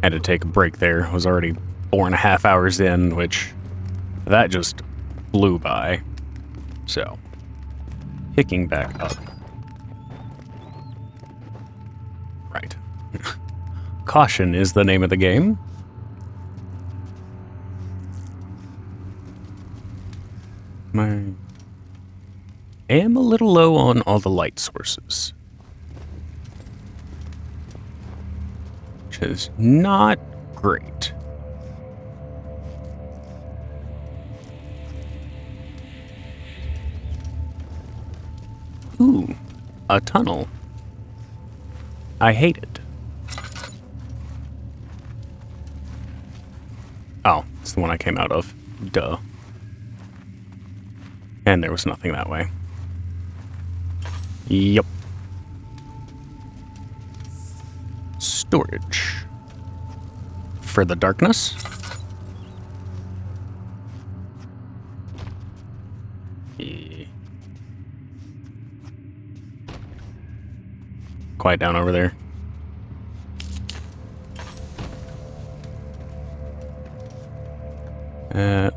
Had to take a break there. I was already 4.5 hours in, which that just flew by. So, picking back up. Right. Caution is the name of the game. I am a little low on all the light sources. Which is not great. Ooh, a tunnel. I hate it. Oh, it's the one I came out of. Duh. And there was nothing that way. Yep. Storage. For the darkness. Yeah. Quiet down over there.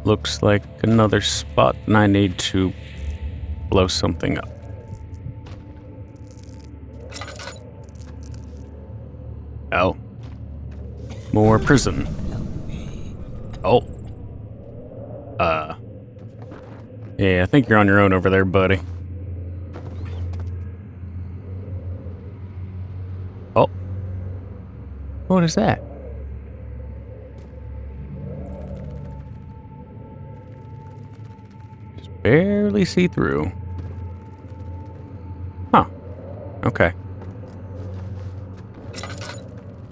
Looks like another spot, and I need to blow something up. Oh. More prison. Oh. Yeah, I think you're on your own over there, buddy. Oh. What is that? Barely see through. Huh. Okay.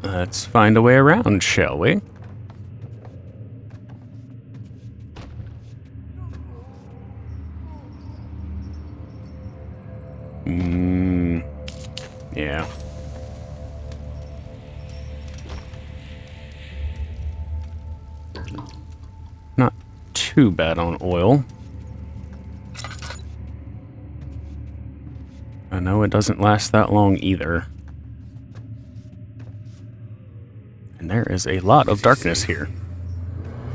Let's find a way around, shall we? Yeah. Not too bad on oil. I know it doesn't last that long either. And there is a lot of darkness here.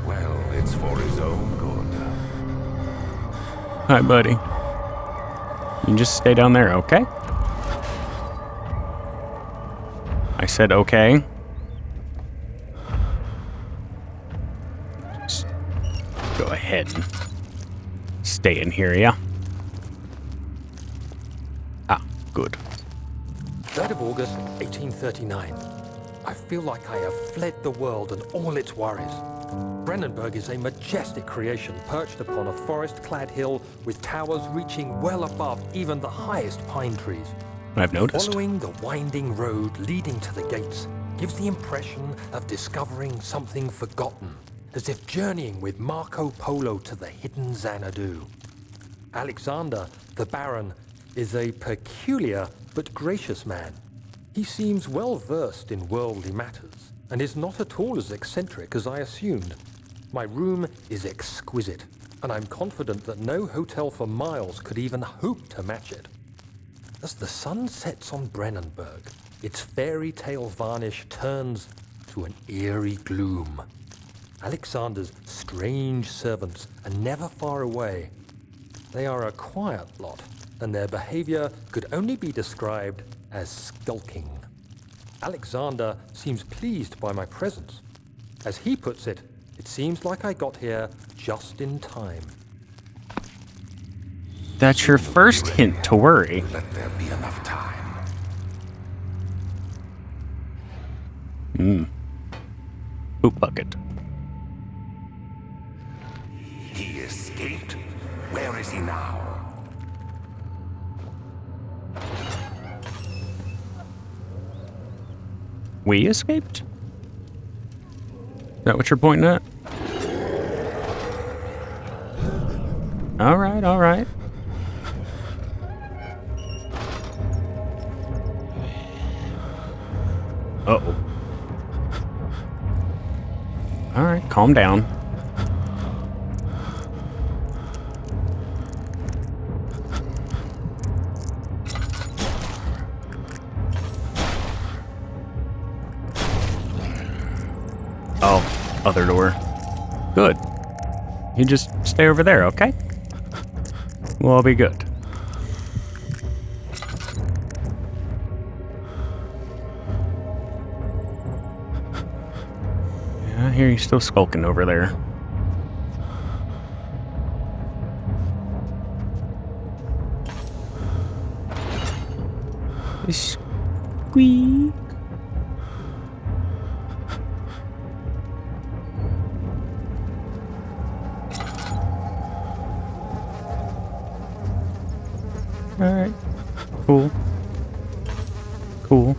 Well, it's for his own good. Hi, buddy. You can just stay down there, okay? I said okay. Just go ahead and stay in here, yeah? Ah, good. 3rd of August, 1839. I feel like I have fled the world and all its worries. Brennenburg is a majestic creation perched upon a forest-clad hill with towers reaching well above even the highest pine trees. I've noticed. Following the winding road leading to the gates gives the impression of discovering something forgotten, as if journeying with Marco Polo to the hidden Xanadu. Alexander, the Baron, is a peculiar but gracious man. He seems well versed in worldly matters and is not at all as eccentric as I assumed. My room is exquisite, and I'm confident that no hotel for miles could even hope to match it. As the sun sets on Brennenburg, its fairy tale varnish turns to an eerie gloom. Alexander's strange servants are never far away. They are a quiet lot, and their behavior could only be described as skulking. Alexander seems pleased by my presence. As he puts it, it seems like I got here just in time. That's your first hint to worry. Let there be enough time. Poop bucket. He escaped? Where is he now? We escaped? Is that what you're pointing at? Alright, alright. Uh-oh. Alright, calm down. Oh, other door. Good. You just stay over there, okay? We'll all be good. Yeah, I hear you still skulking over there. Squeak. Alright. Cool. Cool.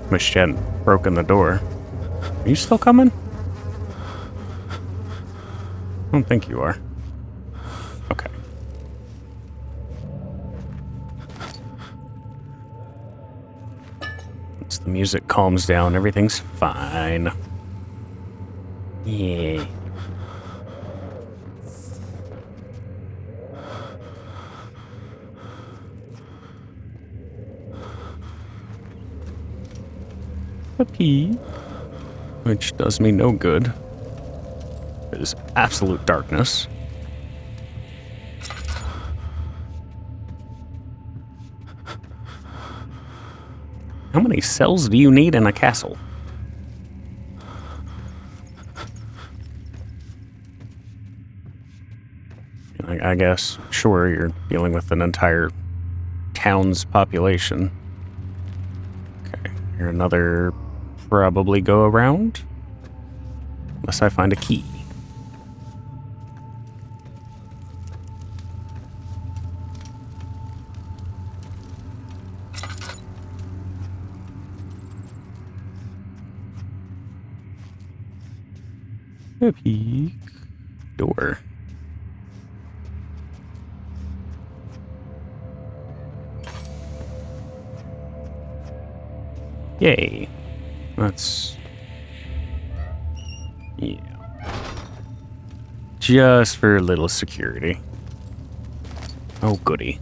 Wish you hadn't broken the door. Are you still coming? I don't think you are. Okay. Once the music calms down, everything's fine. Yeah. Puppy. Which does me no good. It is absolute darkness. How many cells do you need in a castle? I guess, sure, you're dealing with an entire town's population. Okay, here another probably go around. Unless I find a key. A peek. Door. Yay. That's... yeah. Just for a little security. Oh, goody.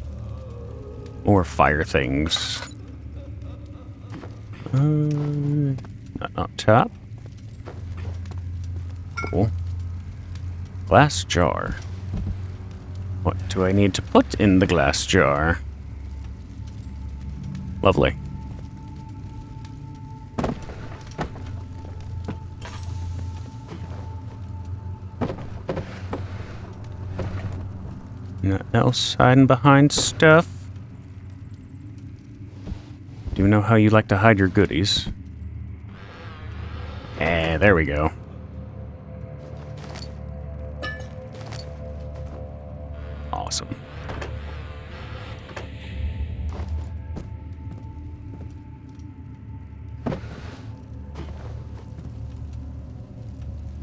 More fire things. Not up top. Cool. Glass jar. What do I need to put in the glass jar? Lovely. Nothing else hiding behind stuff. Do you know how you like to hide your goodies? There we go. Awesome.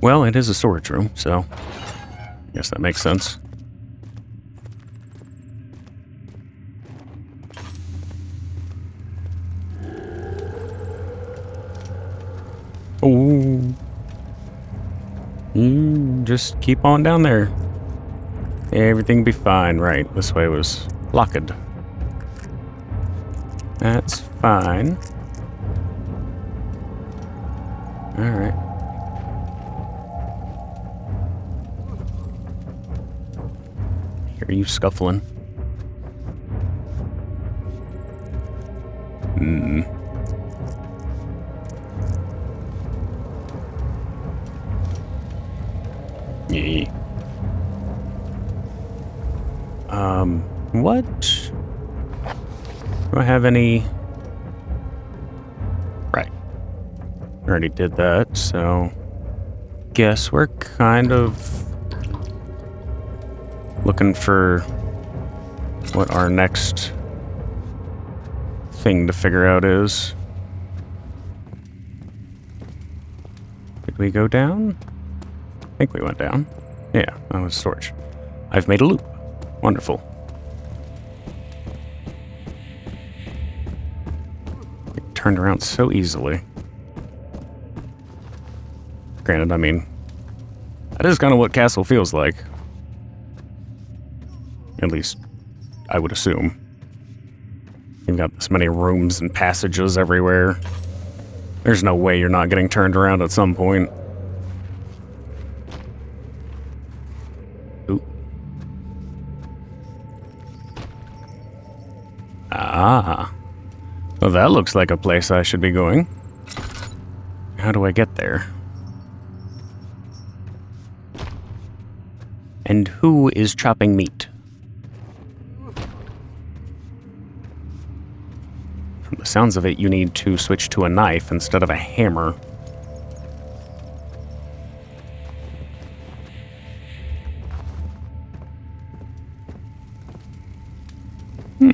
Well, it is a storage room, so I guess that makes sense. Oh. Just keep on down there. Everything be fine. Right, this way was locked. That's fine. Alright. Hear you scuffling. Yeah. What? Do I have any? Right. Already did that, so guess we're kind of looking for what our next thing to figure out is. Did we go down? I think we went down. Yeah, that was storage. I've made a loop. Wonderful. It turned around so easily. Granted, I mean, that is kind of what castle feels like. At least, I would assume. You've got this many rooms and passages everywhere. There's no way you're not getting turned around at some point. Ooh. Ah. Well, that looks like a place I should be going. How do I get there? And who is chopping meat? From the sounds of it, you need to switch to a knife instead of a hammer. We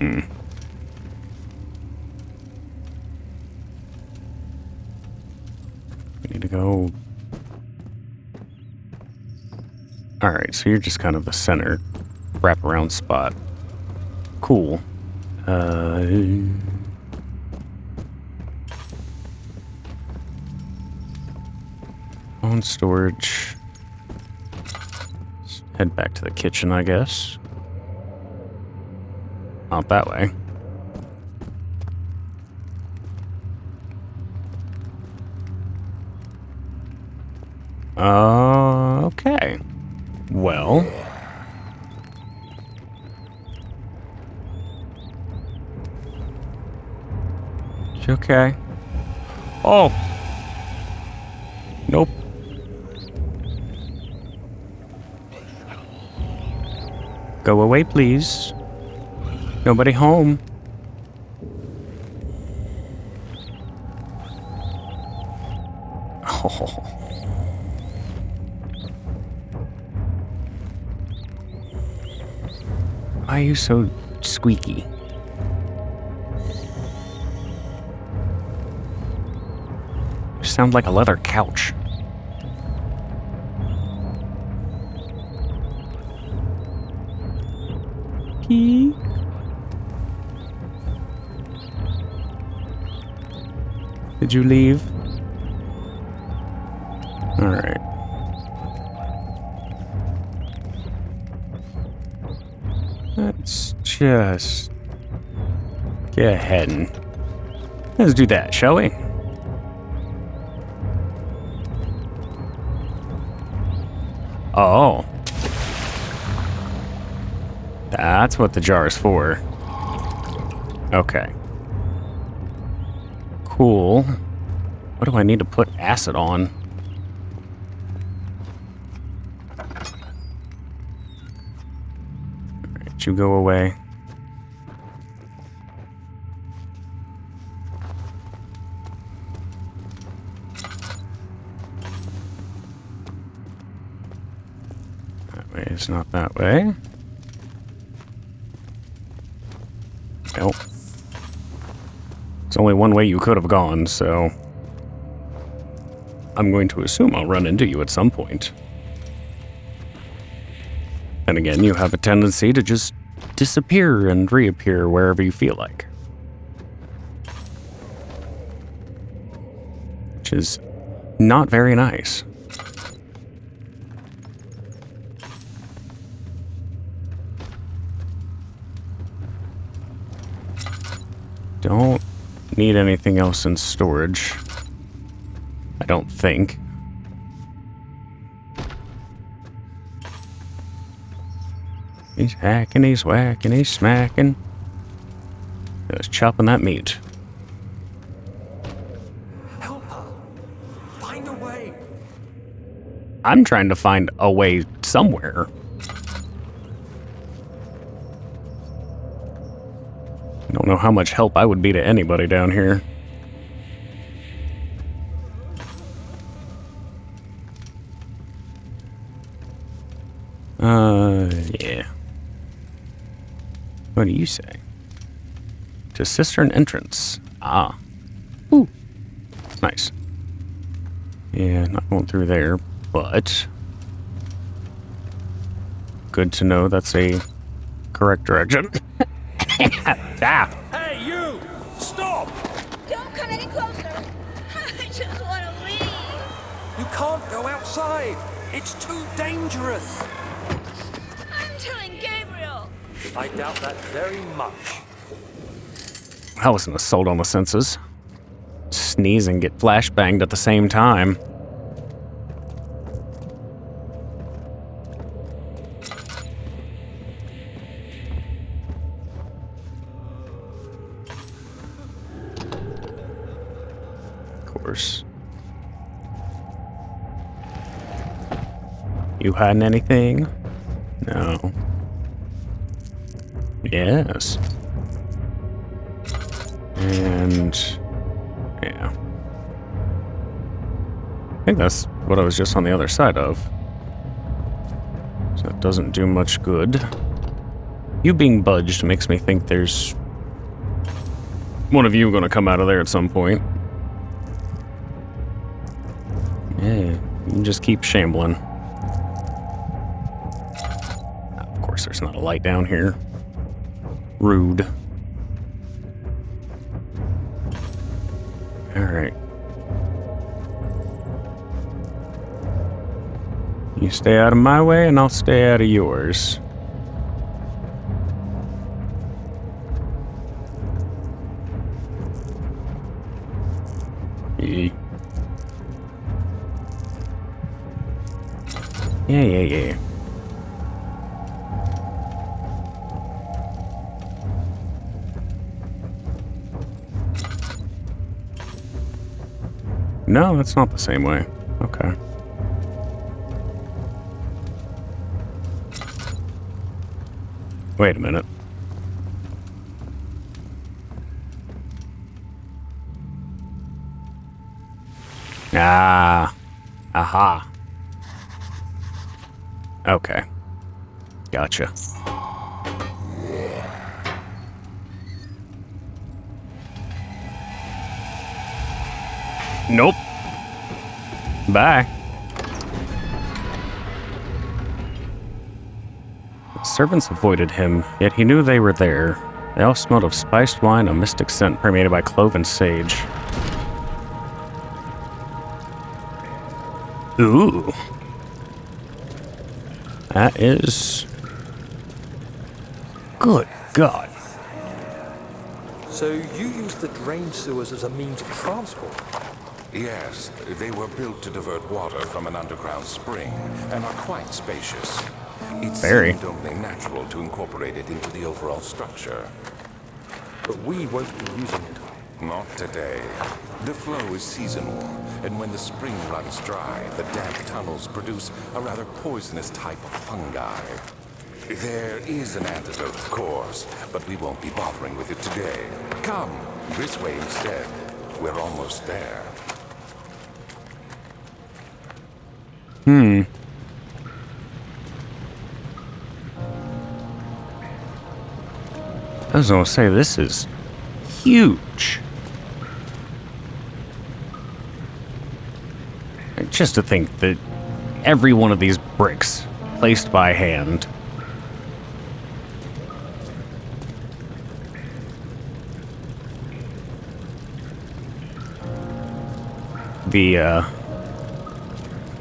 need to go... Alright, so you're just kind of the center wraparound spot. Cool. On storage. Let's head back to the kitchen, I guess. Not that way. Okay. Well. Okay. Oh. Nope. Go away, please. Nobody home. Oh. Why are you so squeaky? You sound like a leather couch. Key. Did you leave? All right. Let's just get ahead and let's do that, shall we? Oh. That's what the jar is for. Okay. Cool. What do I need to put acid on? Alright, you go away. That way is not that way. Nope. It's only one way you could have gone, so I'm going to assume I'll run into you at some point. And again, you have a tendency to just disappear and reappear wherever you feel like. Which is not very nice. Don't need anything else in storage. I don't think. He's hacking, he's whacking, he's smacking. Just chopping that meat. Help her. Find a way. I'm trying to find a way somewhere. I don't know how much help I would be to anybody down here. Yeah. What do you say? To cistern entrance. Ah. Ooh. Nice. Yeah, not going through there, but good to know that's a correct direction. Ah. Hey, you! Stop! Don't come any closer. I just want to leave. You can't go outside. It's too dangerous. I'm telling Gabriel. I doubt that very much. That was an assault on the senses. sneeze and get flashbanged at the same time. Of course. You hiding anything? No. Yes. And yeah. I think that's what I was just on the other side of. So that doesn't do much good. You being budged makes me think there's one of you gonna come out of there at some point. Yeah, you can just keep shambling. Of course, there's not a light down here. Rude. Alright. You stay out of my way, and I'll stay out of yours. Yeah. No, that's not the same way. Okay. Wait a minute. Ah. Aha. Okay. Gotcha. Nope. Bye. The servants avoided him, yet he knew they were there. They all smelled of spiced wine, a mystic scent permeated by clove and sage. Ooh. That is... Good God. So you used the drain sewers as a means of transport? Yes, they were built to divert water from an underground spring and are quite spacious. It Very. seemed only natural to incorporate it into the overall structure. But we won't be using it. Not today. The flow is seasonal, and when the spring runs dry, the damp tunnels produce a rather poisonous type of fungi. There is an antidote, of course, but we won't be bothering with it today. Come, this way instead. We're almost there. I was gonna say, this is huge. Just to think that every one of these bricks, placed by hand, the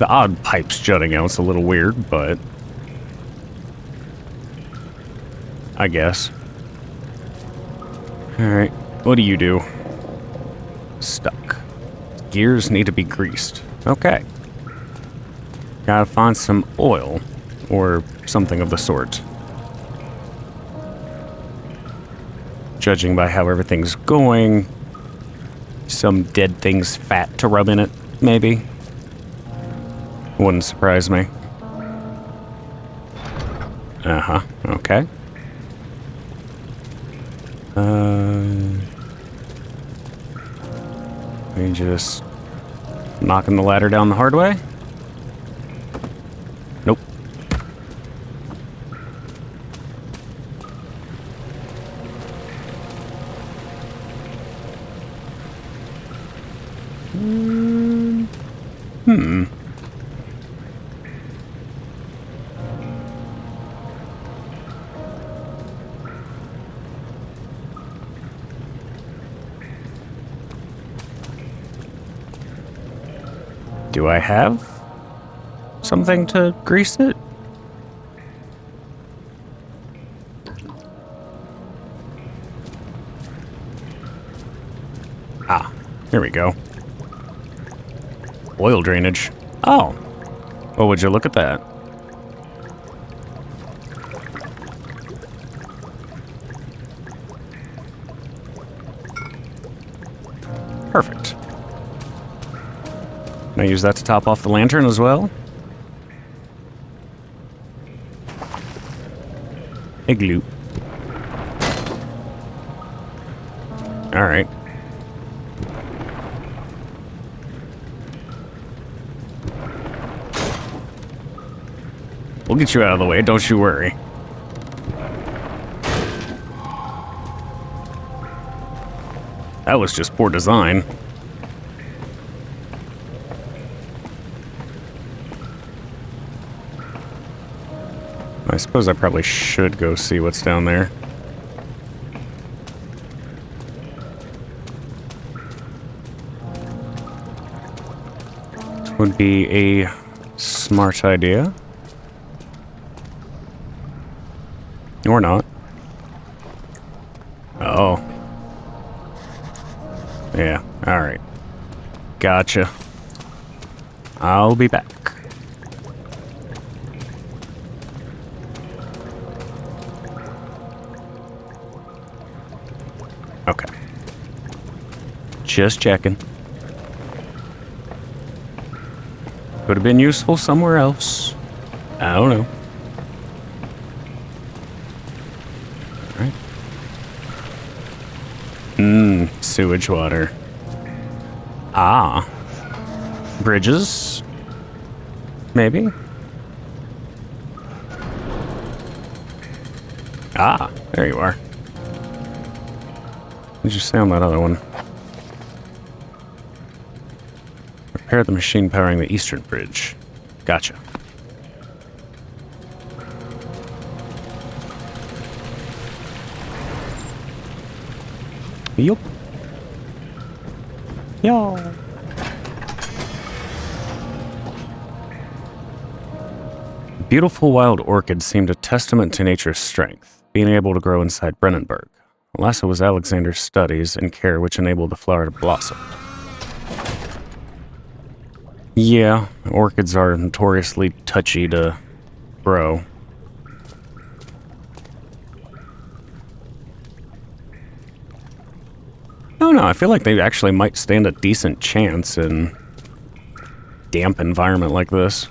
odd pipes jutting out's a little weird, but I guess. Alright, what do you do? Stuck. Gears need to be greased. Okay. Gotta find some oil, or something of the sort. Judging by how everything's going, some dead thing's fat to rub in it, maybe. Wouldn't surprise me. Uh-huh, okay. We just knocking the ladder down the hard way? Nope. Do I have something to grease it? Ah, here we go. Oil drainage. Oh. Well, would you look at that? Perfect. Can I use that to top off the lantern as well? Igloo. Alright. We'll get you out of the way, don't you worry. That was just poor design. I suppose I probably should go see what's down there. This would be a smart idea. Or not. Oh. Yeah, alright. Gotcha. I'll be back. Okay. Just checking. Could have been useful somewhere else. I don't know. Alright. Sewage water. Ah. Bridges? Maybe? Ah, there you are. What did you say on that other one? Repair the machine powering the eastern bridge. Gotcha. Yup. Yo. Beautiful wild orchids seemed a testament to nature's strength, being able to grow inside Brennenburg. Alas, it was Alexander's studies and care which enabled the flower to blossom. Yeah, orchids are notoriously touchy to grow. Oh no, I feel like they actually might stand a decent chance in damp environment like this.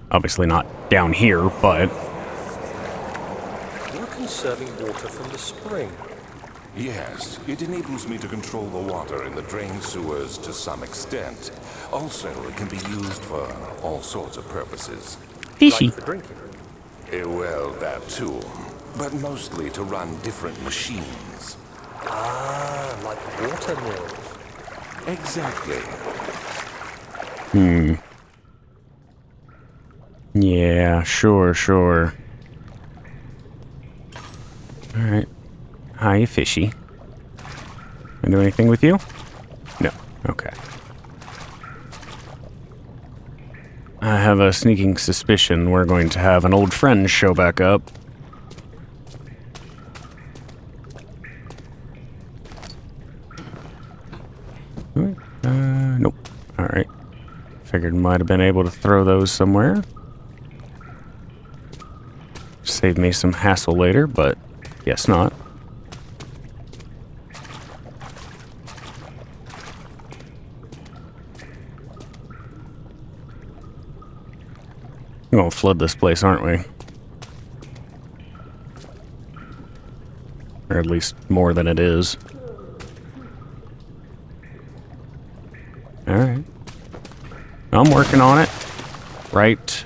Obviously not down here, but... You're conserving water from the spring. Yes, it enables me to control the water in the drain sewers to some extent. Also, it can be used for all sorts of purposes. Fishy. Like for drinking. Well, that too. But mostly to run different machines. Ah, like water mills. Exactly. Yeah, sure. Alright. Hi, fishy. Can I do anything with you? No. Okay. I have a sneaking suspicion we're going to have an old friend show back up. Nope. Alright. Figured might have been able to throw those somewhere. Save me some hassle later, but guess not. We're gonna flood this place, aren't we? Or at least more than it is. Alright. I'm working on it. Right.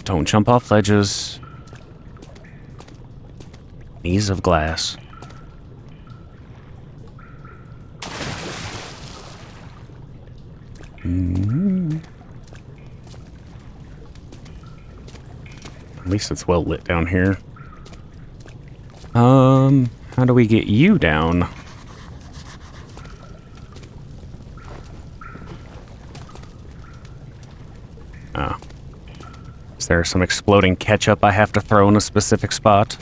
Don't jump off ledges. Knees of glass. At least it's well lit down here. How do we get you down? Ah. Is there some exploding ketchup I have to throw in a specific spot?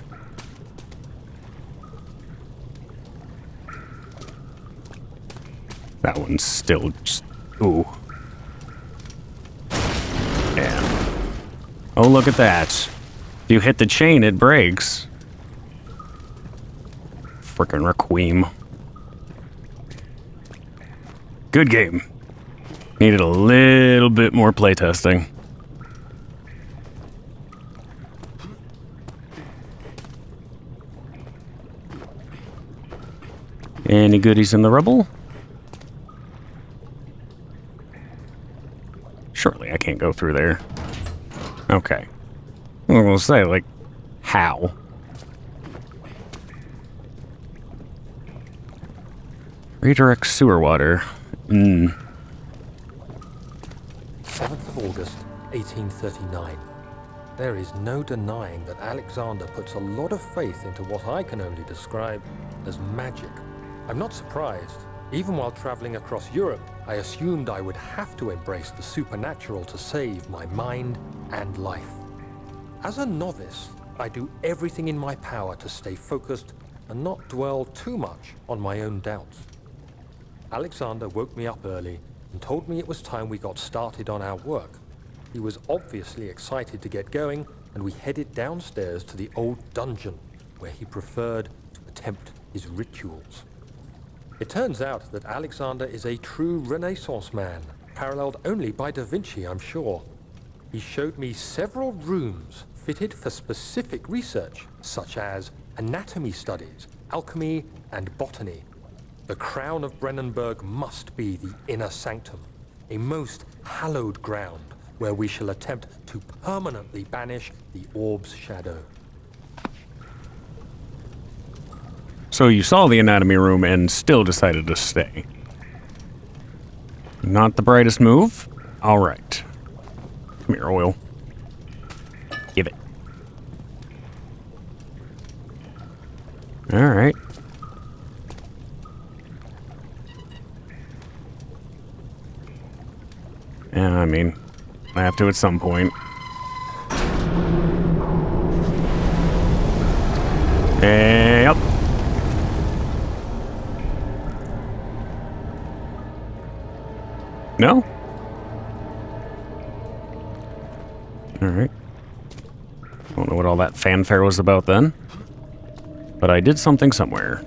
That one's still just Ooh. Yeah. Oh, look at that. If you hit the chain, it breaks. Frickin' Requiem. Good game. Needed a little bit more playtesting. Any goodies in the rubble? Surely I can't go through there. Okay. I was gonna say, like, how? Redirect sewer water. 7th of August, 1839. There is no denying that Alexander puts a lot of faith into what I can only describe as magic. I'm not surprised. Even while traveling across Europe, I assumed I would have to embrace the supernatural to save my mind and life. As a novice, I do everything in my power to stay focused and not dwell too much on my own doubts. Alexander woke me up early and told me it was time we got started on our work. He was obviously excited to get going, and we headed downstairs to the old dungeon, where he preferred to attempt his rituals. It turns out that Alexander is a true Renaissance man, paralleled only by Da Vinci, I'm sure. He showed me several rooms fitted for specific research, such as anatomy studies, alchemy, and botany. The crown of Brennenburg must be the inner sanctum, a most hallowed ground where we shall attempt to permanently banish the orb's shadow. So you saw the anatomy room and still decided to stay. Not the brightest move? Alright. Come here, oil. Give it. Alright. Yeah, I mean, I have to at some point. Hey, up. No? Alright. Don't know what all that fanfare was about then. But I did something somewhere.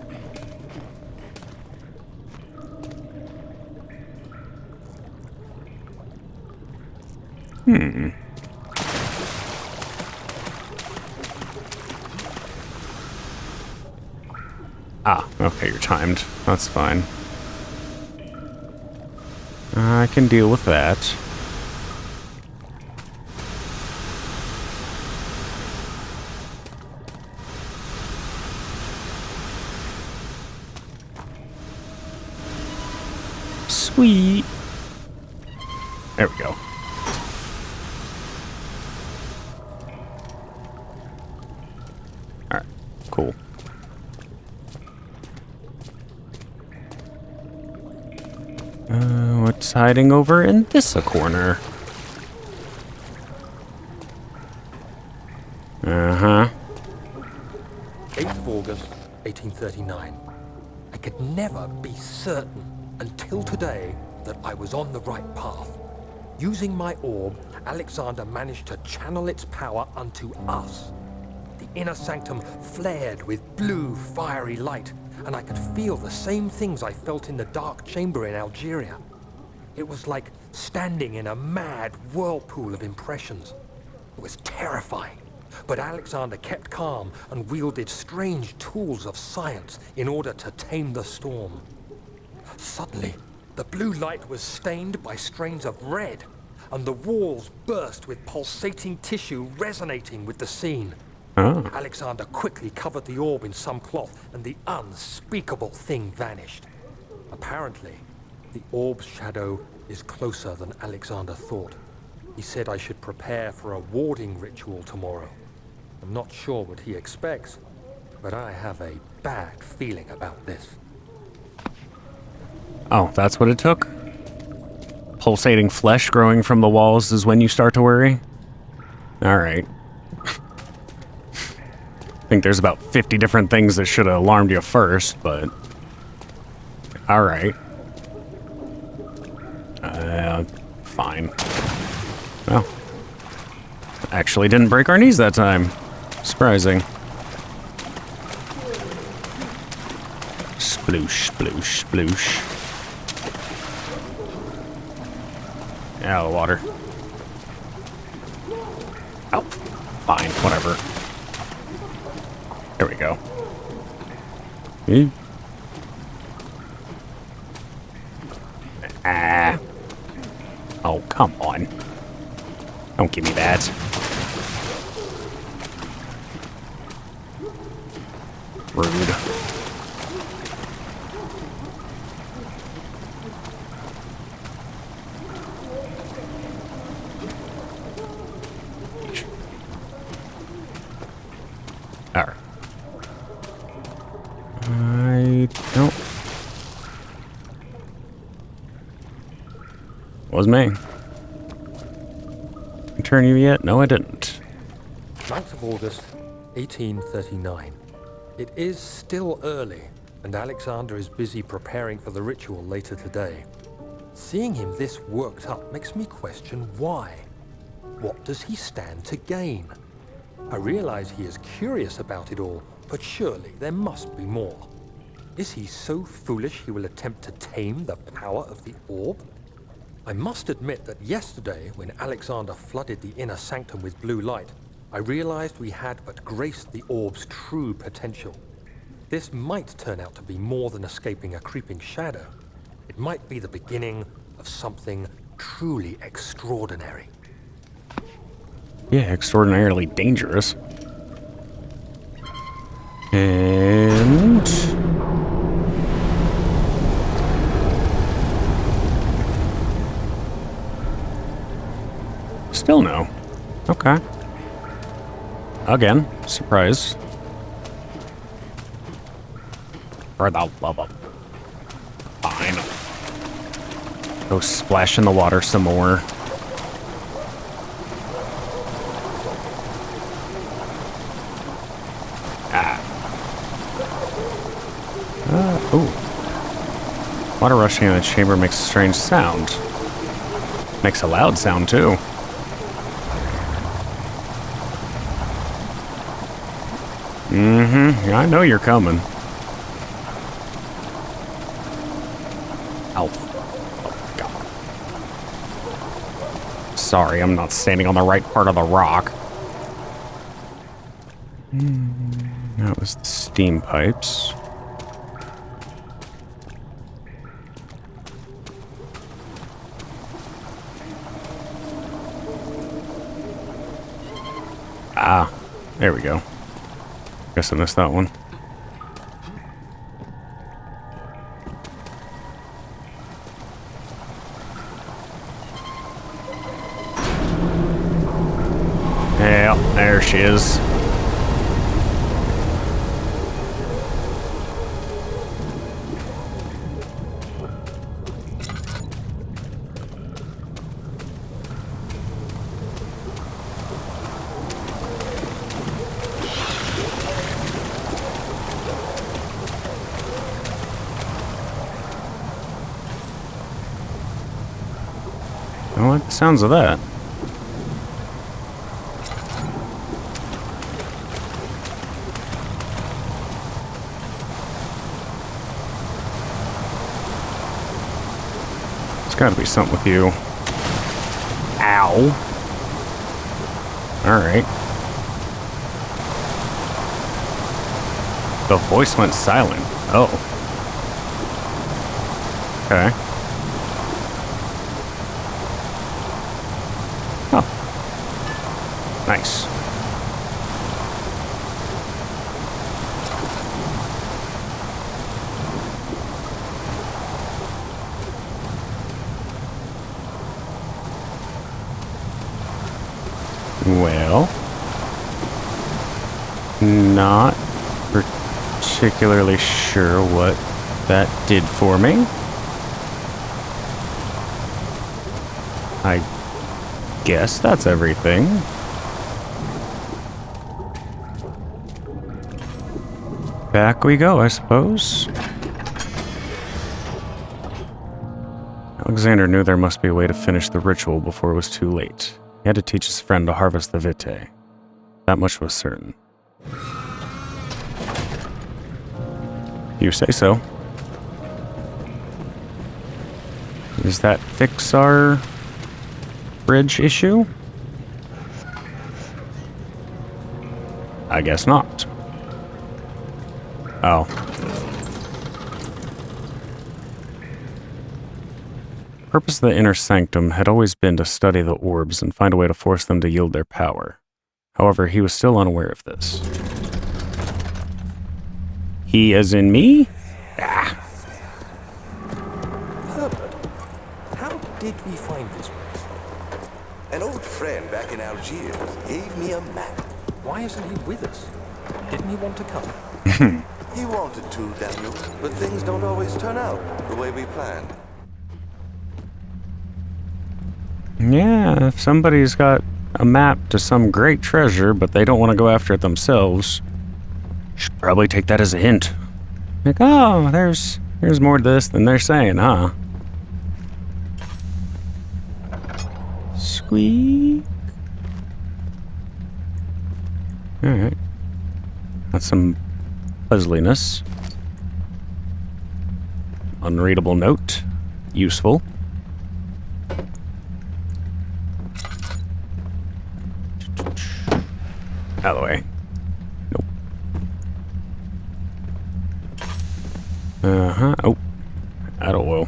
Ah, okay, you're timed. That's fine. I can deal with that. Sweet. There we go. Alright, cool. What's hiding over in this corner? Uh-huh. 8th of August, 1839. I could never be certain until today that I was on the right path. Using my orb, Alexander managed to channel its power unto us. The inner sanctum flared with blue, fiery light, and I could feel the same things I felt in the dark chamber in Algeria. It was like standing in a mad whirlpool of impressions. It was terrifying, but Alexander kept calm and wielded strange tools of science in order to tame the storm. Suddenly, the blue light was stained by strains of red, and the walls burst with pulsating tissue resonating with the scene. Oh. Alexander quickly covered the orb in some cloth, and the unspeakable thing vanished. Apparently, the orb's shadow is closer than Alexander thought. He said I should prepare for a warding ritual tomorrow. I'm not sure what he expects, but I have a bad feeling about this. Oh, that's what it took? Pulsating flesh growing from the walls is when you start to worry? Alright. I think there's about 50 different things that should have alarmed you first, but... Alright. Fine. Well, actually didn't break our knees that time. Surprising. Sploosh, sploosh, sploosh. Out of the water. Oh, fine, whatever. There we go. Ah. Oh, come on. Don't give me that. Rude. Alright. I don't... Was me. Turn you yet? No, I didn't. 9th of August, 1839. It is still early, and Alexander is busy preparing for the ritual later today. Seeing him this worked up makes me question why. What does he stand to gain? I realize he is curious about it all, but surely there must be more. Is he so foolish he will attempt to tame the power of the orb? I must admit that yesterday, when Alexander flooded the inner sanctum with blue light, I realized we had but graced the orb's true potential. This might turn out to be more than escaping a creeping shadow. It might be the beginning of something truly extraordinary. Yeah, extraordinarily dangerous. And... still no. Okay. Again, surprise. For the love of... Fine. Go splash in the water some more. Ooh. Water rushing in the chamber makes a strange sound. Makes a loud sound, too. Mm-hmm. Yeah, I know you're coming. Ow. Oh, God. Sorry, I'm not standing on the right part of the rock. That was the steam pipes. Ah, there we go. Guess I missed that one. Yeah, there she is. I like the sounds of that. There's gotta be something with you. Ow. Alright. The voice went silent. Oh. Okay. Nice. Well, not particularly sure what that did for me. I guess that's everything. Back we go, I suppose. That Alexander knew there must be a way to finish the ritual before it was too late. He had to teach his friend to harvest the vitae. That much was certain. You say so. Does that fix our bridge issue? I guess not. Oh. The purpose of the inner sanctum had always been to study the orbs and find a way to force them to yield their power. However, he was still unaware of this. He as in me? Ah. Herbert, how did we find this place? An old friend back in Algiers gave me a map. Why isn't he with us? Didn't he want to come? He wanted to, Daniel, but things don't always turn out the way we planned. Yeah, if somebody's got a map to some great treasure, but they don't want to go after it themselves, should probably take that as a hint. Like, oh, there's more to this than they're saying, huh? Squeak. Alright. That's some puzzliness. Unreadable note. Useful. Out of the way. Nope. Uh-huh. Oh. I don't know.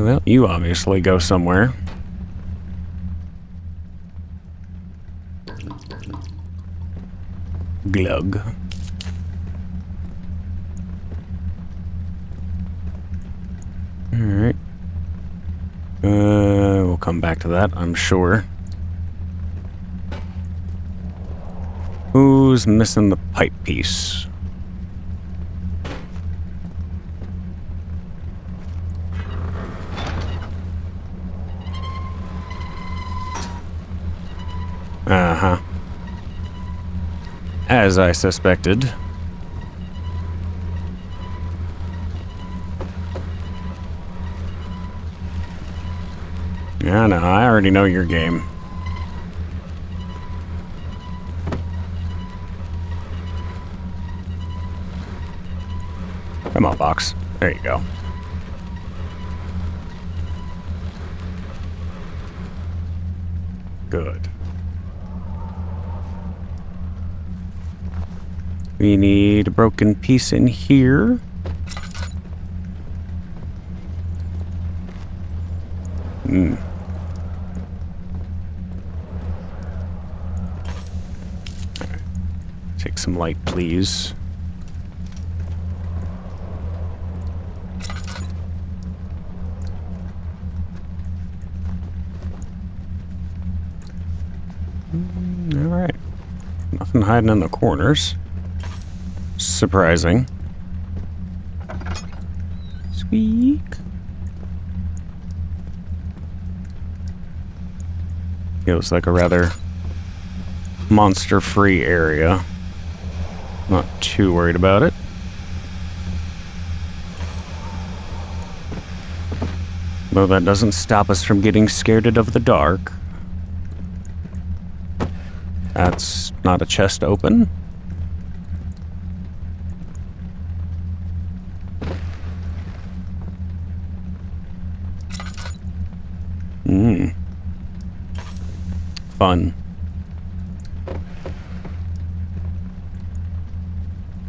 Well, you obviously go somewhere. Glug. Alright. We'll come back to that, I'm sure. Who's missing the pipe piece? Uh-huh. As I suspected. Yeah, no, I already know your game. Come on, box. There you go. Good. We need a broken piece in here. Alright. Take some light, please. Alright. Nothing hiding in the corners. Surprising. Squeak. Feels like a rather monster-free area. Not too worried about it. Though that doesn't stop us from getting scared of the dark. That's not a chest open. Fun.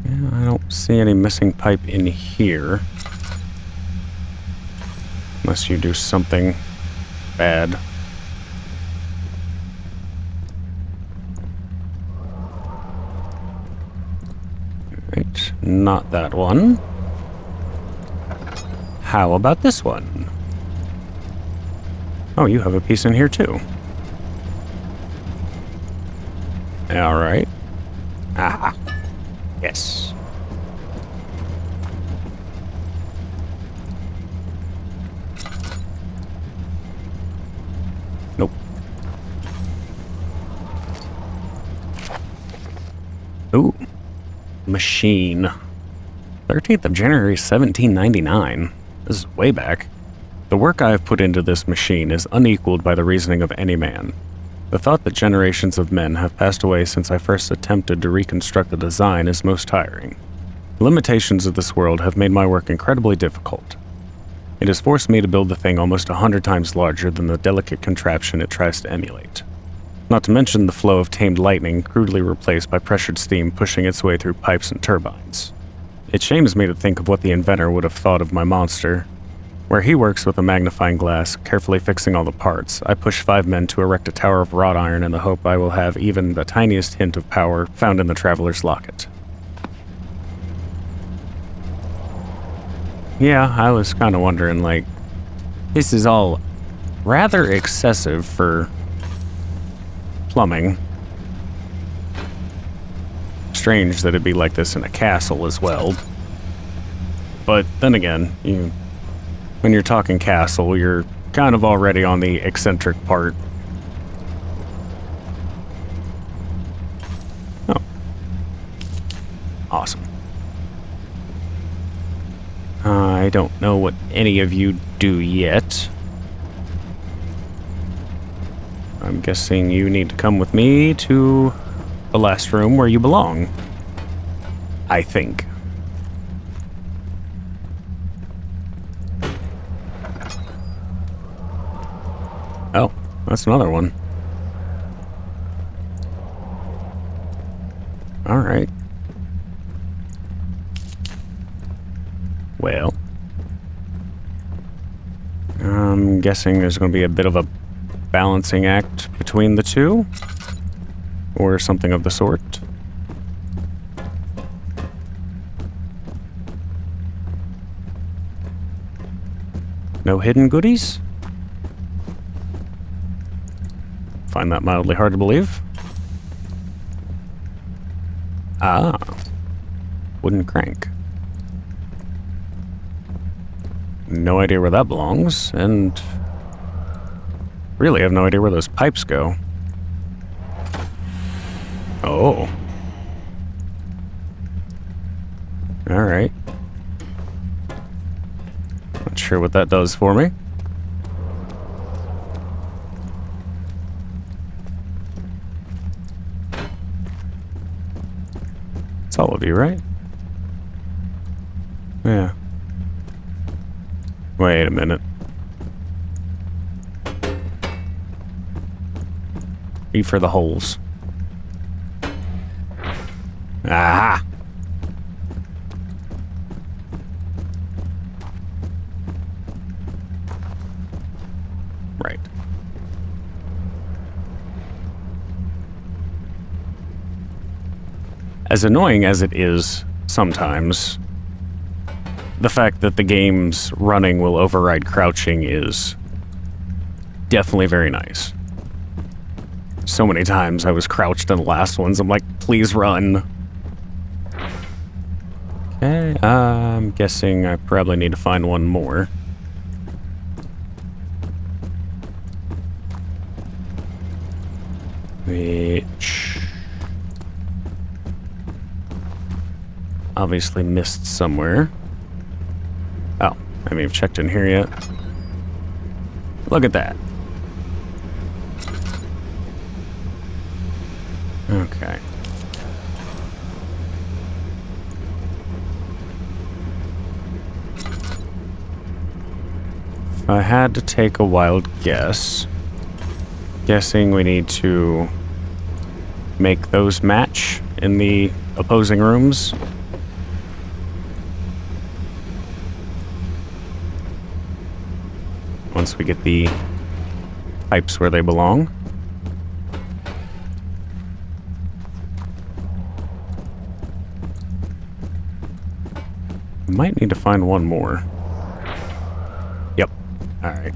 Yeah, I don't see any missing pipe in here. Unless you do something bad. Right, not that one. How about this one? Oh, you have a piece in here too. Alright. Aha. Yes. Nope. Ooh. Machine. 13th of January, 1799. This is way back. The work I have put into this machine is unequaled by the reasoning of any man. The thought that generations of men have passed away since I first attempted to reconstruct the design is most tiring. The limitations of this world have made my work incredibly difficult. It has forced me to build the thing almost 100 times larger than the delicate contraption it tries to emulate. Not to mention the flow of tamed lightning crudely replaced by pressured steam pushing its way through pipes and turbines. It shames me to think of what the inventor would have thought of my monster. Where he works with a magnifying glass, carefully fixing all the parts, I push 5 men to erect a tower of wrought iron in the hope I will have even the tiniest hint of power found in the Traveler's Locket. Yeah, I was kind of wondering, like, this is all rather excessive for plumbing. Strange that it'd be like this in a castle as well. But then again, when you're talking castle, you're kind of already on the eccentric part. Oh. Awesome. I don't know what any of you do yet. I'm guessing you need to come with me to the last room where you belong. I think. Oh, that's another one. Alright. Well. I'm guessing there's going to be a bit of a balancing act between the two. Or something of the sort. No hidden goodies? Find that mildly hard to believe. Ah. Wooden crank. No idea where that belongs, and really have no idea where those pipes go. Oh. Alright. Not sure what that does for me. It's all of you, right? Yeah. Wait a minute. E for the holes. Aha! Right. As annoying as it is sometimes, the fact that the game's running will override crouching is definitely very nice. So many times I was crouched in the last ones, I'm like, please run. Okay, I'm guessing I probably need to find one more. Which obviously missed somewhere. Oh, I haven't even checked in here yet. Look at that. Okay. If I had to take a wild guess, guessing we need to make those match in the opposing rooms. Once we get the pipes where they belong. Might need to find one more. Yep. Alright.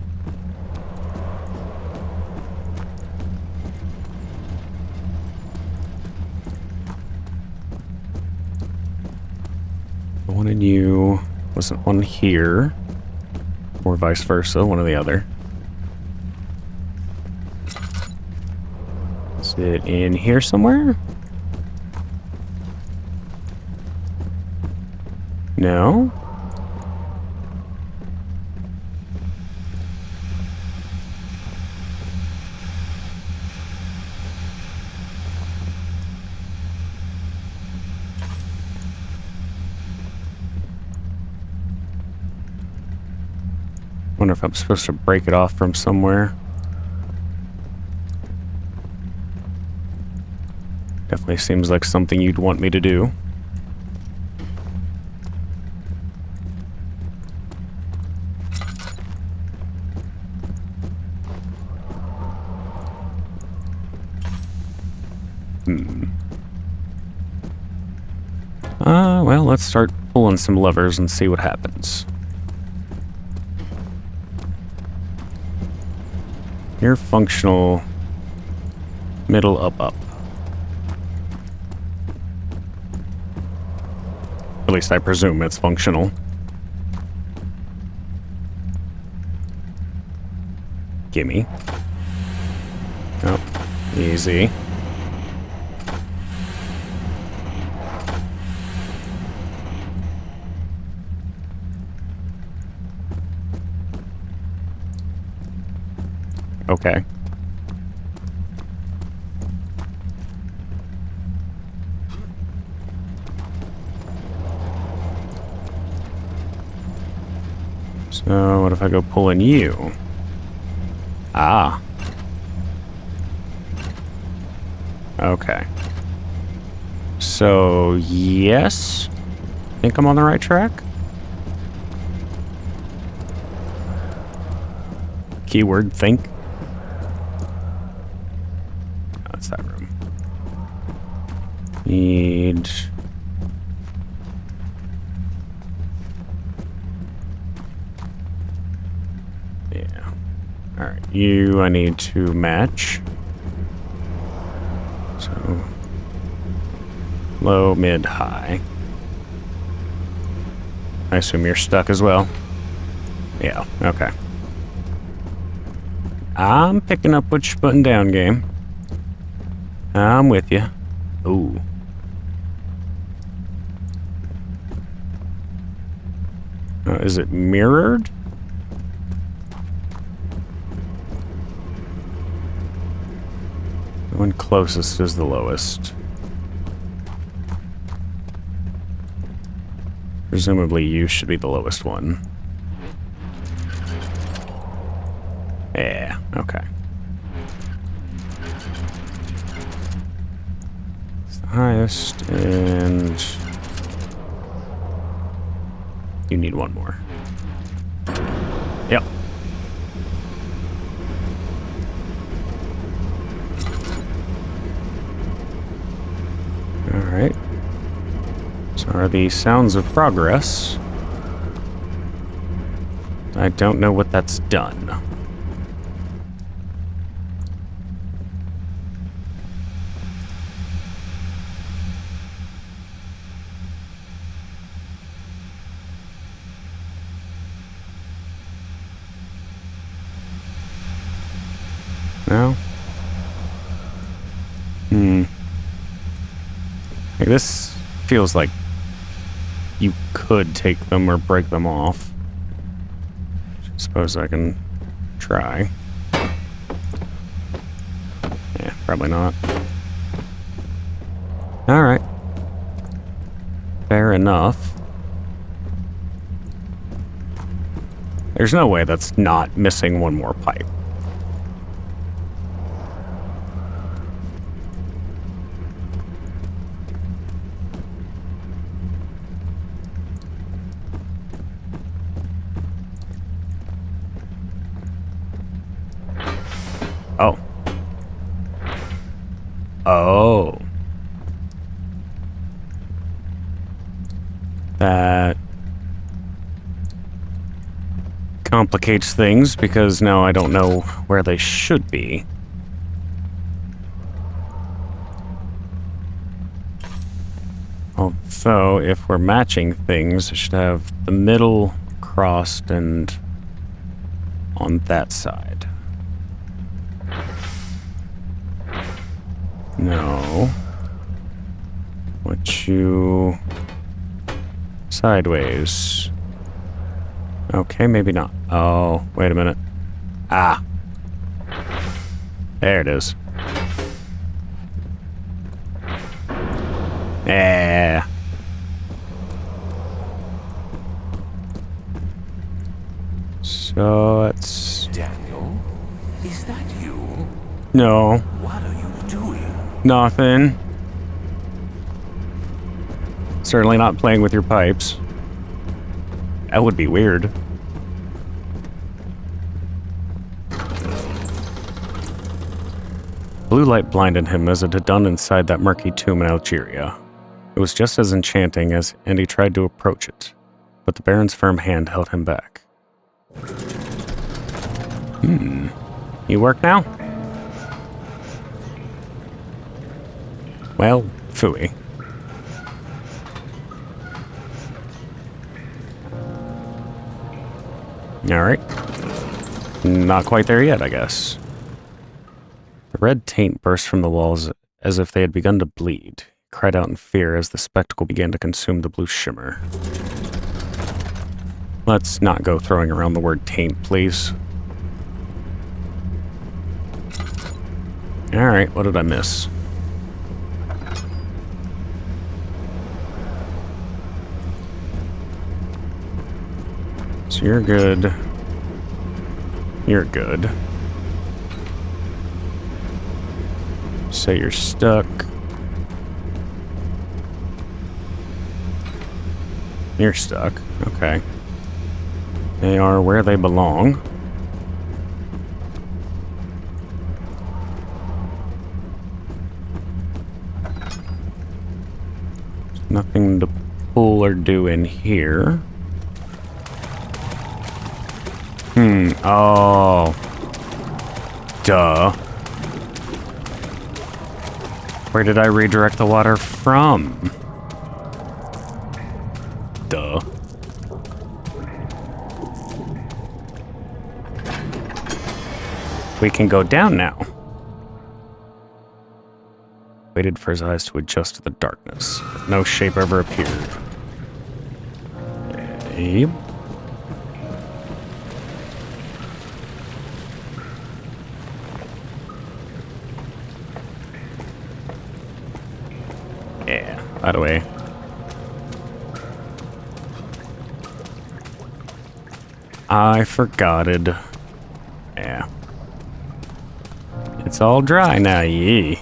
One in you. Wasn't one here. Or vice versa, one or the other. Is it in here somewhere? No? Wonder if I'm supposed to break it off from somewhere. Definitely seems like something you'd want me to do. Well, let's start pulling some levers and see what happens. You're functional. Middle, up, up. At least I presume it's functional. Gimme. Oh, easy. Okay. So, what if I go pulling you? Ah. Okay. So, yes? Think I'm on the right track? Keyword, think. That's that room. Need... Yeah. Alright, you I need to match. So... Low, mid, high. I assume you're stuck as well? Yeah, okay. I'm picking up what you're putting down, game. I'm with you. Ooh. Is it mirrored? The one closest is the lowest. Presumably you should be the lowest one. Yeah, okay. It's the highest, and you need one more. Yep. Alright. So are these sounds of progress? I don't know what that's done. No? Like, this feels like you could take them or break them off. I suppose I can try. Yeah, probably not. Alright. Fair enough. There's no way that's not missing one more pipe. Oh. Oh. That complicates things because now I don't know where they should be. Although, if we're matching things, I should have the middle crossed and on that side. No. What you Sideways. Okay, maybe not. Oh, wait a minute. Ah. There it is. Yeah. So it's... Daniel? Is that you? No. What are you doing? Nothing. Certainly not playing with your pipes. That would be weird. Blue light blinded him as it had done inside that murky tomb in Algeria. It was just as enchanting as, and he tried to approach it, but the Baron's firm hand held him back. You work now? Well, phooey. Alright. Not quite there yet, I guess. The red taint burst from the walls as if they had begun to bleed. He cried out in fear as the spectacle began to consume the blue shimmer. Let's not go throwing around the word taint, please. Alright, what did I miss? So you're good. You're good. Say you're stuck. You're stuck. Okay. They are where they belong. There's nothing to pull or do in here. Oh. Duh. Where did I redirect the water from? Duh. We can go down now. Waited for his eyes to adjust to the darkness, but no shape ever appeared. Okay. Yeah, by the way. I forgot it. Yeah. It's all dry now, yee.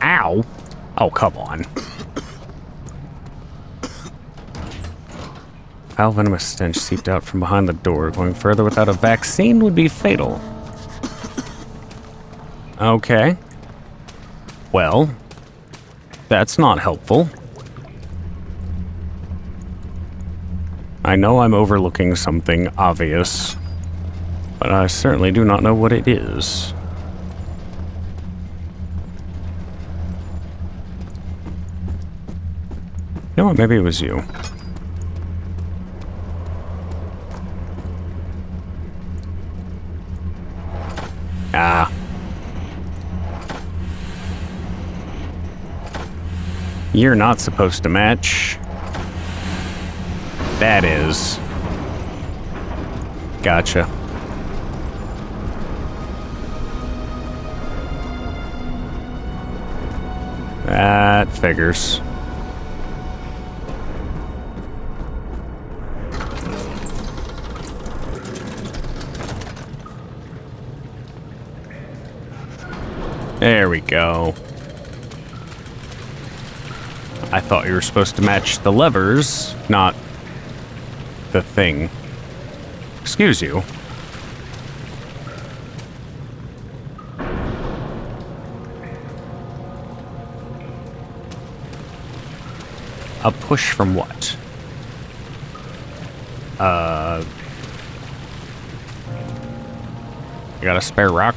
Ow. Oh, come on. Foul venomous stench seeped out from behind the door. Going further without a vaccine would be fatal. Okay. Well, that's not helpful. I know I'm overlooking something obvious, but I certainly do not know what it is. You know what? Maybe it was you. Ah. You're not supposed to match. That is. Gotcha. That figures. There we go. I thought you were supposed to match the levers, not the thing. Excuse you. A push from what? You got a spare rock?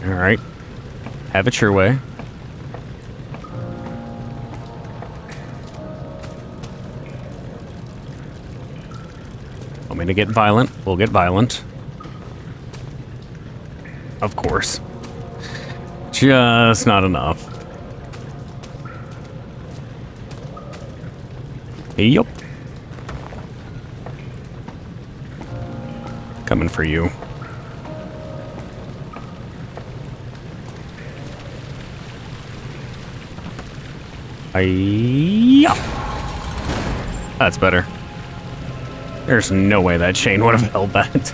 Alright. Have it your way. Want me to get violent? We'll get violent. Of course. Just not enough. Yup. Coming for you. Yup. That's better. There's no way that chain would have held that.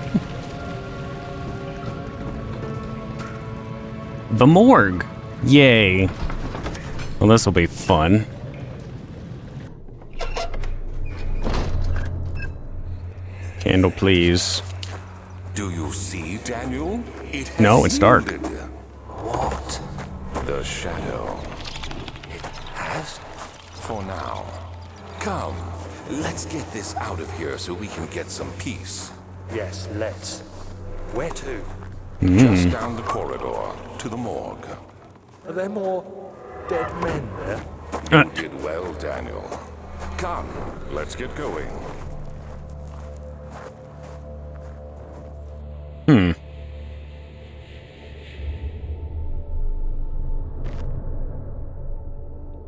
The morgue. Yay. Well, this will be fun. Candle, please. Do you see, Daniel? It has No, it's dark. yielded. What? The shadow. It has? For now. Come, let's get this out of here so we can get some peace. Yes, let's. Where to? Just down the corridor to the morgue. Are there more dead men there? You did well, Daniel. Come, let's get going.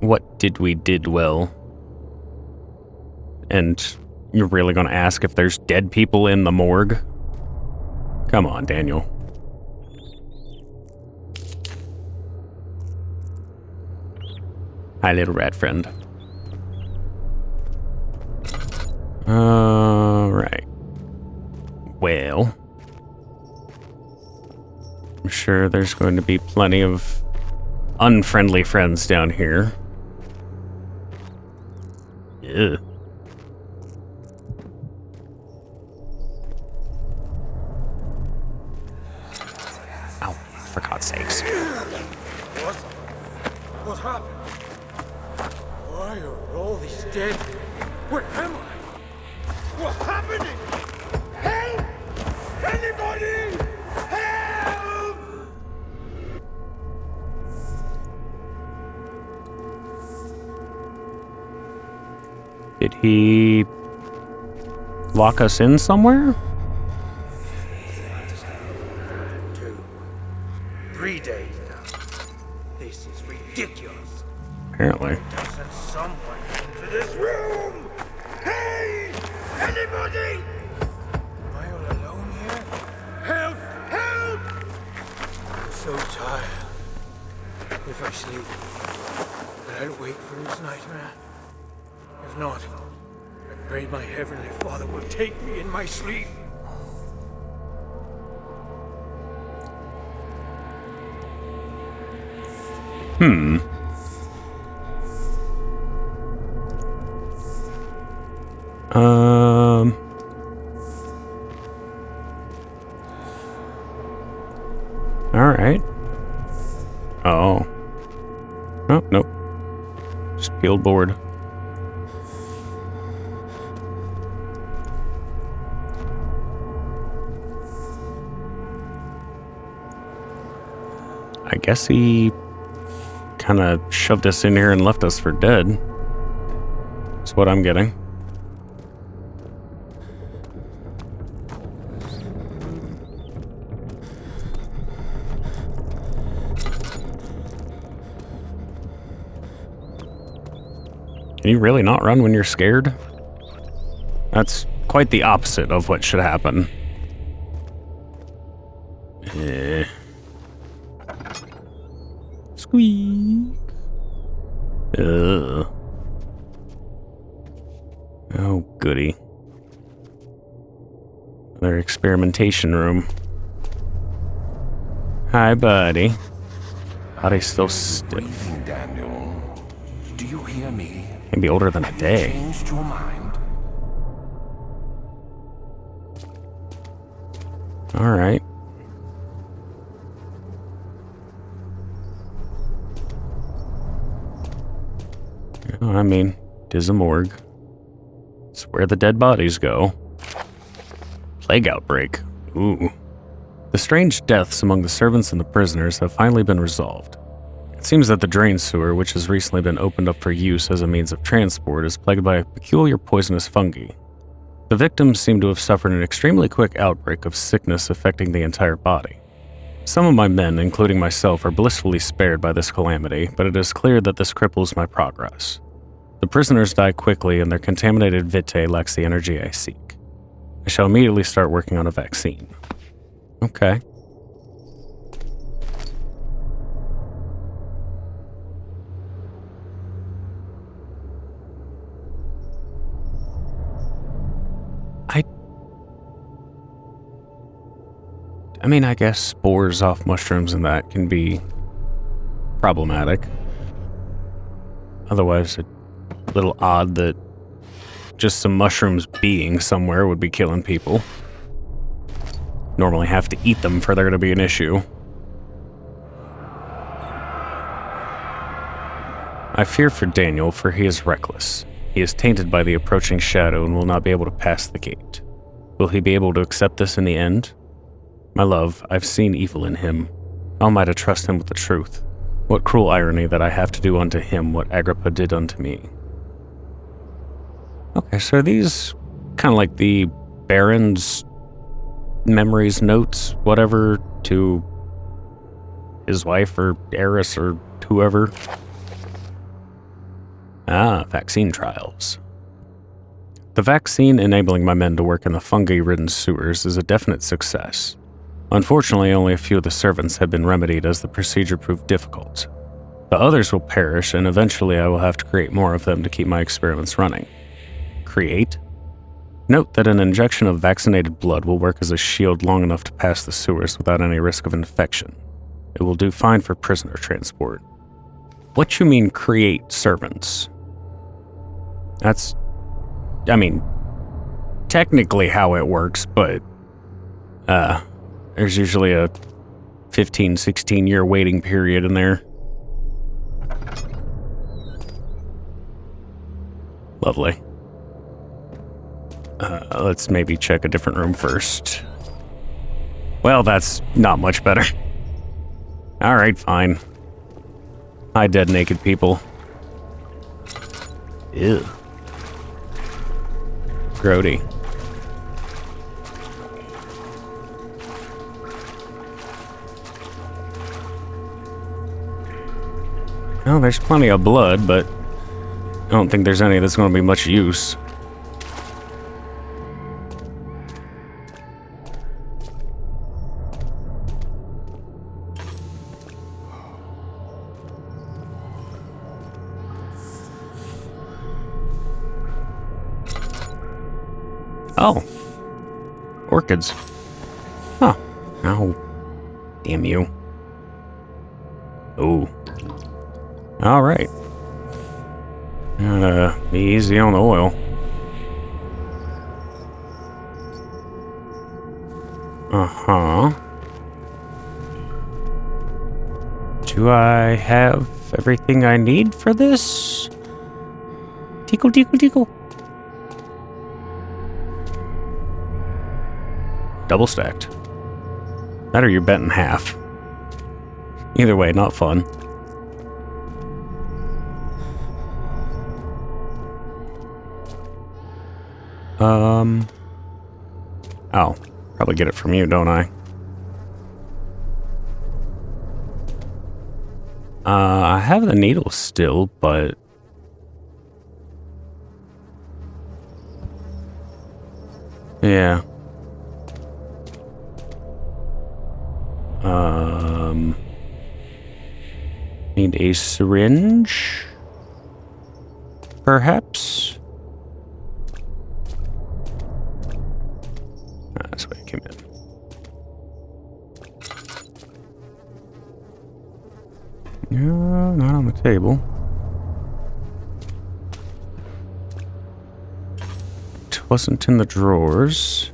What did we did well? And you're really gonna ask if there's dead people in the morgue? Come on, Daniel. Hi, little rat friend. Alright. Well, I'm sure there's going to be plenty of unfriendly friends down here. Ugh. Ow, for God's sakes. What happened? Why are all these dead? Where am I? What's happening? Help! Anybody! Help! Did he lock us in somewhere? 3 days now. This is ridiculous. Apparently. Doesn't someone into this room? Hey! Anybody? Am I all alone here? Help! Help! I'm so tired. If I sleep, will I wake from this nightmare? If not, I pray my Heavenly Father will take me in my sleep. Alright. Oh. Oh, nope. Just peeled board. I guess he kind of shoved us in here and left us for dead. That's what I'm getting. Can you really not run when you're scared? That's quite the opposite of what should happen. Eh. Squeak. Ugh. Oh, goody. Another experimentation room. Hi, buddy. Body's still stiff. Breathing, Daniel. Do you hear me? Can be older than a Have you day. changed your mind? All right. Well, I mean, it is a morgue. It's where the dead bodies go. Plague outbreak. Ooh. The strange deaths among the servants and the prisoners have finally been resolved. It seems that the drain sewer, which has recently been opened up for use as a means of transport, is plagued by a peculiar poisonous fungi. The victims seem to have suffered an extremely quick outbreak of sickness affecting the entire body. Some of my men, including myself, are blissfully spared by this calamity, but it is clear that this cripples my progress. The prisoners die quickly, and their contaminated vitae lacks the energy I seek. I shall immediately start working on a vaccine. Okay. I mean, I guess spores off mushrooms and that can be problematic. Otherwise, a little odd that just some mushrooms being somewhere would be killing people. Normally have to eat them for there to be an issue. I fear for Daniel, for he is reckless. He is tainted by the approaching shadow and will not be able to pass the gate. Will he be able to accept this in the end? My love, I've seen evil in him. How am I to trust him with the truth? What cruel irony that I have to do unto him what Agrippa did unto me. Okay, so are these kind of like the Baron's memories, notes, whatever, to his wife or heiress or whoever? Ah, vaccine trials. The vaccine enabling my men to work in the fungi-ridden sewers is a definite success. Unfortunately, only a few of the servants have been remedied as the procedure proved difficult. The others will perish, and eventually I will have to create more of them to keep my experiments running. Create? Note that an injection of vaccinated blood will work as a shield long enough to pass the sewers without any risk of infection. It will do fine for prisoner transport. What you mean, create servants? That's, I mean, technically how it works, but, there's usually a 15, 16-year waiting period in there. Lovely. Let's maybe check a different room first. Well, that's not much better. Alright, fine. Hi, dead naked people. Ew. Grody. Well, there's plenty of blood, but I don't think there's any that's going to be much use. Oh. Orchids. Huh. Oh. Damn you. Oh. Alright. Be easy on the oil. Uh-huh. Do I have everything I need for this? Tickle, tickle, tickle. Double stacked. That or you're bent in half. Either way, not fun. Oh, probably get it from you, don't I? I have the needle still, but... yeah. Need a syringe? Perhaps? That's why I came in. No, not on the table. It wasn't in the drawers.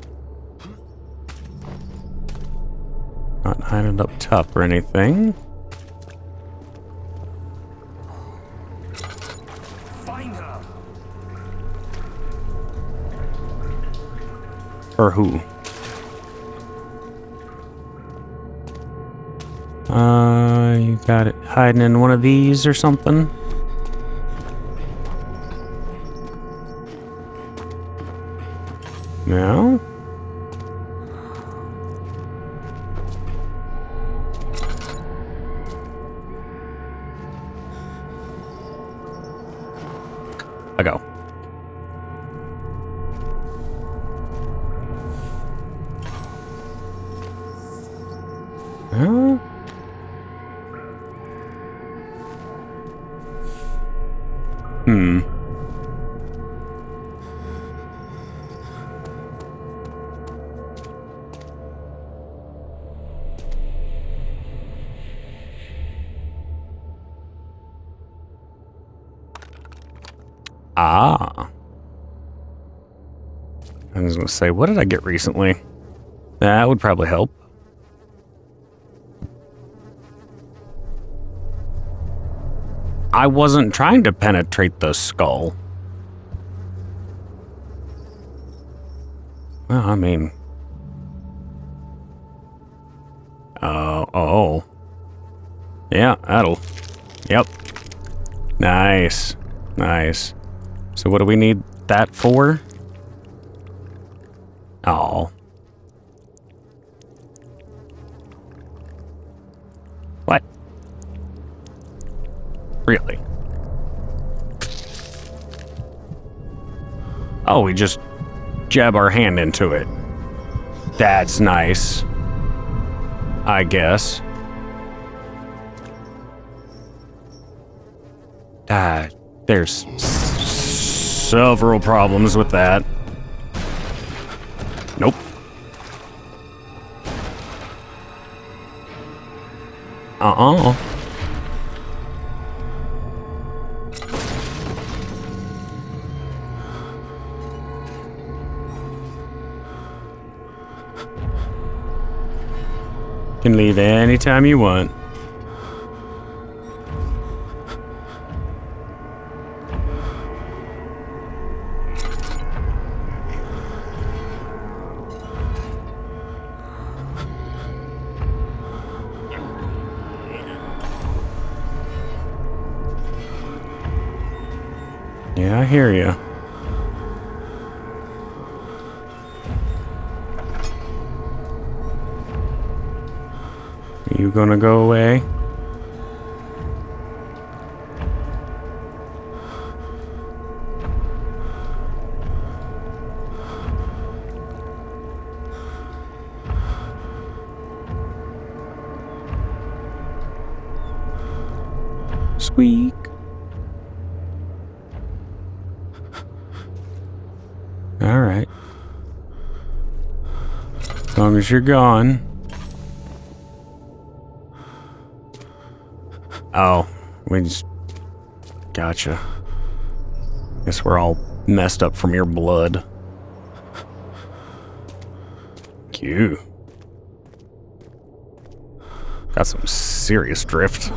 Not hiding up top or anything. Find her. Or who? You got it hiding in one of these or something? No? I go. Huh? Hmm. Ah. I was going to say, what did I get recently? That would probably help. I wasn't trying to penetrate the skull. Well, I mean... Oh. Yeah, that'll... Yep. Nice. Nice. So what do we need that for? Oh. What? Really? Oh, we just jab our hand into it. That's nice. I guess. There's several problems with that. Nope. Can leave anytime you want. Yeah, I hear you. Are you gonna go away? Squeak. All right. As long as you're gone. Oh, we just... Gotcha. Guess we're all messed up from your blood. Cute. Got some serious drift.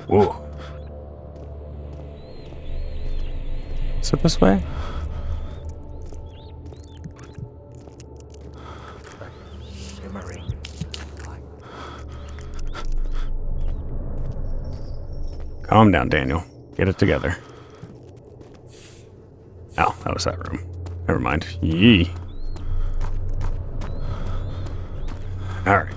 Whoa. Is it this way? Shimmering. Calm down, Daniel. Get it together. Oh, that was that room. Never mind. Yee. Alright.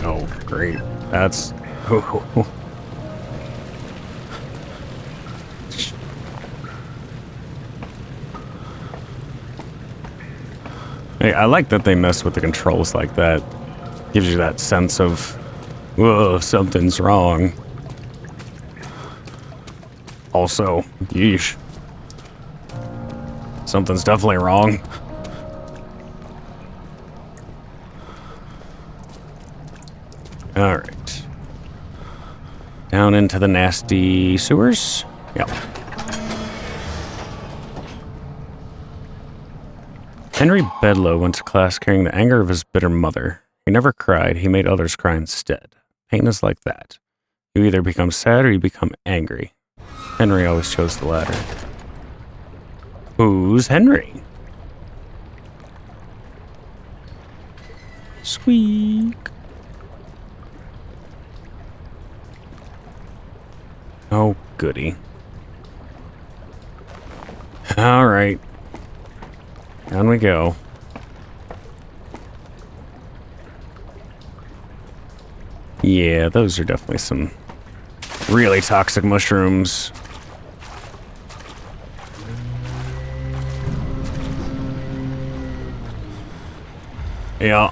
Oh, great. That's... Hey, I like that they mess with the controls like that. Gives you that sense of, whoa, something's wrong. Also, yeesh. Something's definitely wrong. Alright. Down into the nasty sewers? Yep. Henry Bedloe went to class carrying the anger of his bitter mother. He never cried, he made others cry instead. Pain is like that. You either become sad or you become angry. Henry always chose the latter. Who's Henry? Squeak. Oh, goody. All right. Down we go. Yeah, those are definitely some really toxic mushrooms. Yeah.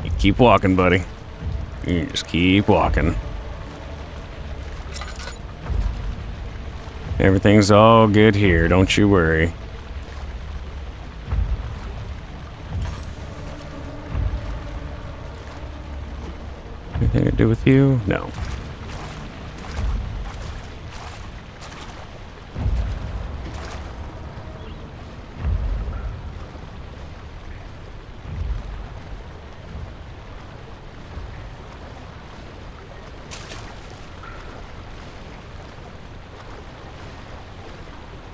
You keep walking, buddy. You just keep walking. Everything's all good here, don't you worry. Anything to do with you? No.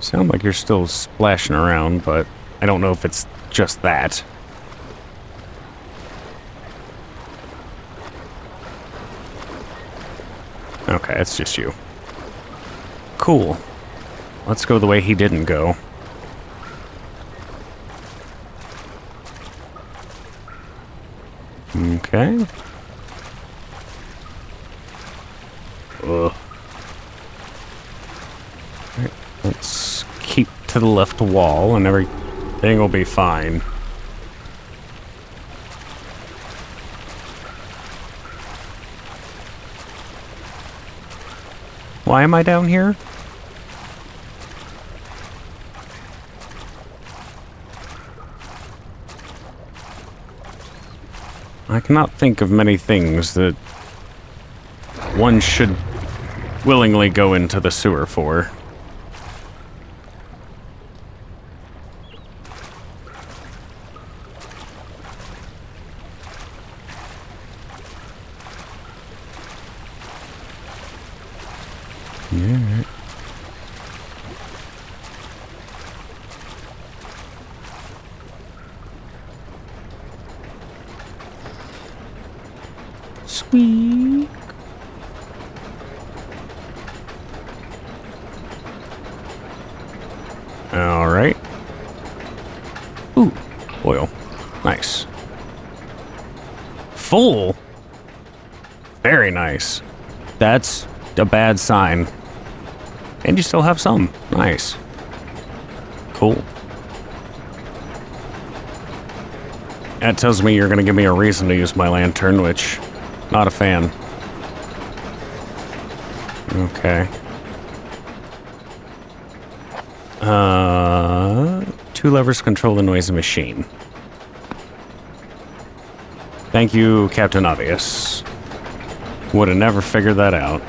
Sound like you're still splashing around, but I don't know if it's just that. Okay, it's just you. Cool. Let's go the way he didn't go. Okay. Ugh. Alright, let's keep to the left wall and everything will be fine. Why am I down here? I cannot think of many things that one should willingly go into the sewer for. Yeah. Sweet. All right. Ooh, oil. Nice. Full. Very nice. That's a bad sign. And you still have some. Nice. Cool. That tells me you're going to give me a reason to use my lantern, which, not a fan. Okay. 2 levers control the noisy machine. Thank you, Captain Obvious. Would have never figured that out.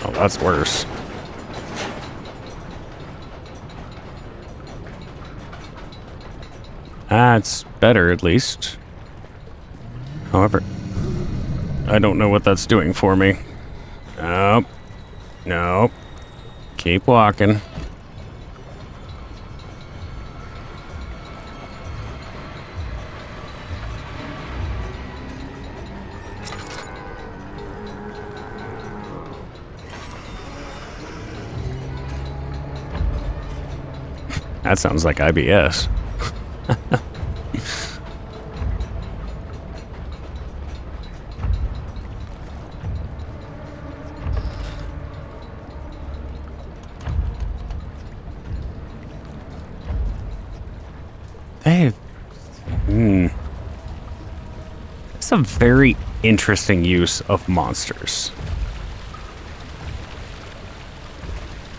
Oh, that's worse. That's better, at least. However, I don't know what that's doing for me. Nope. Nope. Keep walking. That sounds like IBS. It's a very interesting use of monsters.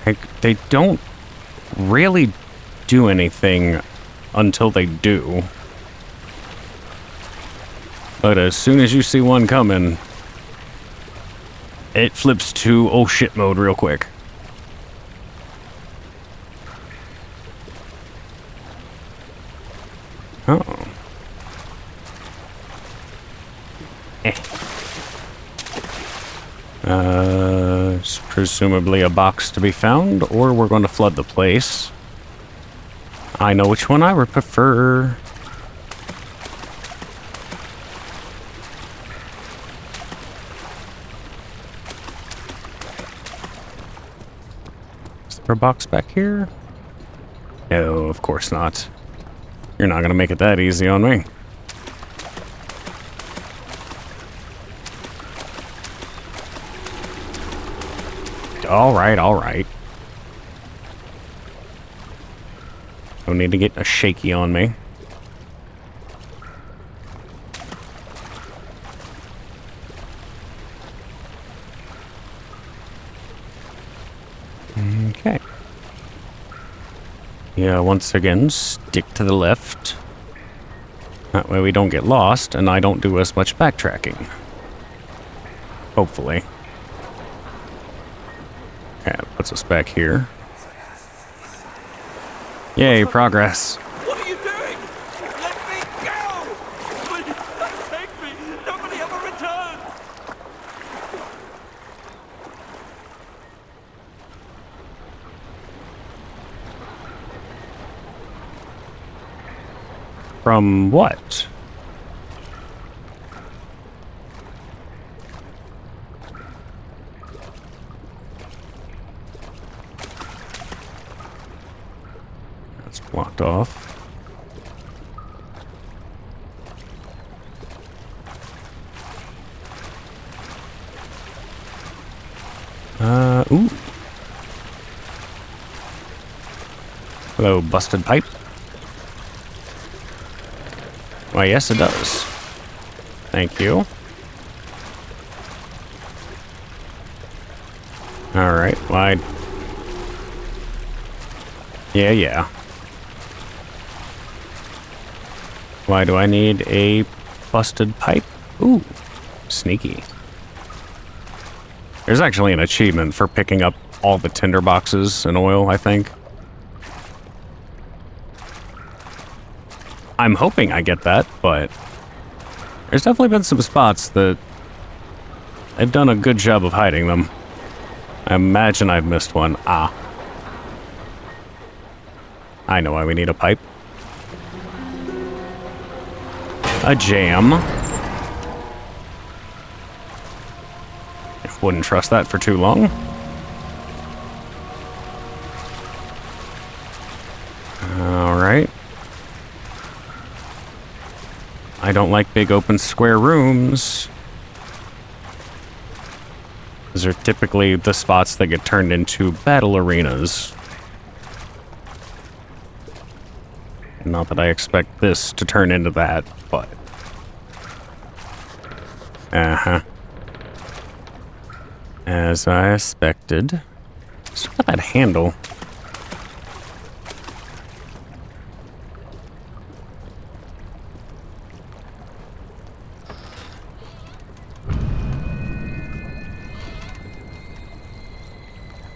Like, they don't really do anything until they do. But as soon as you see one coming, it flips to oh shit mode real quick. Oh. It's presumably a box to be found, or we're going to flood the place. I know which one I would prefer. there a box back here? No, of course not. You're not gonna make it that easy on me. Alright, alright. Don't need to get a shaky on me. Okay. Yeah, once again, stick to the left. That way we don't get lost, and I don't do as much backtracking. Hopefully. Okay, that puts us back here. Yay, progress. What are you doing? Let me go! Please, don't take me! Nobody ever returns! From what? That's blocked off. Ooh. Hello, busted pipe. Why, yes, it does. Thank you. Alright, why? Yeah. Why do I need a busted pipe? Ooh, sneaky. There's actually an achievement for picking up all the tinder boxes and oil, I think. I'm hoping I get that, but there's definitely been some spots that they've done a good job of hiding them. I imagine I've missed one. Ah. I know why we need a pipe. A jam. Wouldn't trust that for too long. Alright. I don't like big open square rooms. Those are typically the spots that get turned into battle arenas. Not that I expect this to turn into that, but... Uh-huh. As I expected. What's with that handle?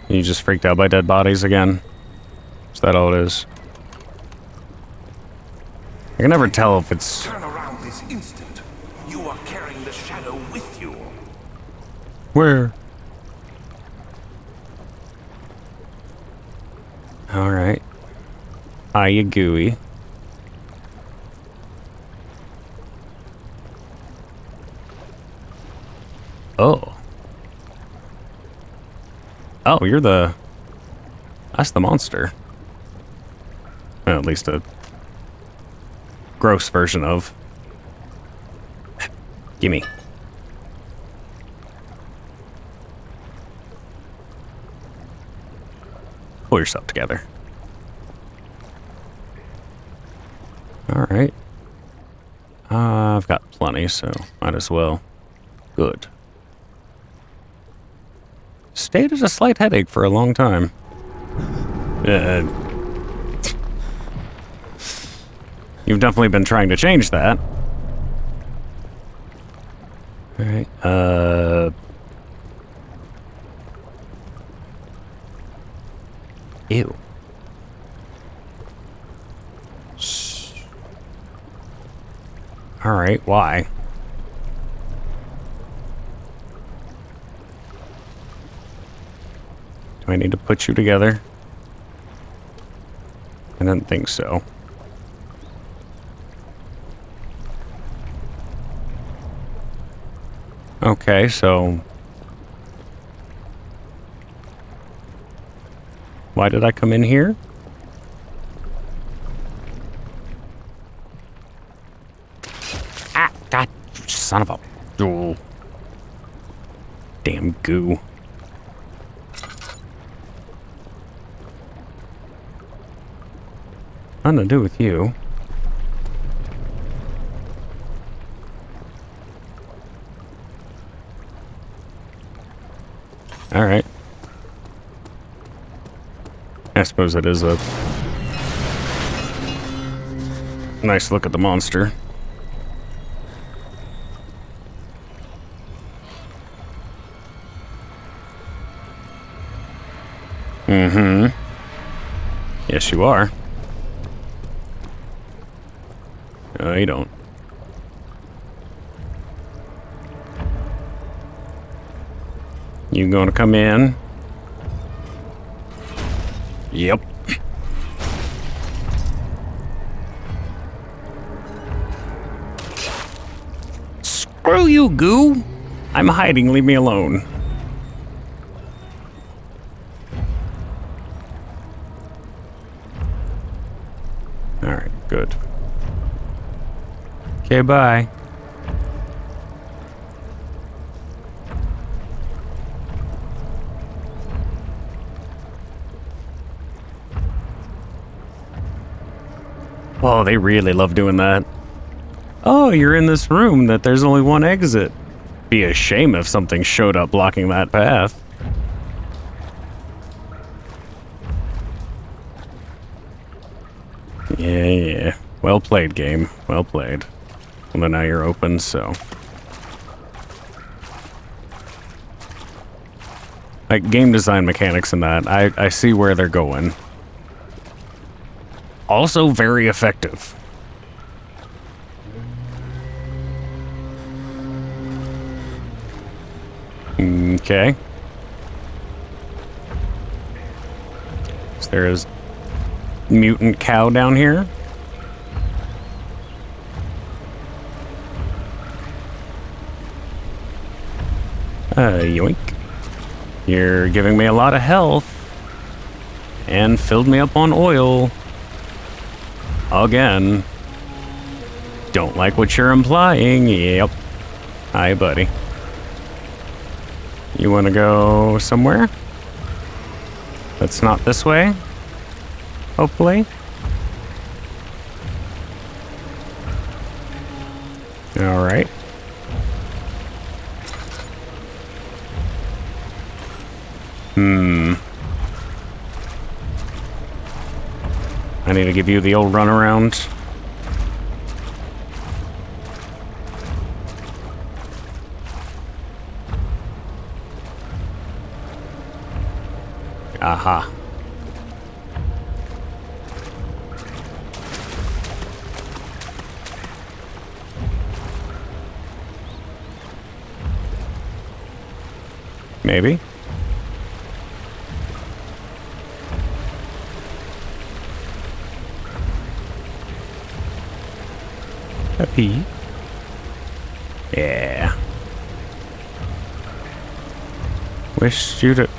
You just freaked out by dead bodies again? Is that all it is? I can never tell if it's... Turn around this instant. You are carrying the shadow with you. Where? Alright. Hiya, gooey. Oh. Oh, you're the... That's the monster. Well, at least a... gross version of. Gimme. Pull yourself together. Alright. I've got plenty, so might as well. Good. Stayed as a slight headache for a long time. You've definitely been trying to change that. Alright, Ew. Alright, why? Do I need to put you together? I didn't think so. Okay, so... Why did I come in here? Ah, God, you son of a... Oh. Damn goo. Nothing to do with you. Alright. I suppose it is a nice look at the monster. Mm-hmm. Yes, you are. No, you don't. You gonna come in? Yep. Screw you, goo! I'm hiding, leave me alone. Alright, good. Okay, bye. Oh, they really love doing that. Oh, you're in this room that there's only one exit. Be a shame if something showed up blocking that path. Yeah. Well played, game. Well played. Well, then now you're open, so... Like, game design mechanics and that, I see where they're going. Also very effective. Okay. So there is mutant cow down here. Yoink. You're giving me a lot of health. And filled me up on oil. Again. Don't like what you're implying. Yep. Hi, buddy. You want to go somewhere? That's not this way? Hopefully. Alright. I need to give you the old runaround. Aha. Maybe. Happy. Yeah. Wish you to...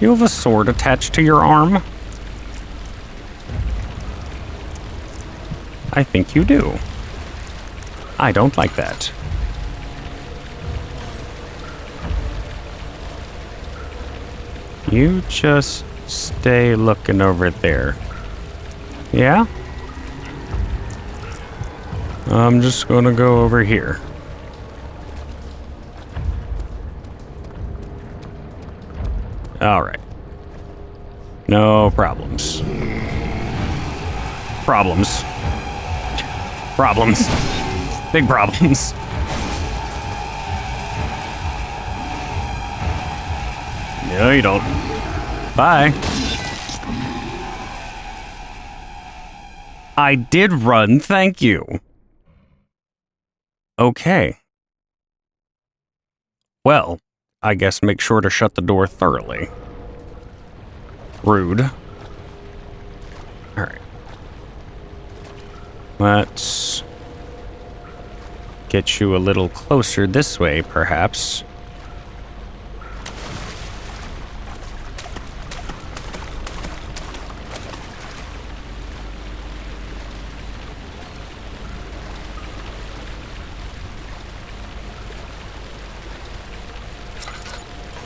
You have a sword attached to your arm? I think you do. I don't like that. You just stay looking over there. Yeah? I'm just gonna go over here. Alright. No problems. Problems. Problems. Big problems. No, you don't. Bye. I did run, thank you. Okay. Well, I guess make sure to shut the door thoroughly. Rude. Alright. Let's get you a little closer this way, perhaps.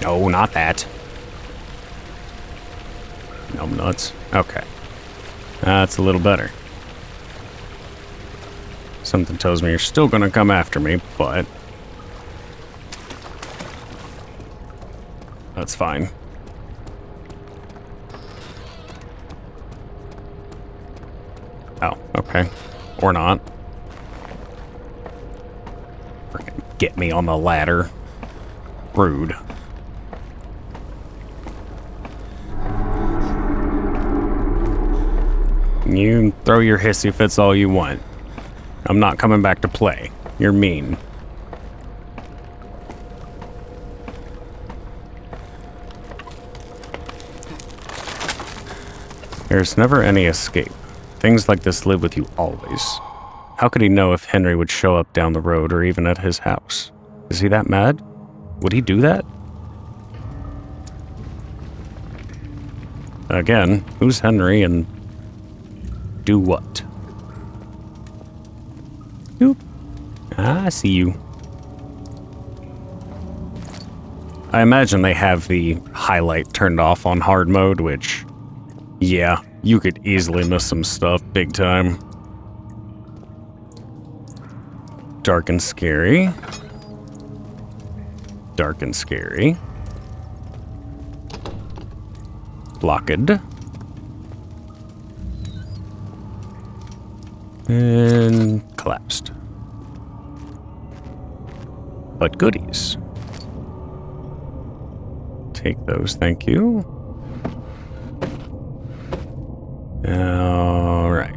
Oh, not that. Numb nuts. Okay. That's a little better. Something tells me you're still gonna come after me, but that's fine. Oh, okay. Or not. Freaking get me on the ladder. Rude. You throw your hissy fits all you want. I'm not coming back to play. You're mean. There's never any escape. Things like this live with you always. How could he know if Henry would show up down the road or even at his house? Is he that mad? Would he do that? Again, who's Henry and do what? Oop. I see you. I imagine they have the highlight turned off on hard mode, which, yeah, you could easily miss some stuff big time. Dark and scary. Dark and scary. Blocked. And collapsed. But goodies. Take those, thank you. All right.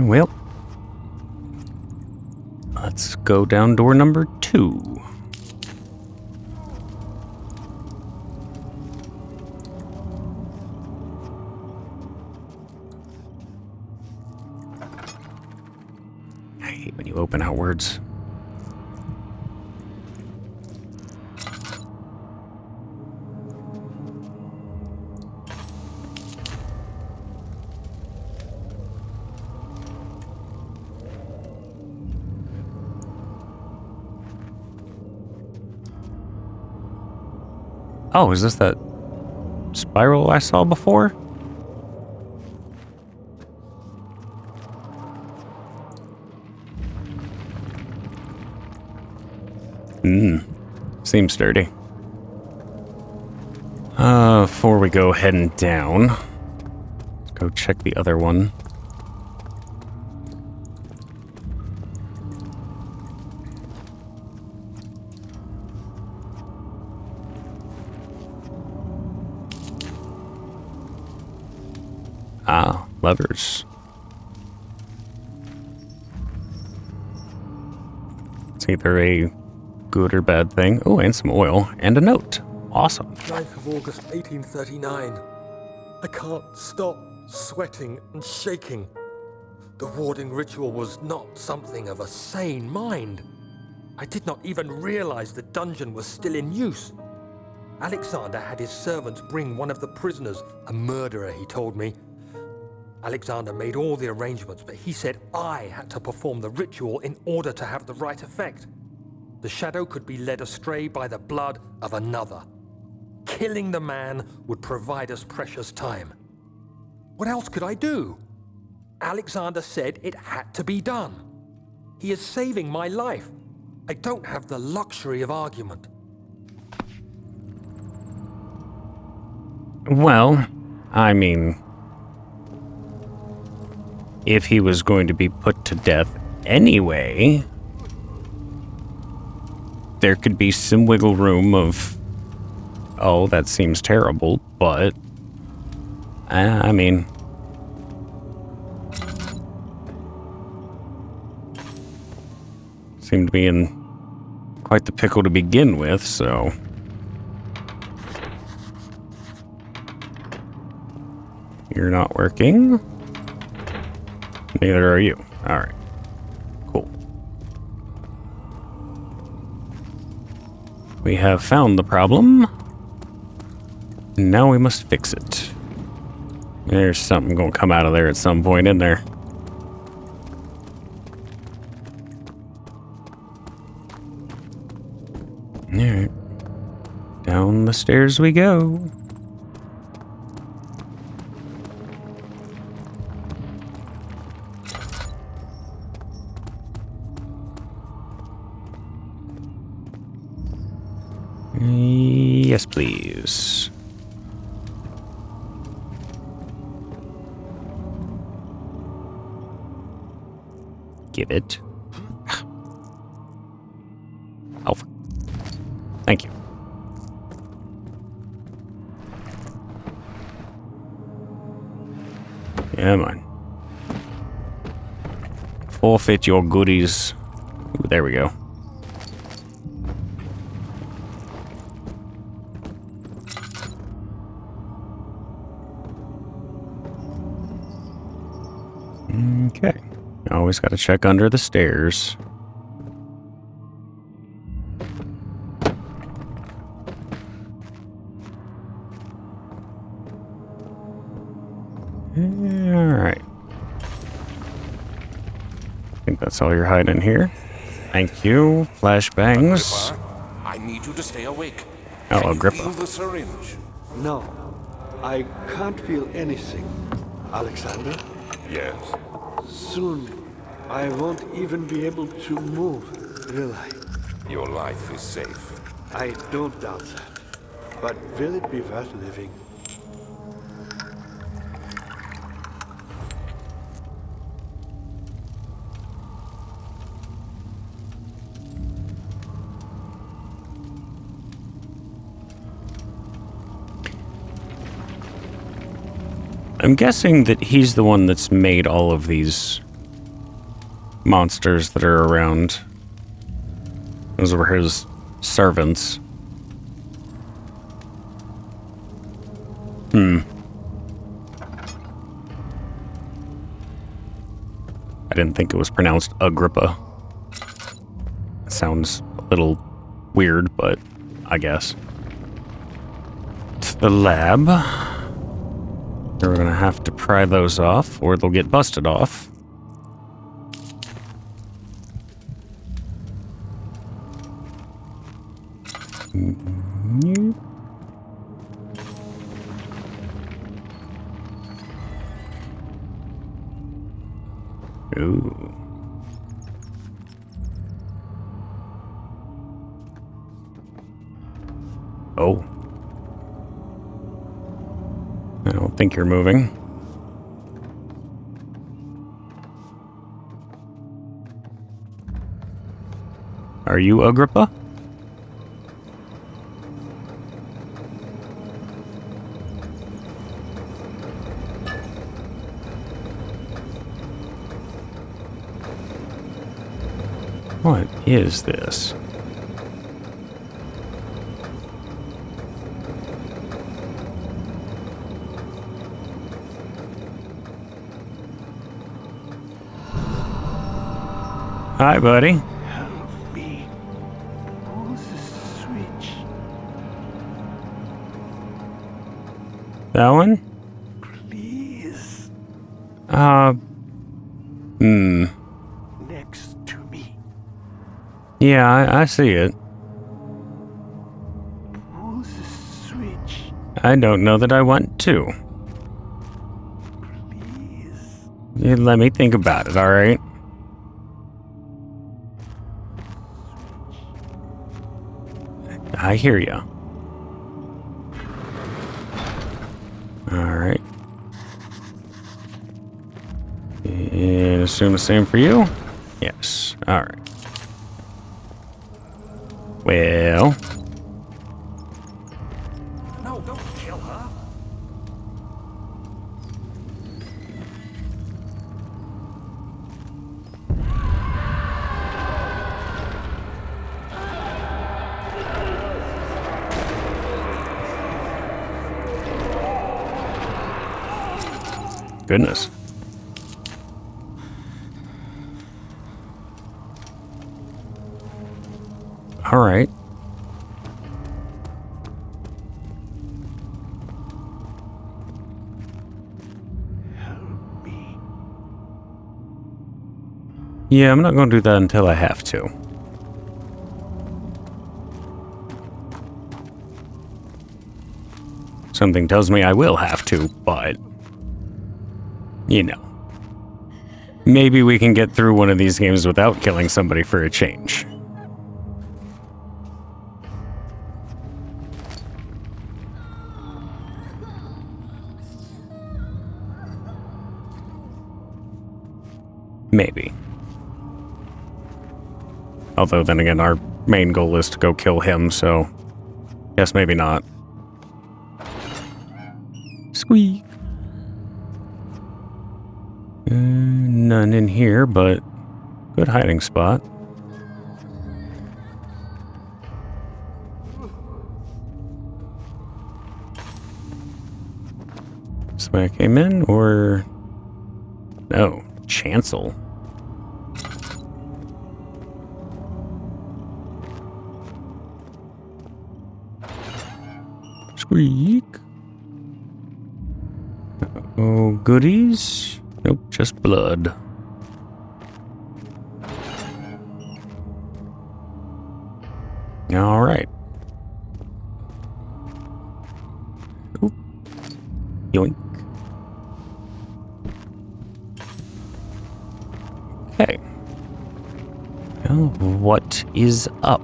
Well, let's go down door number 2. I hate when you open out words. Oh, is this that spiral I saw before? Seems dirty. Before we go heading down, let's go check the other one. Ah, levers. It's either a good or bad thing. Oh, and some oil. And a note. Awesome. 9th of August, 1839. I can't stop sweating and shaking. The warding ritual was not something of a sane mind. I did not even realize the dungeon was still in use. Alexander had his servants bring one of the prisoners, a murderer, he told me. Alexander made all the arrangements, but he said I had to perform the ritual in order to have the right effect. The shadow could be led astray by the blood of another. Killing the man would provide us precious time. What else could I do? Alexander said it had to be done. He is saving my life. I don't have the luxury of argument. Well, I mean, if he was going to be put to death anyway, there could be some wiggle room of, oh, that seems terrible, but, I mean, seemed to be in quite the pickle to begin with, so. You're not working. Neither are you. All right. Cool. We have found the problem. Now we must fix it. There's something gonna come out of there at some point, isn't there? Alright. Down the stairs we go. Yes, please. Give it. Oh, thank you. Come on. Forfeit your goodies. Ooh, there we go. Okay. Always got to check under the stairs. Alright. I think that's all you're hiding here. Thank you. Flashbangs. Agrippa, I need you to stay awake. Oh, Can you Agrippa. feel the syringe? No, I can't feel anything. Alexander, Yes. soon I won't even be able to move, will I? Your life is safe. I don't doubt that. But will it be worth living? I'm guessing that he's the one that's made all of these monsters that are around. Those were his servants. I didn't think it was pronounced Agrippa. It sounds a little weird, but I guess. To the lab. We're gonna have to pry those off, or they'll get busted off. Ooh. Oh. I don't think you're moving. Are you Agrippa? What is this? Hi, buddy. Help me. Pull the switch. That one? Please. Next to me. Yeah, I see it. Pull the switch. I don't know that I want to. Please. You let me think about it, alright? I hear ya. Alright. And assume the same for you? Yes. Alright. Well. No, don't kill her. Goodness. Alright. Yeah, I'm not going to do that until I have to. Something tells me I will have to, but... you know. Maybe we can get through one of these games without killing somebody for a change. Maybe. Although, then again, our main goal is to go kill him, so... guess maybe not. Squeak! None in here, but... good hiding spot. This way I came in, or... no, chancel. Squeak. Oh, goodies? Nope, just blood. All right. Oop. Yoink. Okay. Well, what is up?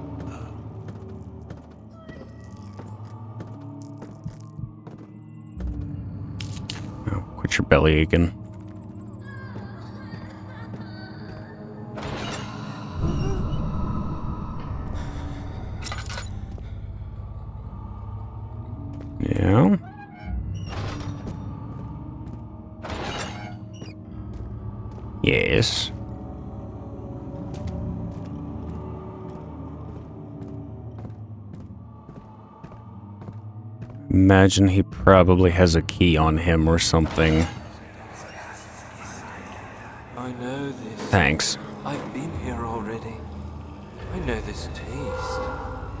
Oh, quit your belly aching. Yeah. Yes. Imagine he probably has a key on him or something. I know this. Thanks. I've been here already. I know this taste.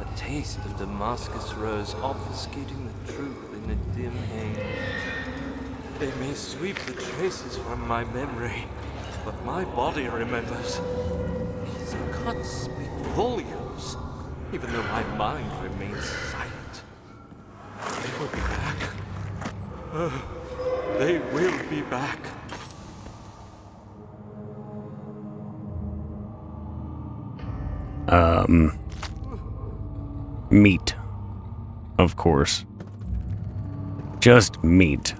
A taste of Damascus rose obfuscating the truth in a dim haze. They may sweep the traces from my memory, but my body remembers. These cuts speak volumes, even though my mind remains silent. They will be back. They will be back. Meat. Of course. Just meat.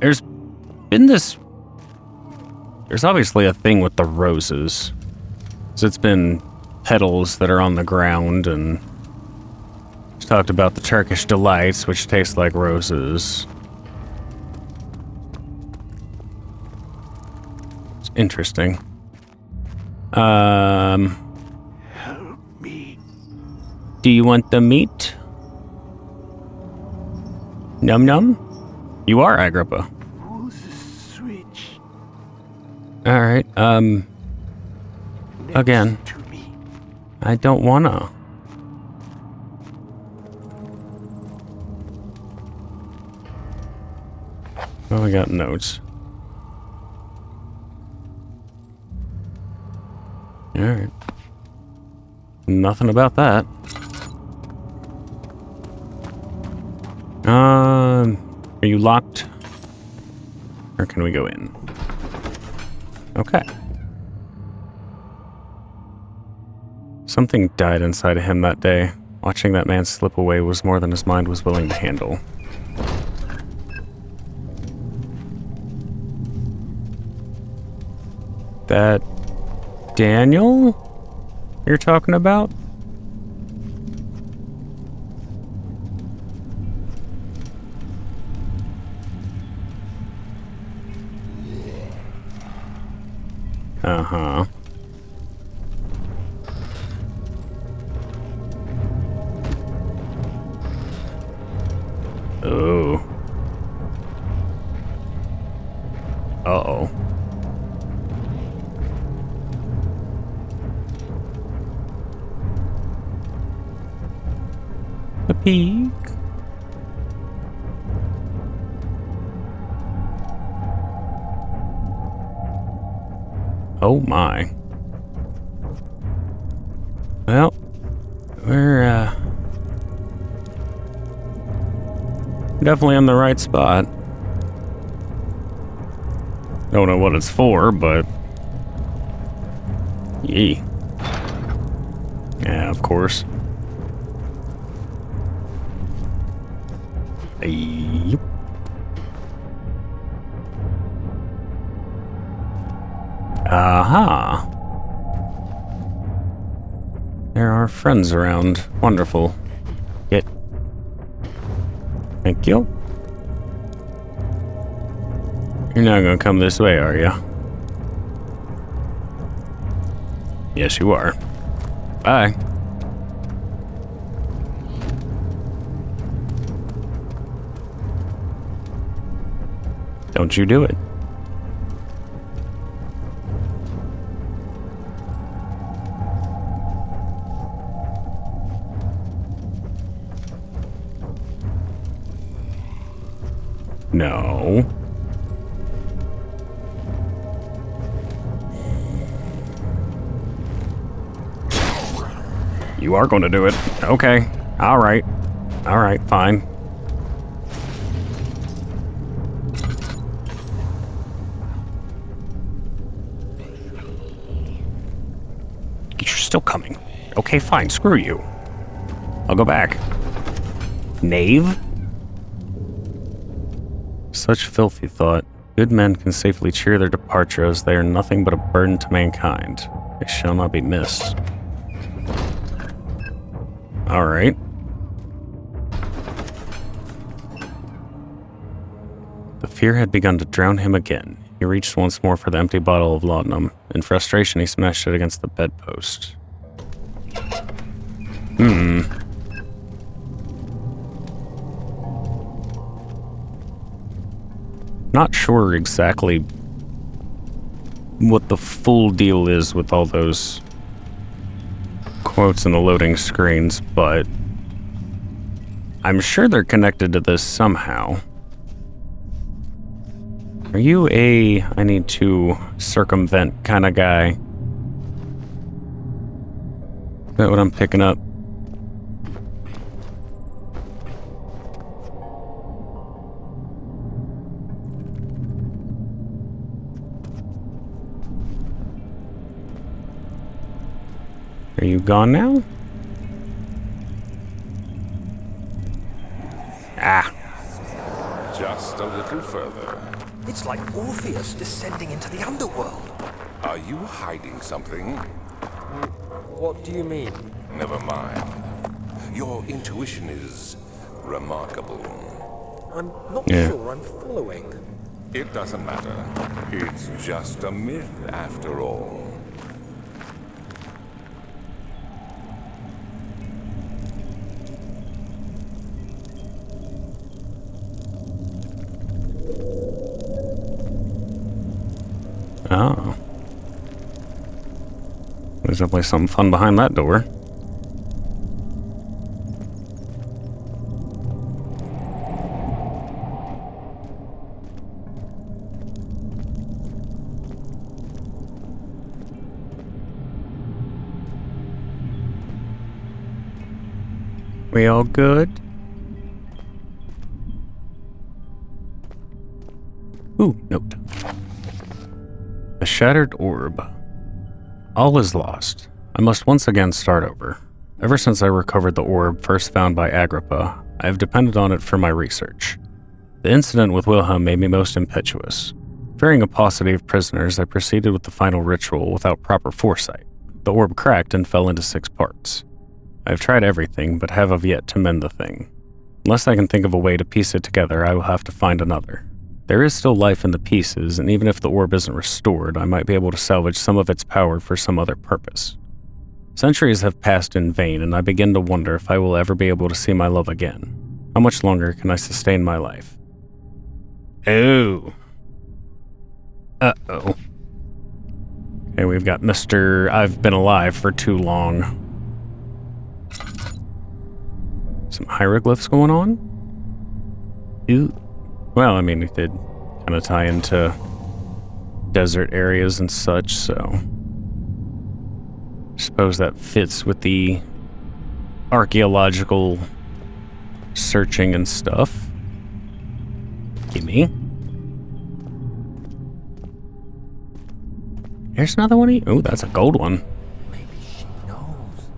There's been this... there's obviously a thing with the roses. So it's been petals that are on the ground, and... we've talked about the Turkish delights, which taste like roses. It's interesting. Help me. Do you want the meat? Num num? You are Agrippa. Who's the switch? Alright, again. Next to me. I don't wanna. Oh, I got notes. Alright. Nothing about that. Are you locked? Or can we go in? Okay. Something died inside of him that day. Watching that man slip away was more than his mind was willing to handle. That Daniel you're talking about? Uh-huh. Oh. Uh-oh. A peek. Oh my. Well, we're definitely in the right spot. Don't know what it's for, but yee. Yeah, of course. Yep. Aha. There are friends around. Wonderful. Get. Thank you. You're not gonna come this way, are you? Yes, you are. Bye. Don't you do it. No. You are going to do it. Okay. All right. All right, fine. You're still coming. Okay, fine. Screw you. I'll go back. Knave? Such filthy thought. Good men can safely cheer their departure, as they are nothing but a burden to mankind. They shall not be missed. Alright. The fear had begun to drown him again. He reached once more for the empty bottle of laudanum. In frustration, he smashed it against the bedpost. Not sure exactly what the full deal is with all those quotes in the loading screens, but I'm sure they're connected to this somehow. Are you a I need to circumvent kind of guy? Is that what I'm picking up? Are you gone now? Ah. Just a little further. It's like Orpheus descending into the underworld. Are you hiding something? What do you mean? Never mind. Your intuition is remarkable. I'm not Yeah. sure I'm following. It doesn't matter. It's just a myth after all. Oh. There's definitely something fun behind that door. We all good? Ooh, note. A shattered orb. All is lost. I must once again start over. Ever since I recovered the orb first found by Agrippa, I have depended on it for my research. The incident with Wilhelm made me most impetuous. Fearing a paucity of prisoners, I proceeded with the final ritual without proper foresight. The orb cracked and fell into 6 parts. I have tried everything, but have yet to mend the thing. Unless I can think of a way to piece it together, I will have to find another. There is still life in the pieces, and even if the orb isn't restored, I might be able to salvage some of its power for some other purpose. Centuries have passed in vain, and I begin to wonder if I will ever be able to see my love again. How much longer can I sustain my life? Oh. Uh-oh. Okay, we've got Mr. I've been alive for too long. Some hieroglyphs going on? Ooh. Well, I mean, it did kind of tie into desert areas and such, so I suppose that fits with the archaeological searching and stuff. Gimme. There's another one. Oh, that's a gold one. Maybe she knows.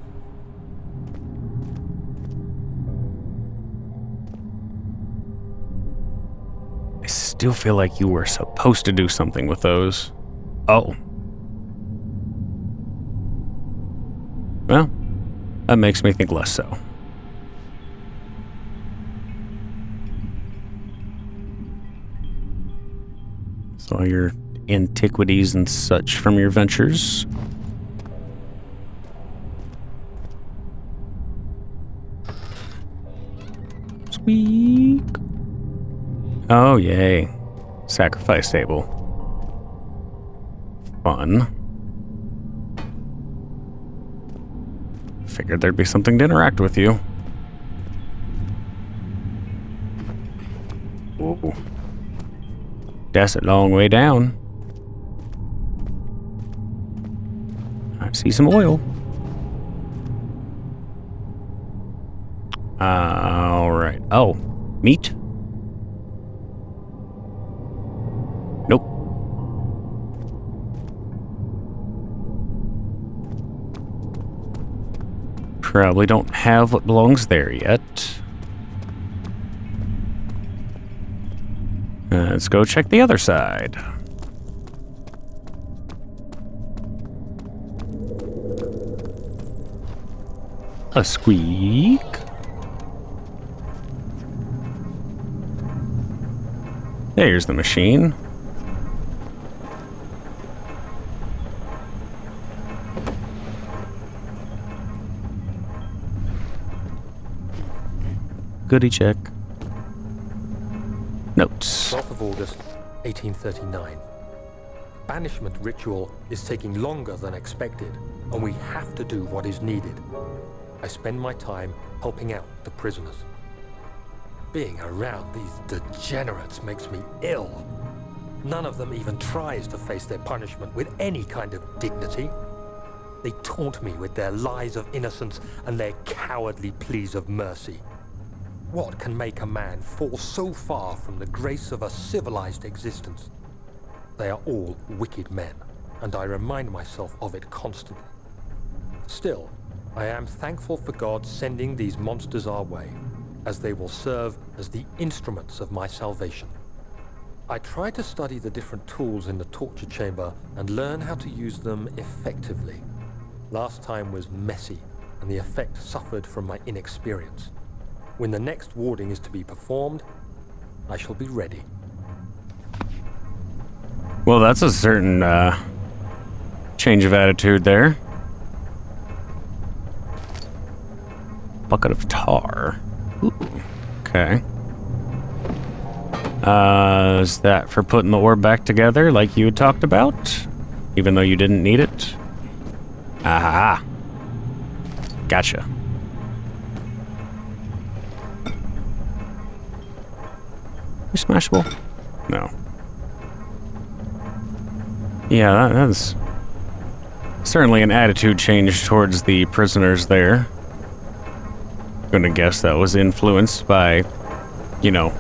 I still feel like you were supposed to do something with those. Oh. Well, that makes me think less so. So all your antiquities and such from your ventures. Squeak. Oh, yay. Sacrifice table. Fun. Figured there'd be something to interact with you. Ooh. That's a long way down. I see some oil. Alright. Oh, meat? Nope. Probably don't have what belongs there yet. Let's go check the other side. A squeak. There's the machine. Goodie check. Notes. 12th of August, 1839. Banishment ritual is taking longer than expected, and we have to do what is needed. I spend my time helping out the prisoners. Being around these degenerates makes me ill. None of them even tries to face their punishment with any kind of dignity. They taunt me with their lies of innocence and their cowardly pleas of mercy. What can make a man fall so far from the grace of a civilized existence? They are all wicked men, and I remind myself of it constantly. Still, I am thankful for God sending these monsters our way, as they will serve as the instruments of my salvation. I try to study the different tools in the torture chamber and learn how to use them effectively. Last time was messy, and the effect suffered from my inexperience. When the next warding is to be performed, I shall be ready. Well, that's a certain change of attitude there. Bucket of tar. Ooh, okay. Is that for putting the orb back together like you had talked about? Even though you didn't need it? Ah. Gotcha. You smashable? No. Yeah, that's certainly an attitude change towards the prisoners there. Gonna guess that was influenced by, you know,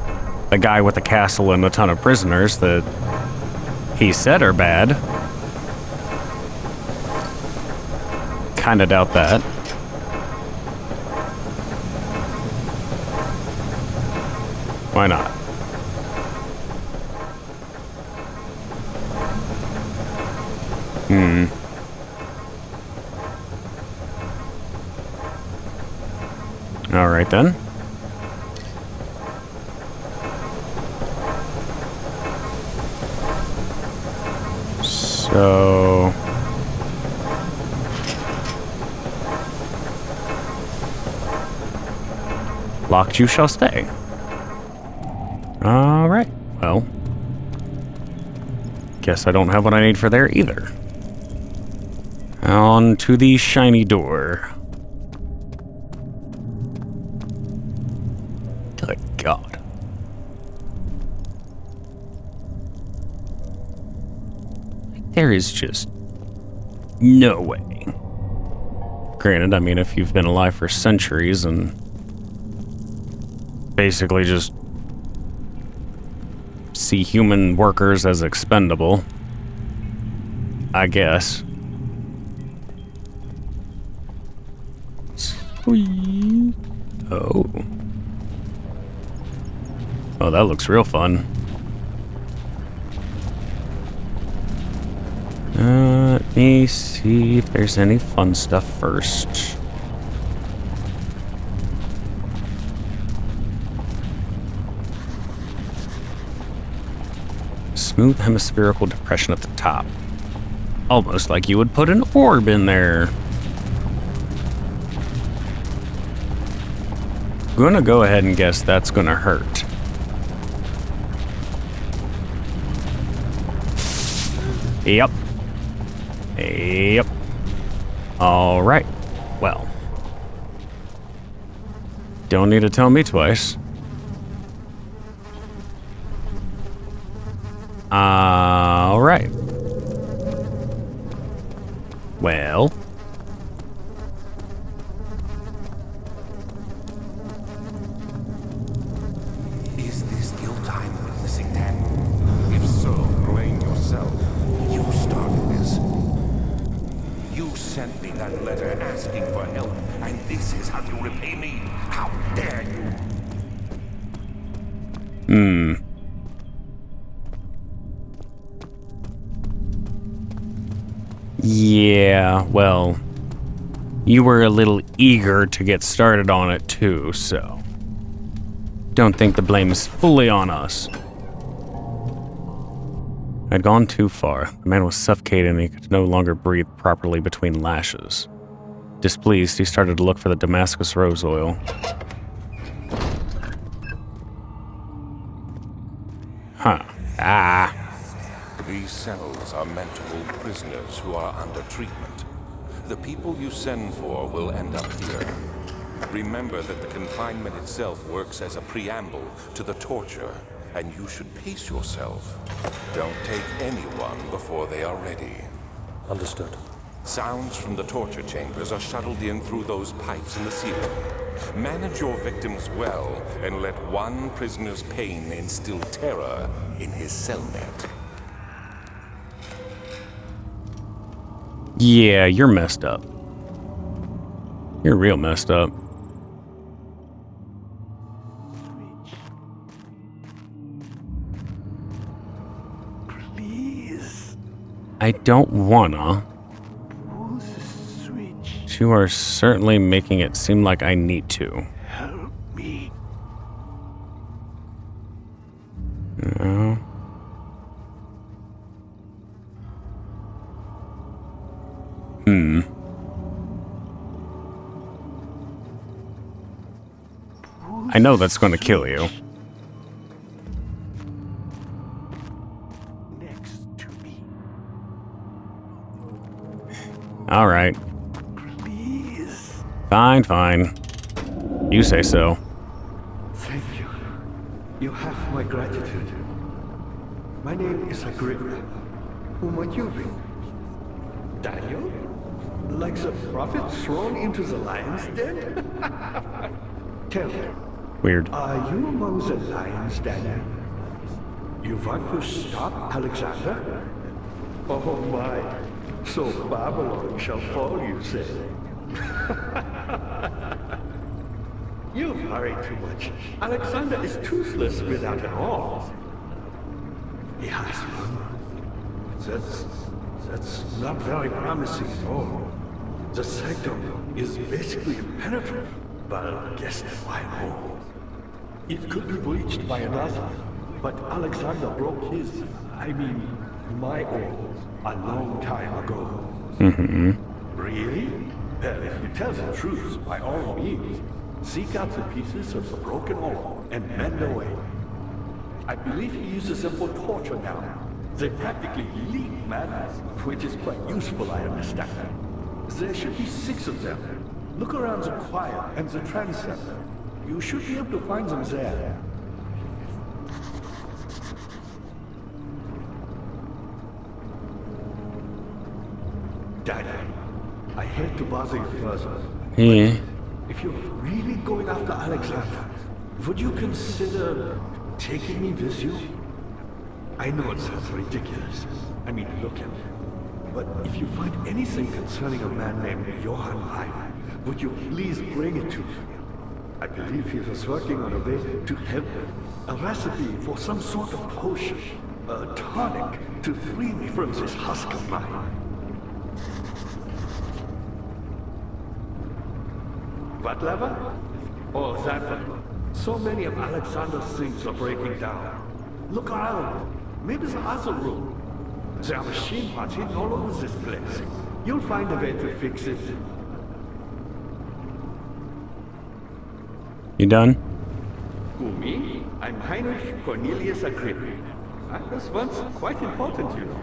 a guy with a castle and a ton of prisoners that he said are bad. Kinda doubt that. Why not? All right then. So locked you shall stay. All right. Well, guess I don't have what I need for there either. On to the shiny door. Good God. There is just no way. Granted, I mean, if you've been alive for centuries and basically just see human workers as expendable, I guess. Sweet. Oh. Oh, that looks real fun. Let me see if there's any fun stuff first. Smooth hemispherical depression at the top. Almost like you would put an orb in there. Gonna go ahead and guess that's gonna hurt. Yep. Yep. All right. Well. Don't need to tell me twice. All right. Well. Is this ill-timed witnessing then? If so, blame yourself. You started this. You sent me that letter asking for help, and this is how you repay me? How dare you? Yeah, well, you were a little eager to get started on it too, so don't think the blame is fully on us. I'd gone too far. The man was suffocating and he could no longer breathe properly between lashes. Displeased, he started to look for the Damascus rose oil. Huh. Ah. These cells are meant to hold prisoners who are under treatment. The people you send for will end up here. Remember that the confinement itself works as a preamble to the torture, and you should pace yourself. Don't take anyone before they are ready. Understood. Sounds from the torture chambers are shuttled in through those pipes in the ceiling. Manage your victims well, and let one prisoner's pain instill terror in his cellmate. Yeah, you're messed up. You're real messed up. Please. I don't wanna. Pull the switch. You are certainly making it seem like I need to. Help me. No. I know that's going to kill you. Next to me. All right. Please. Fine, fine. You say so. Thank you. You have my gratitude. My name is Agrippa. Who might you be? Daniel? Like the prophet thrown into the lion's den? Tell me, Weird. are you among the lions, Daniel? You want to stop Alexander? Oh my, so Babylon shall fall, you say? You worry too much. Alexander is toothless without an arm. He has one. That's not very promising at all. The sanctum is basically impenetrable, but guess why not? It could be breached by another, but Alexander broke his, my own, a long time ago. Mm-hmm. Really? Well, if you tell the truth, by all means, seek out the pieces of the broken oar and mend away. I believe he uses them for torture now. They practically leak madness, which is quite useful, I understand. There should be 6 of them. Look around the choir and the transept. You should be able to find them there. Daniel, I hate to bother you further. Yeah. If you're really going after Alexander, would you consider taking me with you? I know it sounds ridiculous. I mean, look at me. But if you find anything concerning a man named Johann Weyer, would you please bring it to me? I believe he was working on a way to help me. A recipe for some sort of potion. A tonic to free me from this husk of mine. What lever? Oh, that one. So many of Alexander's things are breaking down. Look around. Maybe the other room. There are machine parts hidden all over this place. You'll find a way to fix it. You done? Who, me? I'm Heinrich Cornelius Agrippa. I was once quite important, you know.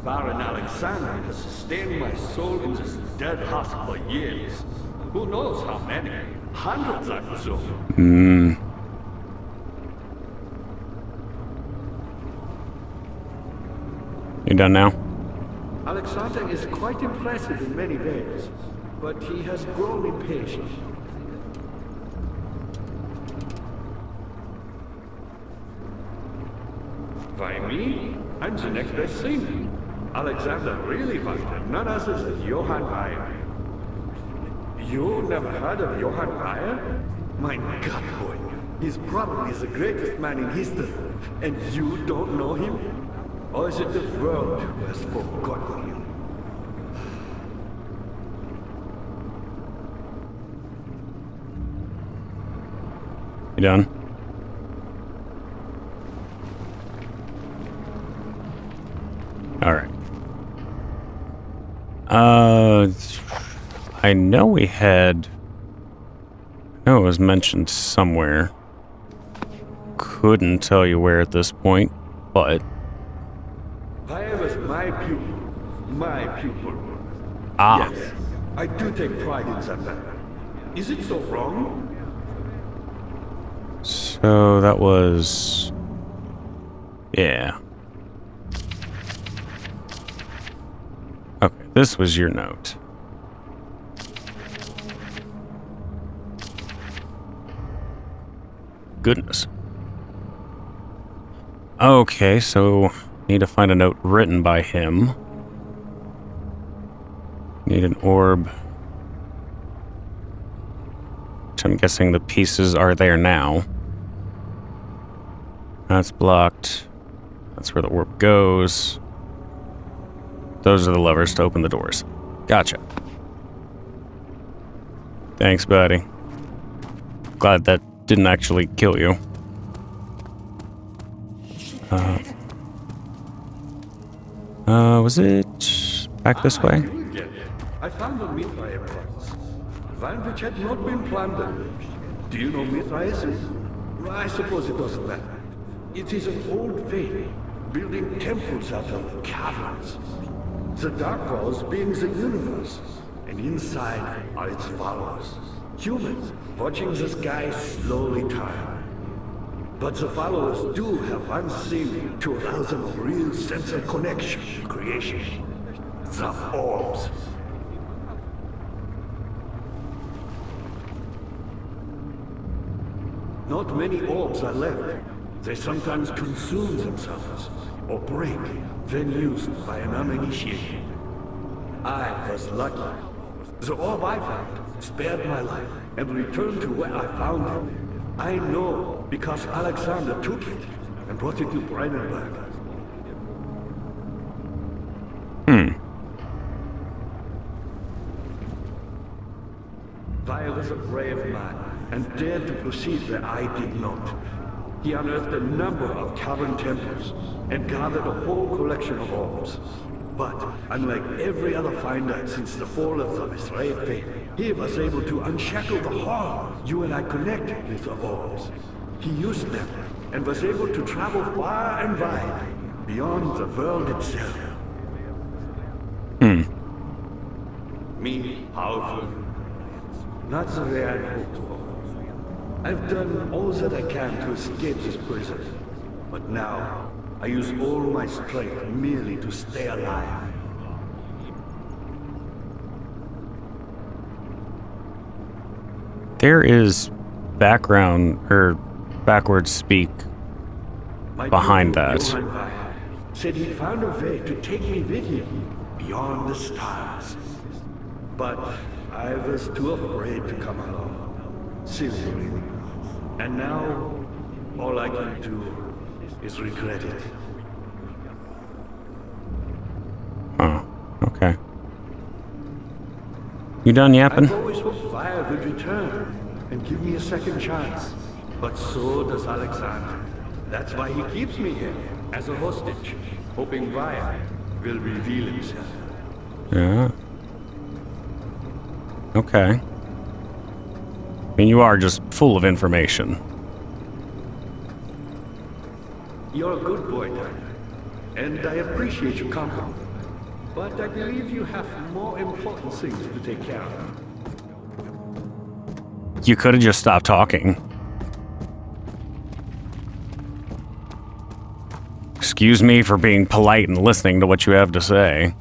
Baron Alexander has sustained my soul in this dead husk for years. Who knows how many? Hundreds, I presume. You done now? Alexander is quite impressive in many ways, but he has grown impatient. Why me? I'm the next best thing. Alexander really wanted none other than Johann Weyer. You never heard of Johann Weyer? My God, boy. He's probably the greatest man in history. And you don't know him? Or is it the world who has forgotten him? You done? Alright. I know we had... I know it was mentioned somewhere. Couldn't tell you where at this point, but... Weyer was my pupil. My pupil. Ah. Yes, I do take pride in that. Is it so wrong? So that was... Yeah. Okay, this was your note. Goodness. Okay, so need to find a note written by him. Need an orb. Which I'm guessing the pieces are there now. That's blocked. That's where the orb goes. Those are the levers to open the doors. Gotcha. Thanks, buddy. Glad that didn't actually kill you. Was it back this way? I found the Mithraeus parts. One which had not been plundered. Do you know Mithraeus? I suppose it doesn't matter. It is an old faith, building temples out of caverns. The dark walls being the universe, and inside are its followers. Humans watching the sky slowly turn. But the followers do have one thing to arouse them a real sense of connection to creation. The orbs. Not many orbs are left. They sometimes consume themselves, or break, when used by an uninitiated. I was lucky. The orb I found spared my life and returned to where I found it. I know because Alexander took it and brought it to Brandenburg. Weyer was a brave man and dared to proceed where I did not. He unearthed a number of cavern temples and gathered a whole collection of orbs. But, unlike every other finder since the fall of the Mithraeus faith, he was able to unshackle the horror you and I connected with the orbs. He used them and was able to travel far and wide, beyond the world itself. Me, powerful. Not the way I'd hoped for. I've done all that I can to escape this prison. But now, I use all my strength merely to stay alive. There is background or backwards speak My behind pupil, that. Johann Weyer, said he'd found a way to take me with him beyond the stars. But I was too afraid to come along. Silly. And now, all I can do is regret it. Huh. Okay. You done yapping? I've always hoped Weyer would return and give me a second chance. But so does Alexander. That's why he keeps me here, as a hostage, hoping Weyer will reveal himself. Yeah. Okay. I mean, you are just full of information. You're a good boy, Daniel, and I appreciate your compliment. But I believe you have more important things to take care of. You could have just stopped talking. Excuse me for being polite and listening to what you have to say.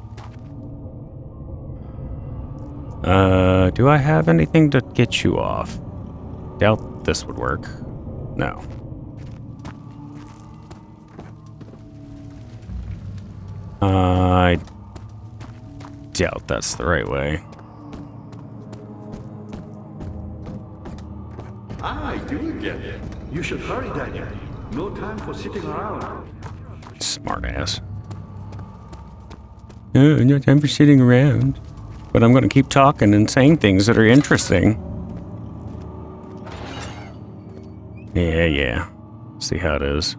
Do I have anything to get you off? Doubt this would work. No. I doubt that's the right way. I do get it. You should hurry, Daniel. No time for sitting around. Smart ass. No time for sitting around. But I'm gonna keep talking and saying things that are interesting. Yeah. See how it is.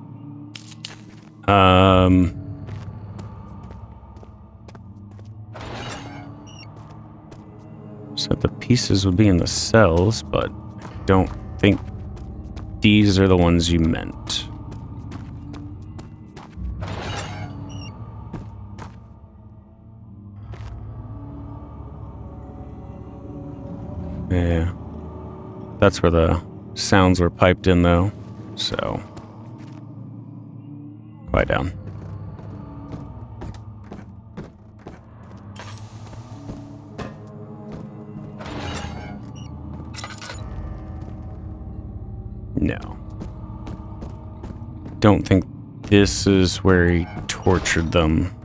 So the pieces would be in the cells, but I don't think these are the ones you meant. Yeah. That's where the sounds were piped in, though. So. Quiet down. No. Don't think this is where he tortured them.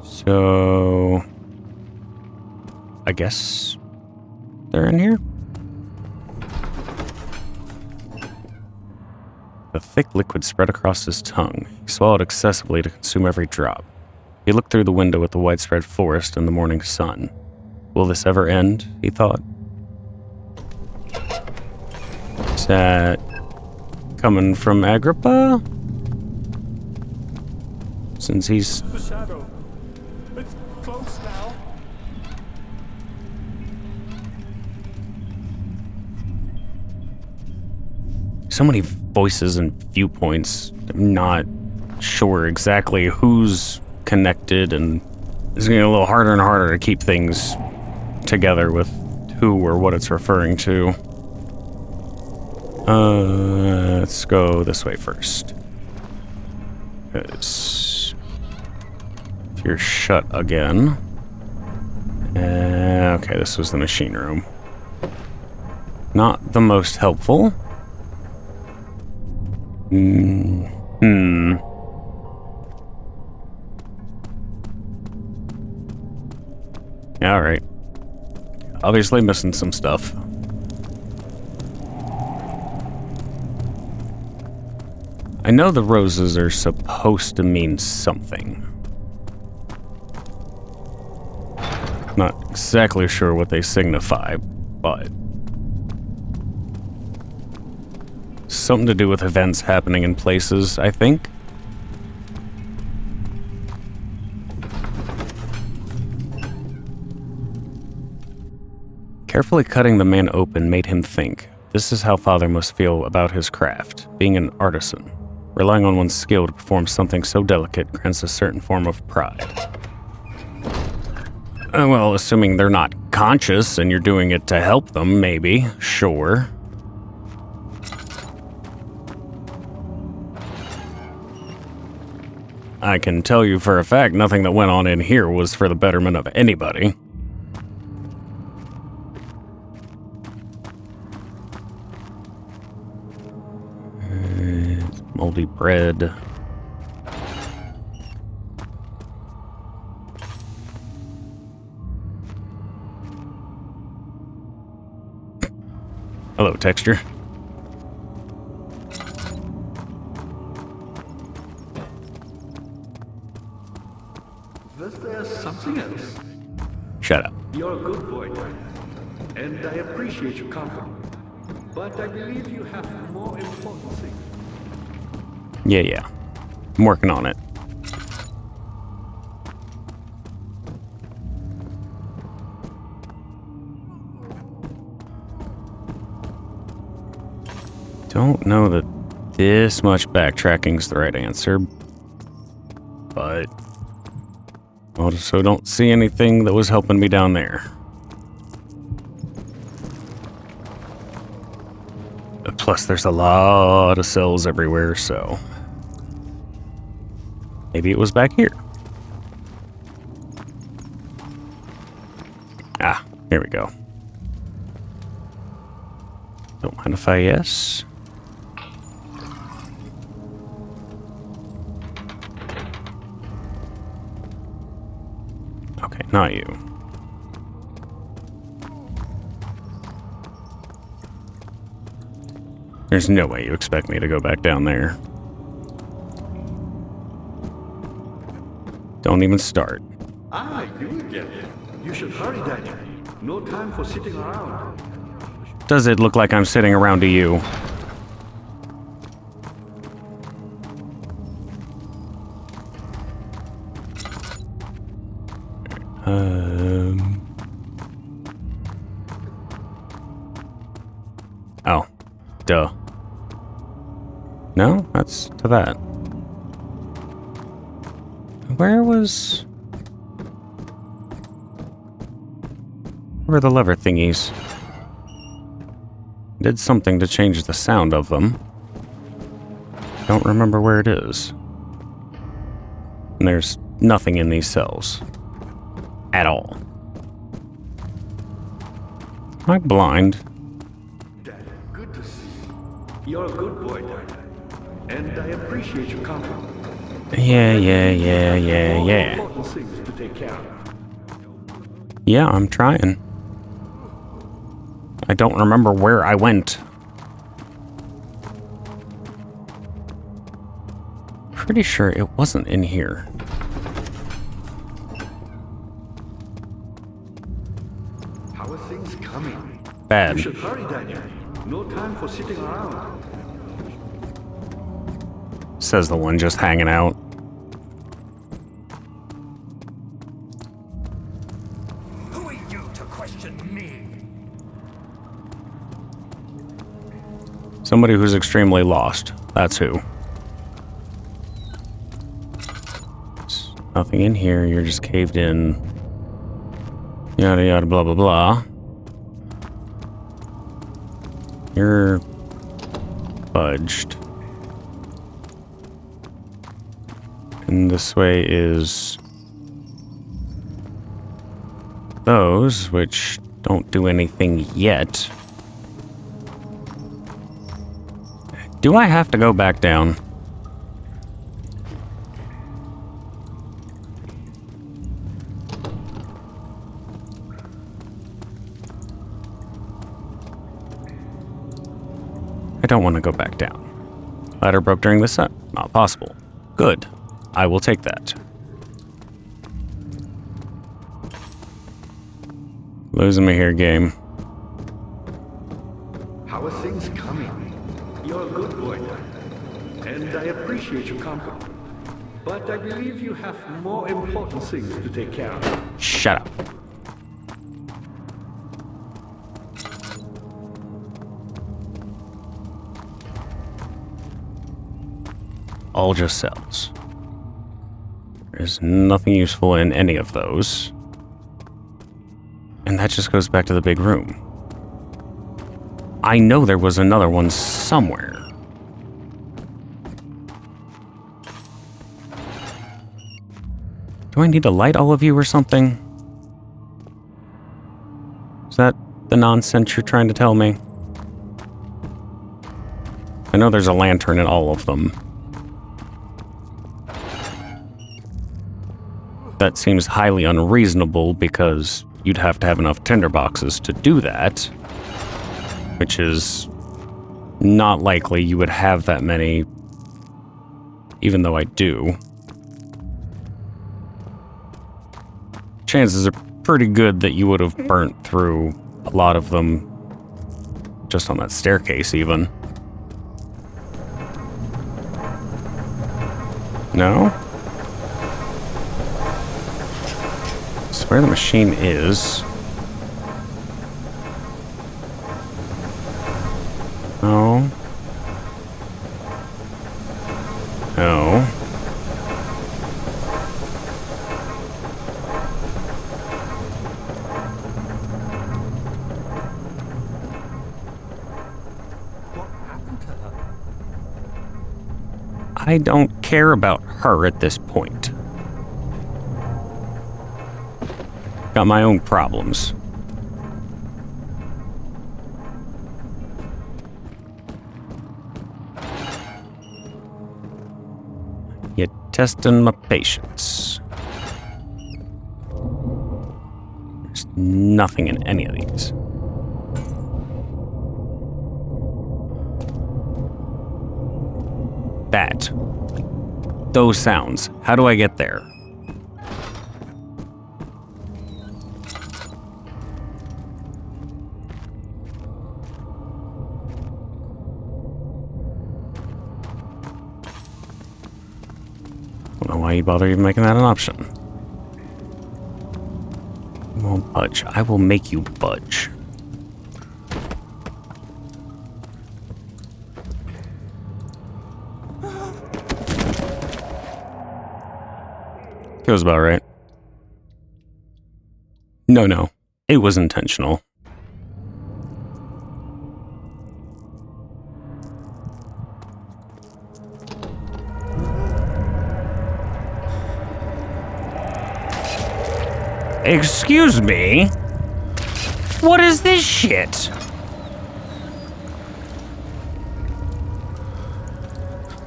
So, I guess they're in here? The thick liquid spread across his tongue. He swallowed excessively to consume every drop. He looked through the window at the widespread forest and the morning sun. Will this ever end? He thought. Is that coming from Agrippa? Since he's... The shadow. It's close now. So many voices and viewpoints. I'm not sure exactly who's connected, and it's getting a little harder and harder to keep things together with who or what it's referring to. Let's go this way first. 'Cause if you're shut again. Okay, this was the machine room. Not the most helpful. Alright. Obviously missing some stuff. I know the roses are supposed to mean something. Not exactly sure what they signify, but something to do with events happening in places, I think. Carefully cutting the man open made him think. This is how Father must feel about his craft, being an artisan. Relying on one's skill to perform something so delicate grants a certain form of pride. Well, assuming they're not conscious and you're doing it to help them, maybe. Sure. I can tell you for a fact nothing that went on in here was for the betterment of anybody. Moldy bread. Hello, texture. There's something else. Shut up. You're a good boy, Daniel, and I appreciate your company. But I believe you have more important things. Yeah. I'm working on it. Don't know that this much backtracking's the right answer, but also don't see anything that was helping me down there. Plus, there's a lot of cells everywhere, so maybe it was back here. Ah, here we go. Don't mind if I yes. Okay, not you. There's no way you expect me to go back down there. Don't even start. Ah, you again. You should hurry, Daniel. No time for sitting around. Does it look like I'm sitting around to you? Oh. Duh. No? That's to that. Where were the lever thingies? Did something to change the sound of them. Don't remember where it is. And there's nothing in these cells. At all. Am I blind? Daniel, good to see you. You're a good boy, Daniel. And I appreciate your company. Yeah. More important things to take care of. Yeah, I'm trying. I don't remember where I went. Pretty sure it wasn't in here. How are things coming? Bad. You should hurry, Daniel. No time for sitting around. Says the one just hanging out. Who are you to question me? Somebody who's extremely lost. That's who. There's nothing in here. You're just caved in. Yada yada blah blah blah. You're fudged. And this way is those, which don't do anything yet. Do I have to go back down? I don't want to go back down. Ladder broke during the set. Not possible. Good. I will take that. Losing me here, game. How are things coming? You're a good boy, Daniel. And I appreciate your company. But I believe you have more important things to take care of. Shut up. All just cells. There's nothing useful in any of those. And that just goes back to the big room. I know there was another one somewhere. Do I need to light all of you or something? Is that the nonsense you're trying to tell me? I know there's a lantern in all of them. That seems highly unreasonable because you'd have to have enough tinderboxes to do that, which is not likely you would have that many, even though I do. Chances are pretty good that you would have burnt through a lot of them just on that staircase even. No? That's where the machine is. Oh. Oh. What happened to her? I don't care about her at this point. Got my own problems. You're testing my patience. There's nothing in any of these. That. Those sounds. How do I get there? I don't know why you bother even making that an option. You won't budge. I will make you budge. Feels about right. No. It was intentional. Excuse me? What is this shit?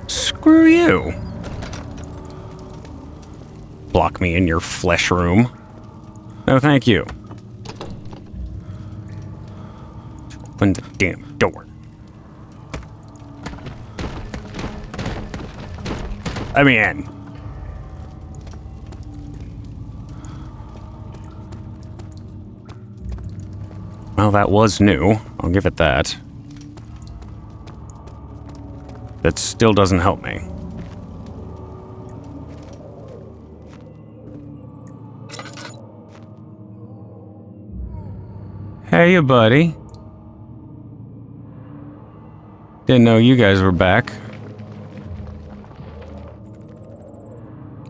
Screw you. Block me in your flesh room. No, thank you. Open the damn door. Let me in. Well, that was new. I'll give it that. That still doesn't help me. Hey, buddy. Didn't know you guys were back.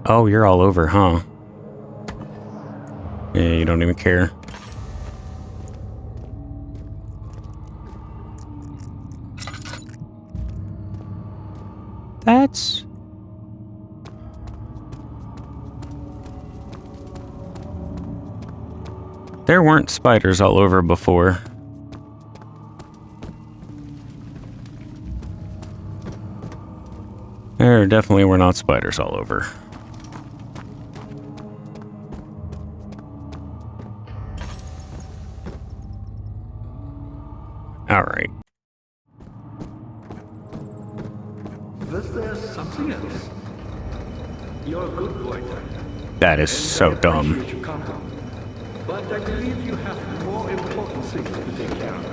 Oh, you're all over, huh? Yeah, you don't even care. That's... There weren't spiders all over before. There definitely were not spiders all over. Alright. Was there something else? You're a good boy, Daniel. That is so dumb. Appreciate your company. But I believe you have more important things to take care of.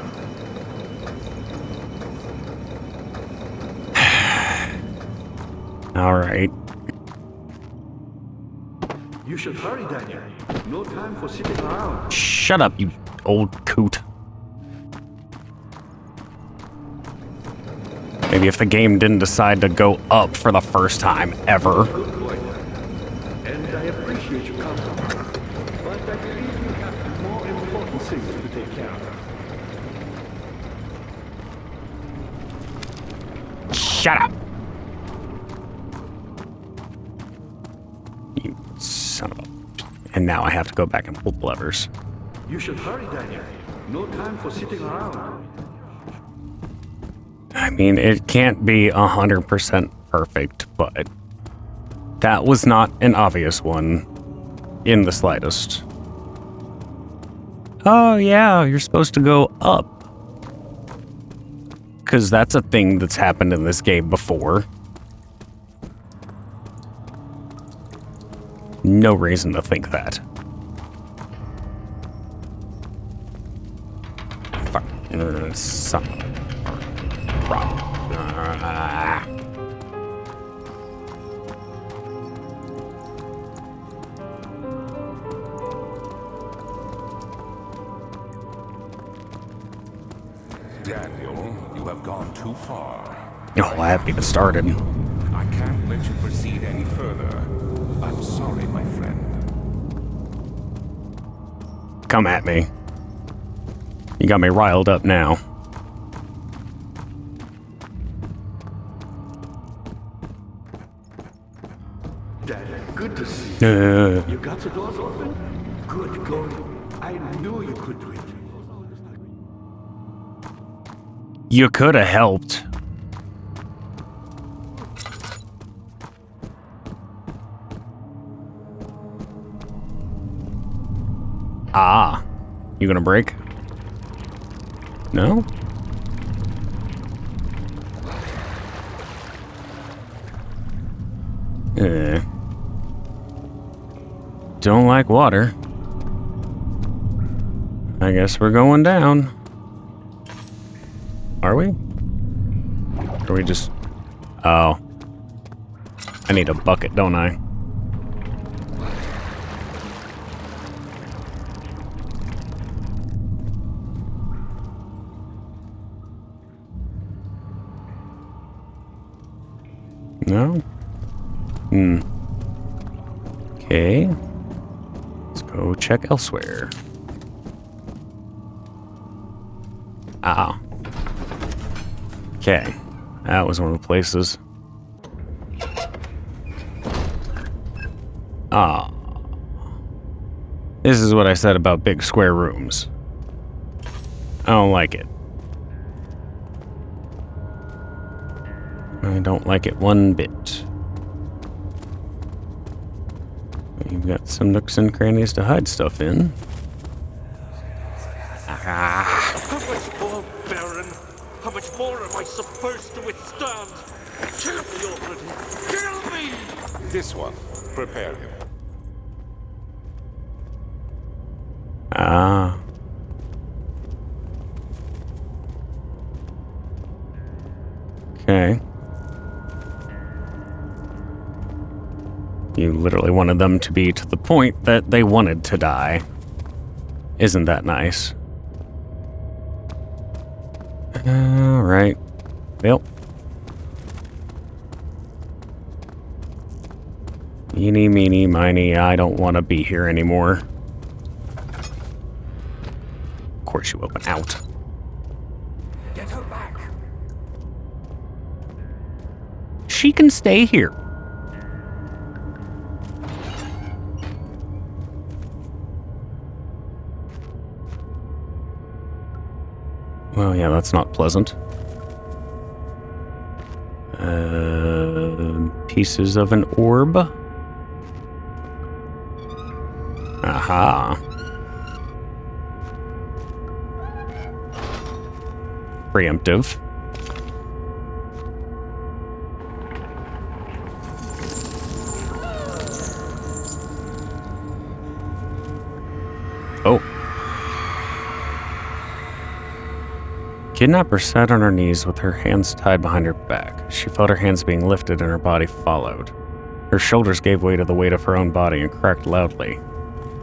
Alright. You should hurry, Daniel. No time for sitting around. Shut up, you old coot. Maybe if the game didn't decide to go up for the first time ever. Good boy, Daniel. And I appreciate your company. But I believe you have more important things to take care of. Shut up! You Son of a... And now I have to go back and pull the levers. You should hurry, Daniel. No time for sitting around. I mean, it can't be 100% perfect, but that was not an obvious one in the slightest. Oh, yeah, you're supposed to go up. Because that's a thing that's happened in this game before. No reason to think that. Fuck. Son of a rock. Daniel, you have gone too far. Oh, I haven't even started. I can't let you proceed any further. I'm sorry, my friend. Come at me. You got me riled up now. Daniel, good to see you. You got the doors open? Good going. I knew you could do it. You could have helped. Ah. You gonna break? No? Don't like water. I guess we're going down. Are we? Or are we just... Oh. I need a bucket, don't I? No? Okay. Let's go check elsewhere. Ah. Okay. That was one of the places. Ah. This is what I said about big square rooms. I don't like it. I don't like it one bit. You've got some nooks and crannies to hide stuff in. How much more, Baron? How much more am I supposed to withstand? Kill me already! Kill me! This one. Prepare him. Ah. Okay. You literally wanted them to be to the point that they wanted to die. Isn't that nice? Alright. Well. Eeny, meeny, miny, I don't want to be here anymore. Of course you open out. Get her back. She can stay here. Well, yeah, that's not pleasant. Pieces of an orb. Aha. Preemptive. Oh. Kidnapper sat on her knees with her hands tied behind her back. She felt her hands being lifted and her body followed. Her shoulders gave way to the weight of her own body and cracked loudly.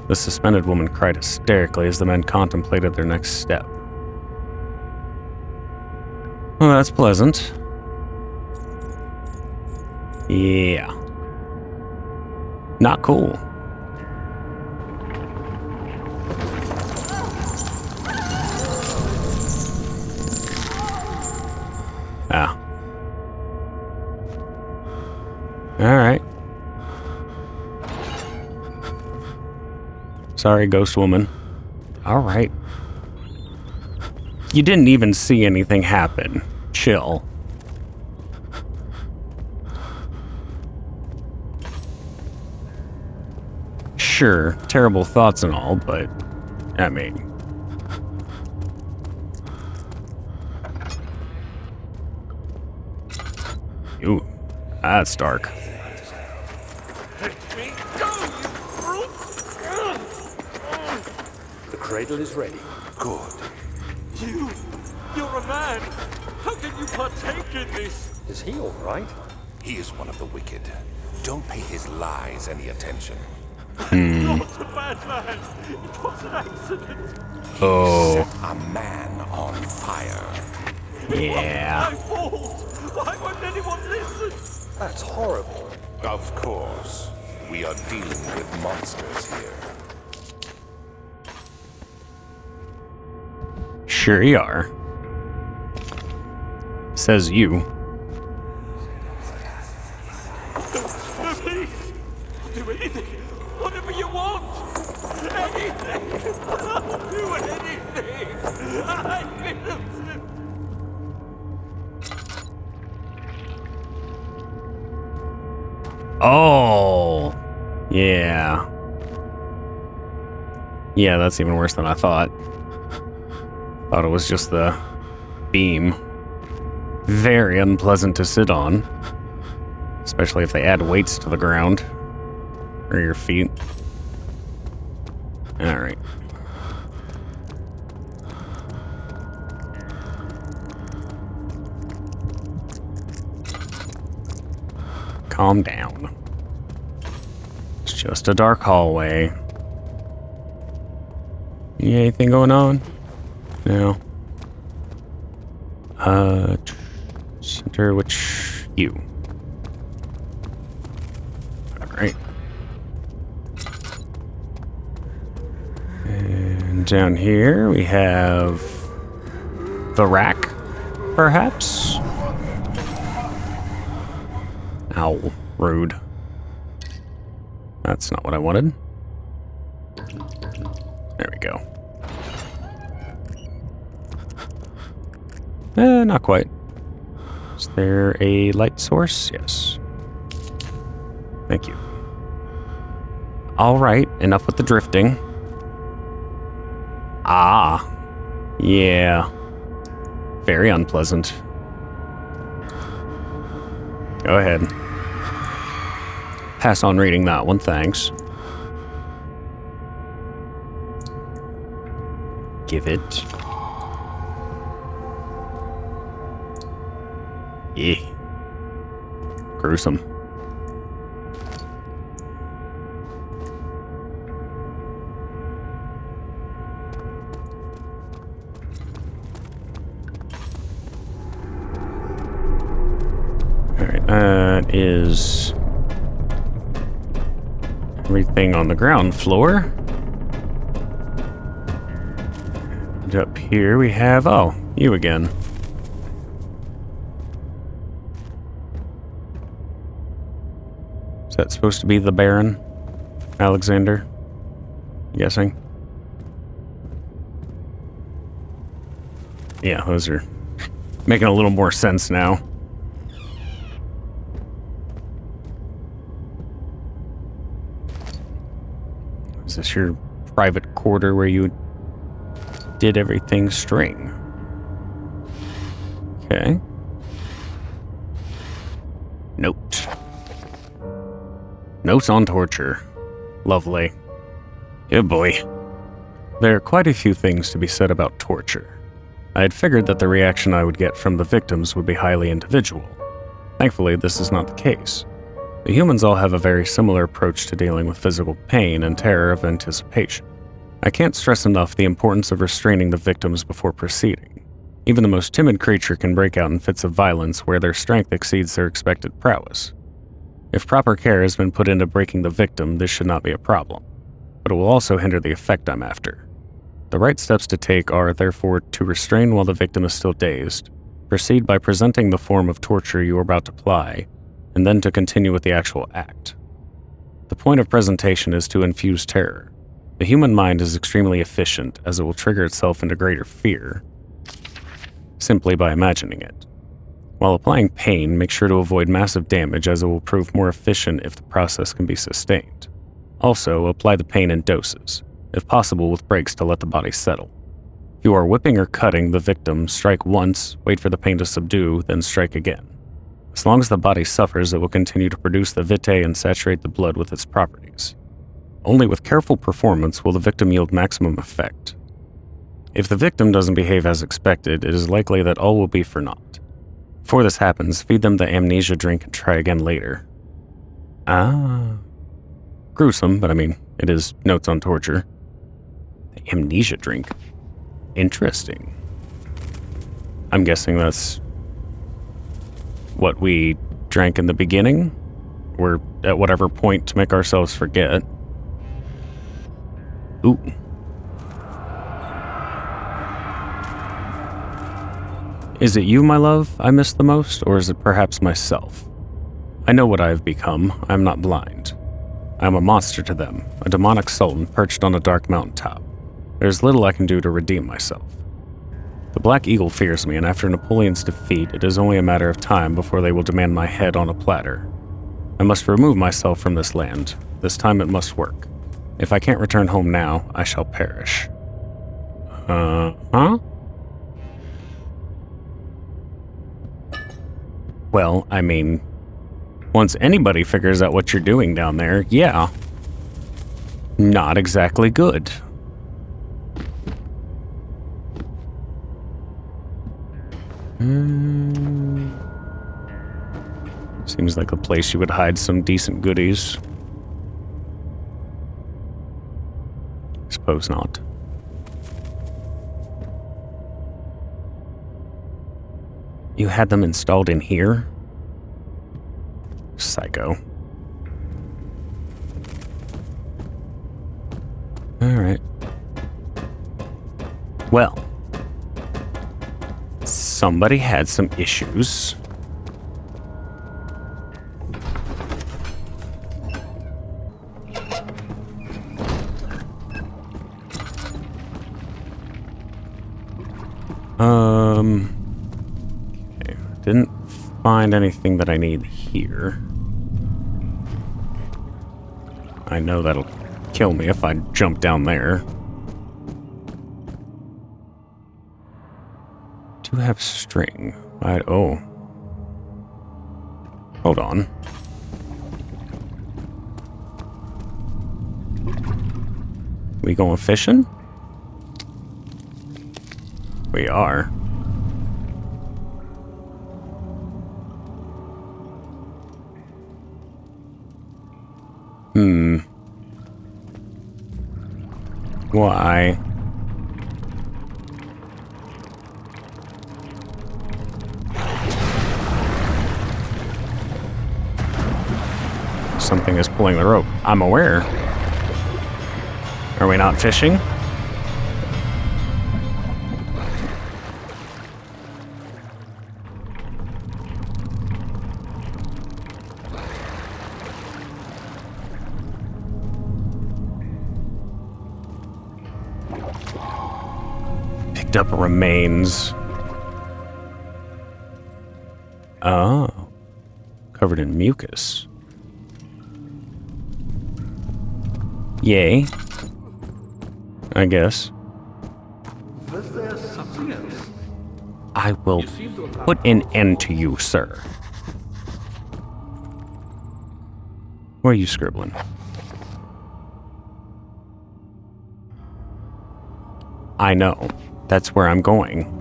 The suspended woman cried hysterically as the men contemplated their next step. Well, that's pleasant. Yeah. Not cool. Ah. Alright. Sorry, ghost woman. All right. You didn't even see anything happen. Chill. Sure, terrible thoughts and all, but I mean... Ooh, that's dark. Let me go, you brute! The cradle is ready. Good. You're a man. How can you partake in this? Is he all right? He is one of the wicked. Don't pay his lies any attention. Not a bad man. It was an accident. Oh, Set a man on fire. yeah. My fault. Why won't anyone listen? That's horrible. Of course. We are dealing with monsters here. Sure you are. Says you. No, please. I'll do anything. Whatever you want. Anything. I'll do anything. I'm innocent. Oh, yeah. Yeah, that's even worse than I thought. Thought it was just the beam. Very unpleasant to sit on. Especially if they add weights to the ground. Or your feet. Alright. Calm down. It's just a dark hallway. Yeah, anything going on? No. Center, which you? Alright. And down here we have the rack, perhaps? Ow, rude. That's not what I wanted. There we go. Not quite. Is there a light source? Yes. Thank you. Alright, enough with the drifting. Ah. Yeah. Very unpleasant. Go ahead. Pass on reading that one, thanks. Give it. Yeah. Gruesome. Alright, that is everything on the ground floor. And up here we have, oh, you again. Is that supposed to be the Baron? Alexander? I'm guessing. Yeah, those are making a little more sense now. Is this your private quarter where you did everything string? Okay. Note. Notes on torture. Lovely. Good boy. There are quite a few things to be said about torture. I had figured that the reaction I would get from the victims would be highly individual. Thankfully, this is not the case. The humans all have a very similar approach to dealing with physical pain and terror of anticipation. I can't stress enough the importance of restraining the victims before proceeding. Even the most timid creature can break out in fits of violence where their strength exceeds their expected prowess. If proper care has been put into breaking the victim, this should not be a problem, but it will also hinder the effect I'm after. The right steps to take are, therefore, to restrain while the victim is still dazed, proceed by presenting the form of torture you are about to apply, and then to continue with the actual act. The point of presentation is to infuse terror. The human mind is extremely efficient, as it will trigger itself into greater fear simply by imagining it. While applying pain, make sure to avoid massive damage, as it will prove more efficient if the process can be sustained. Also, apply the pain in doses, if possible with breaks to let the body settle. If you are whipping or cutting the victim, strike once, wait for the pain to subdue, then strike again. As long as the body suffers, it will continue to produce the vitae and saturate the blood with its properties. Only with careful performance will the victim yield maximum effect. If the victim doesn't behave as expected, it is likely that all will be for naught. Before this happens, feed them the amnesia drink and try again later. Ah. Gruesome, but I mean, it is notes on torture. The amnesia drink. Interesting. I'm guessing that's what we drank in the beginning? Or at whatever point to make ourselves forget. Ooh. Is it you, my love, I miss the most, or is it perhaps myself? I know what I have become. I am not blind. I am a monster to them, a demonic sultan perched on a dark mountaintop. There is little I can do to redeem myself. The Black Eagle fears me, and after Napoleon's defeat, it is only a matter of time before they will demand my head on a platter. I must remove myself from this land. This time it must work. If I can't return home now, I shall perish. Huh? Well, I mean, once anybody figures out what you're doing down there, yeah. Not exactly good. Seems like a place you would hide some decent goodies. Suppose not. You had them installed in here? Psycho. Alright. Well. Somebody had some issues. Okay. Didn't find anything that I need here. I know that'll kill me if I jump down there. Do have string. Oh. Hold on. We going fishing? We are. Why? Something is pulling the rope. I'm aware. Are we not fishing? Picked up remains. Oh. Covered in mucus. Yay. I guess. Was there something else? I will put an end to you, sir. Where are you scribbling? I know. That's where I'm going.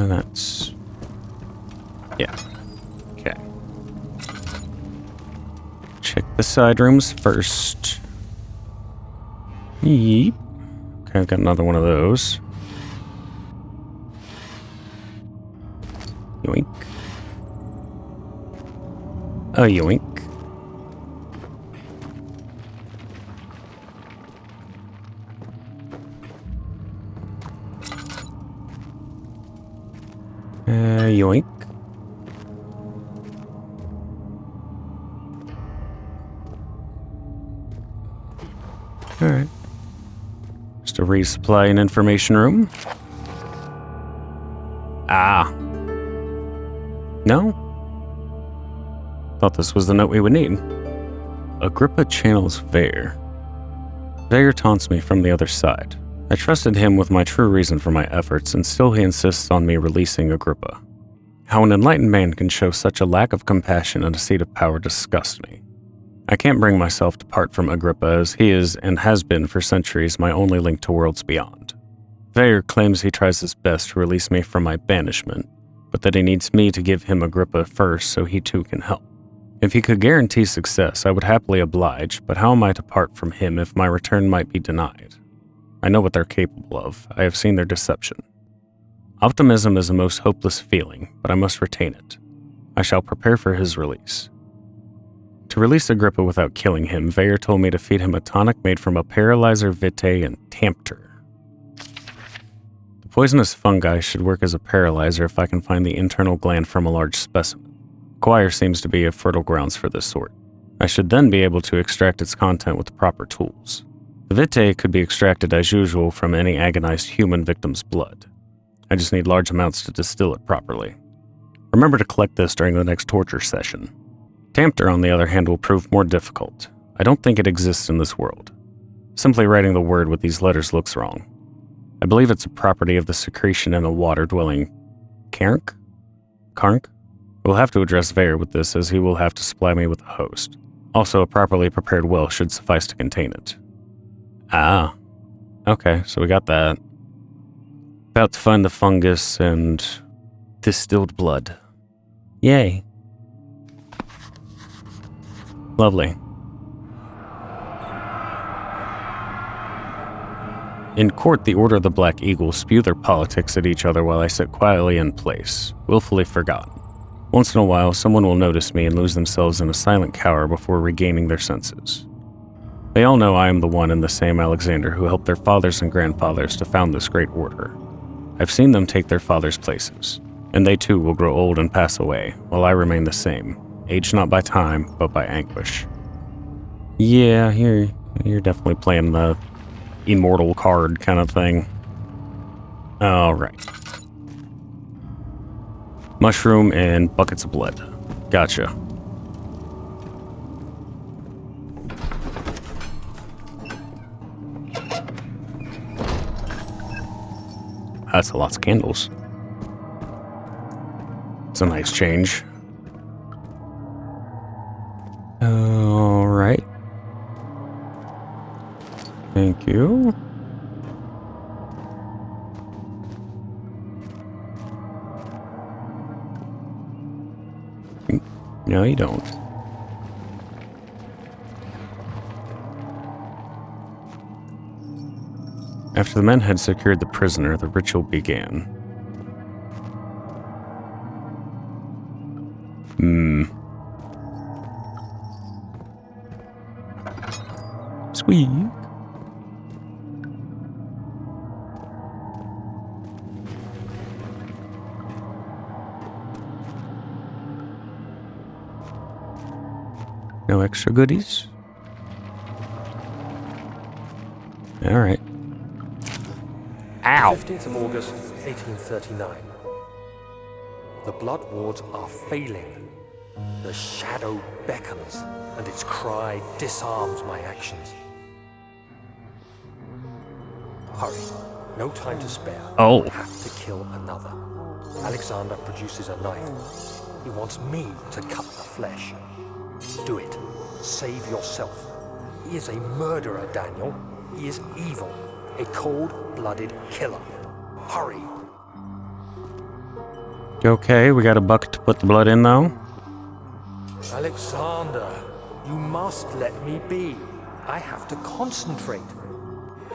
That's... yeah. Okay. Check the side rooms first. Yeep. Okay, I've got another one of those. Yoink. A yoink. Yoink. Alright. Just a resupply and information room. Ah. No? Thought this was the note we would need. Agrippa channels Vare. Vare taunts me from the other side. I trusted him with my true reason for my efforts, and still he insists on me releasing Agrippa. How an enlightened man can show such a lack of compassion in a seat of power disgusts me. I can't bring myself to part from Agrippa, as he is, and has been for centuries, my only link to worlds beyond. Vare claims he tries his best to release me from my banishment, but that he needs me to give him Agrippa first so he too can help. If he could guarantee success, I would happily oblige, but how am I to part from him if my return might be denied? I know what they're capable of. I have seen their deception. Optimism is a most hopeless feeling, but I must retain it. I shall prepare for his release. To release Agrippa without killing him, Vare told me to feed him a tonic made from a paralyzer vitae and Tampter. The poisonous fungi should work as a paralyzer if I can find the internal gland from a large specimen. Acquire seems to be a fertile grounds for this sort. I should then be able to extract its content with the proper tools. The vitae could be extracted as usual from any agonized human victim's blood. I just need large amounts to distill it properly. Remember to collect this during the next torture session. Tampter, on the other hand, will prove more difficult. I don't think it exists in this world. Simply writing the word with these letters looks wrong. I believe it's a property of the secretion in a water-dwelling Karnk? We'll have to address Vare with this, as he will have to supply me with a host. Also, a properly prepared well should suffice to contain it. Ah. Okay, so we got that. About to find the fungus and distilled blood. Yay. Lovely. In court, the Order of the Black Eagle spew their politics at each other while I sit quietly in place, willfully forgotten. Once in a while, someone will notice me and lose themselves in a silent cower before regaining their senses. They all know I am the one and the same Alexander who helped their fathers and grandfathers to found this great order. I've seen them take their fathers' places, and they too will grow old and pass away, while I remain the same, aged not by time, but by anguish. Yeah, you're definitely playing the immortal card kind of thing. Alright. Mushroom and buckets of blood. Gotcha. That's a lot of candles. It's a nice change. Alright. Thank you. No, you don't. After the men had secured the prisoner, the ritual began. Sweet. No extra goodies? Alright. Ow! 15th of August, 1839. The blood wards are failing. The shadow beckons, and its cry disarms my actions. Hurry. No time to spare. Oh. I have to kill another. Alexander produces a knife. He wants me to cut the flesh. Do it. Save yourself. He is a murderer, Daniel. He is evil. A cold-blooded killer. Hurry. Okay, we got a bucket to put the blood in, though. Alexander, you must let me be. I have to concentrate.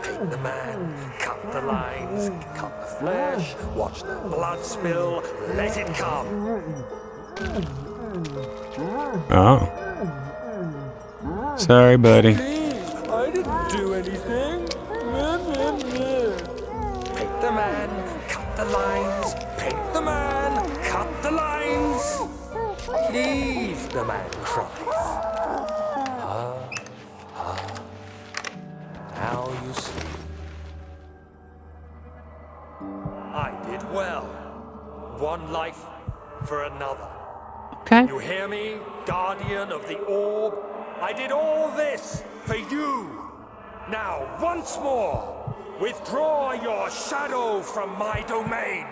Take the man, cut the lines, cut the flesh, watch the blood spill, let it come. Oh. Sorry, buddy. Please, I didn't do anything. Take the man, cut Paint the lines, paint the man, cut the lines. Please, the man cries. Now you see. I did well. One life for another. Okay. You hear me, guardian of the orb? I did all this for you. Now, once more, withdraw your shadow from my domain.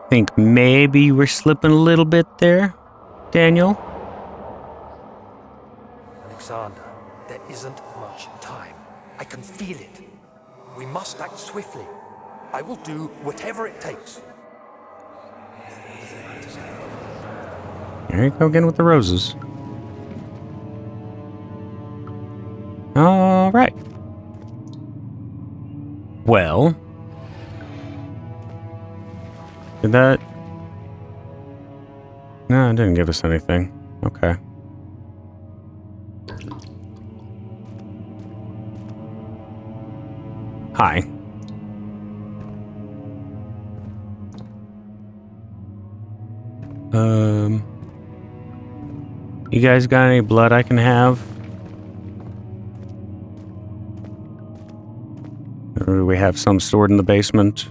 Think maybe you were slipping a little bit there, Daniel? Alexander, there isn't much time. I can feel it. We must act swiftly. I will do whatever it takes. There you go again with the roses. All right. Well, did that? No, it didn't give us anything. Okay. Hi. You guys got any blood I can have? Or do we have some stored in the basement?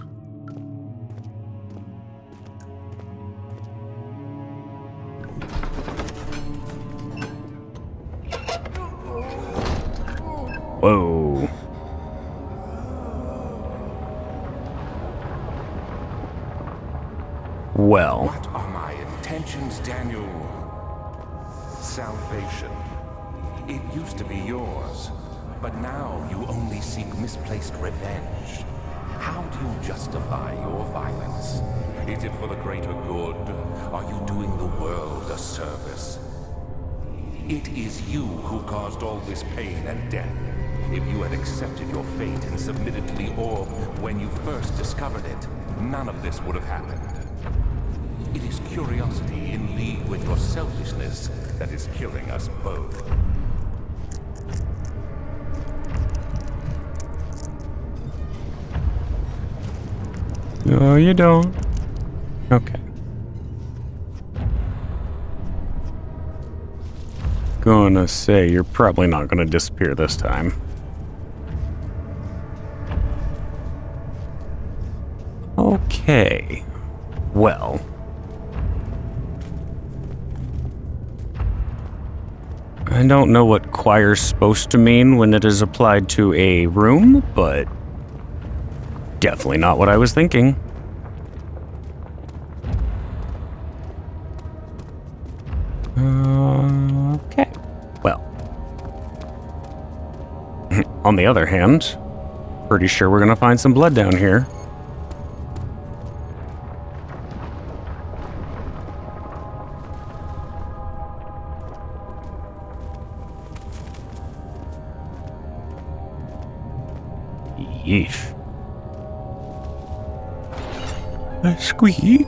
Whoa. Well. What are my intentions, Daniel? Salvation. It used to be yours, but now you only seek misplaced revenge. How do you justify your violence? Is it for the greater good? Are you doing the world a service? It is you who caused all this pain and death. If you had accepted your fate and submitted to the orb when you first discovered it, none of this would have happened. It is curiosity in league with your selfishness that is killing us both. No, you don't. Okay. Gonna say you're probably not gonna disappear this time. Okay. Well. I don't know what choir's supposed to mean when it is applied to a room, but definitely not what I was thinking. Okay. Well. On the other hand, pretty sure we're gonna find some blood down here. Yeesh. A squeak.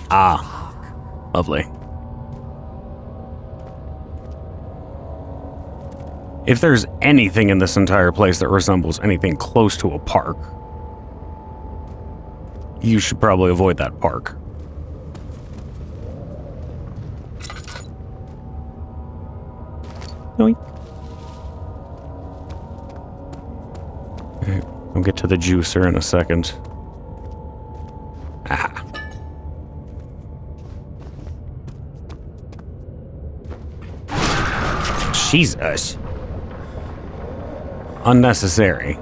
Ah, lovely. If there's anything in this entire place that resembles anything close to a park, you should probably avoid that park. Yoink. Alright, we'll get to the juicer in a second. Aha. Jesus. Unnecessary.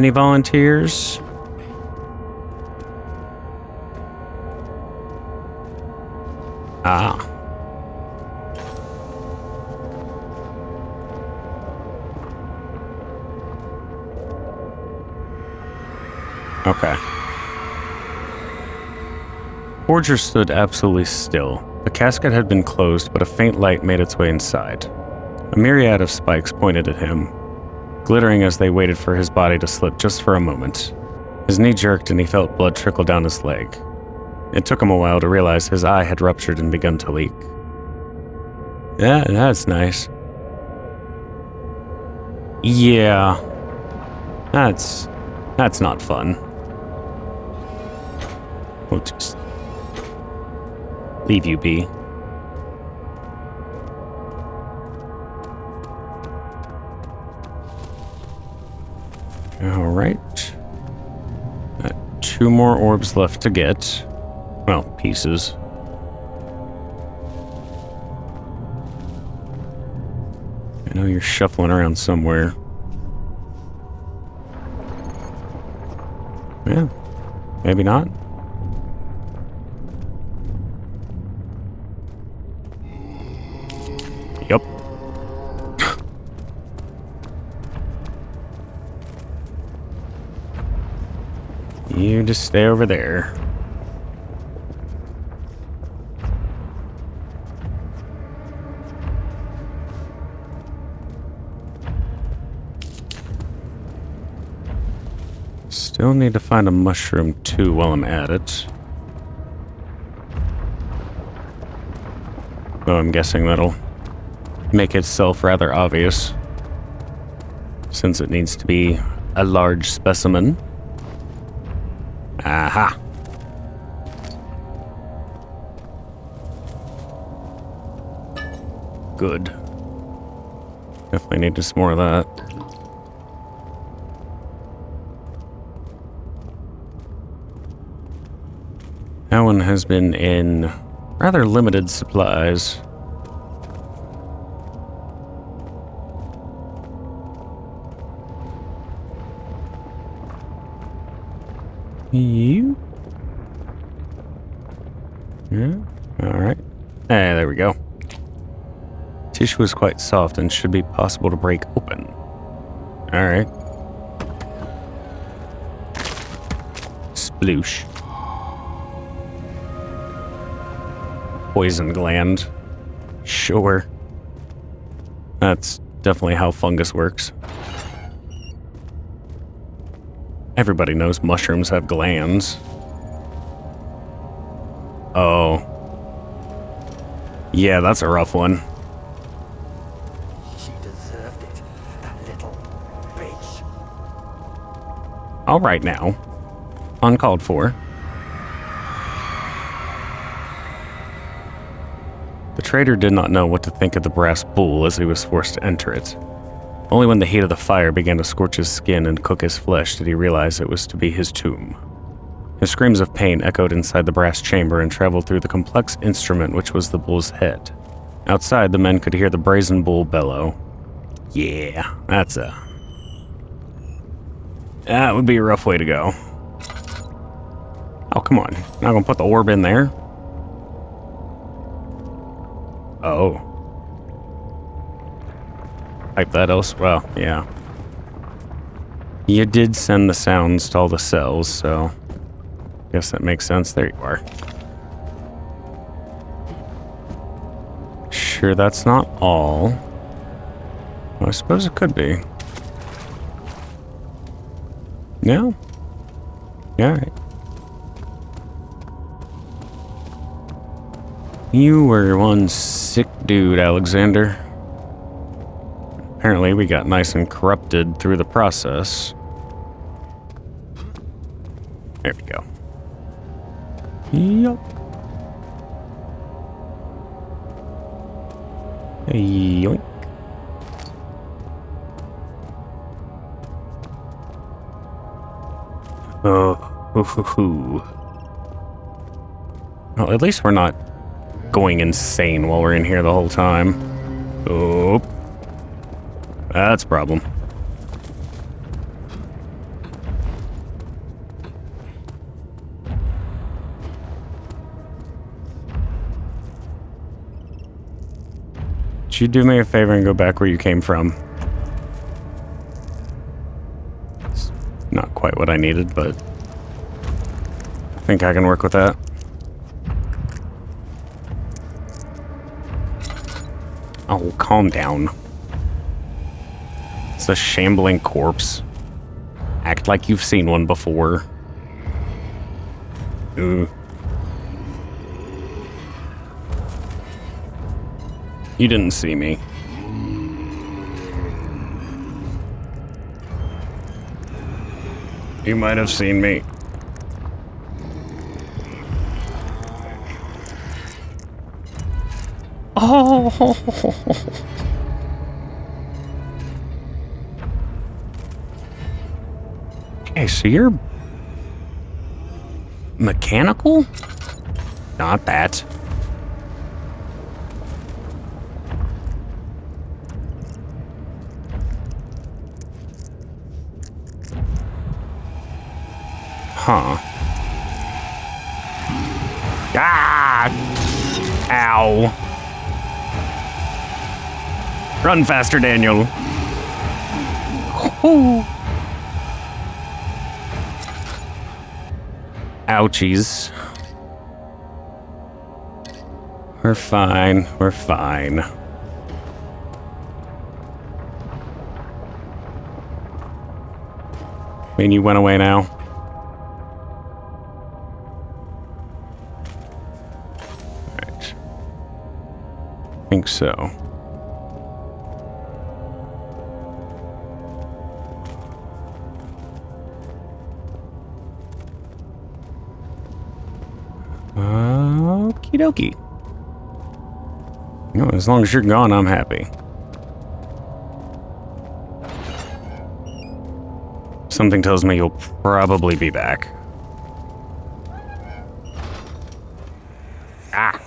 Any volunteers? Ah. Okay. Forger stood absolutely still. The casket had been closed, but a faint light made its way inside. A myriad of spikes pointed at him, glittering as they waited for his body to slip just for a moment. His knee jerked and he felt blood trickle down his leg. It took him a while to realize his eye had ruptured and begun to leak. Yeah, that's nice. Yeah. That's not fun. We'll just leave you be. Alright. Got 2 more orbs left to get. Well, pieces. I know you're shuffling around somewhere. Yeah, maybe not. Yup. You just stay over there. Still need to find a mushroom too while I'm at it. Though I'm guessing that'll make itself rather obvious, since it needs to be a large specimen. Aha! Good. Definitely need some more of that. That one has been in rather limited supplies. You? Yeah, alright. Hey, there we go. Tissue is quite soft and should be possible to break open. Alright. Sploosh. Poison gland. Sure. That's definitely how fungus works. Everybody knows mushrooms have glands. Oh. Yeah, that's a rough one. She deserved it, that little bitch. All right now. Uncalled for. The trader did not know what to think of the brass bowl as he was forced to enter it. Only when the heat of the fire began to scorch his skin and cook his flesh did he realize it was to be his tomb. His screams of pain echoed inside the brass chamber and traveled through the complex instrument which was the bull's head. Outside, the men could hear the brazen bull bellow. Yeah, that would be a rough way to go. Oh, come on. Not gonna put the orb in there? Oh. Type that else? Well, yeah. You did send the sounds to all the cells, so guess that makes sense. There you are. Sure, that's not all. Well, I suppose it could be. No? Yeah, alright. You were one sick dude, Alexander. Apparently, we got nice and corrupted through the process. There we go. Yup. Yoink. Oh, well, at least we're not going insane while we're in here the whole time. Oh. That's a problem. Could you do me a favor and go back where you came from? It's not quite what I needed, but I think I can work with that. Oh, calm down. It's a shambling corpse. Act like you've seen one before. Ooh. You didn't see me. You might have seen me. Oh. Okay, so you're mechanical? Not that. Huh. Ah! Ow. Run faster, Daniel. Ooh. Ouchies. We're fine. We're fine. I mean, you went away now? Right. I think so. Okie dokie. No, as long as you're gone, I'm happy. Something tells me you'll probably be back. Ah!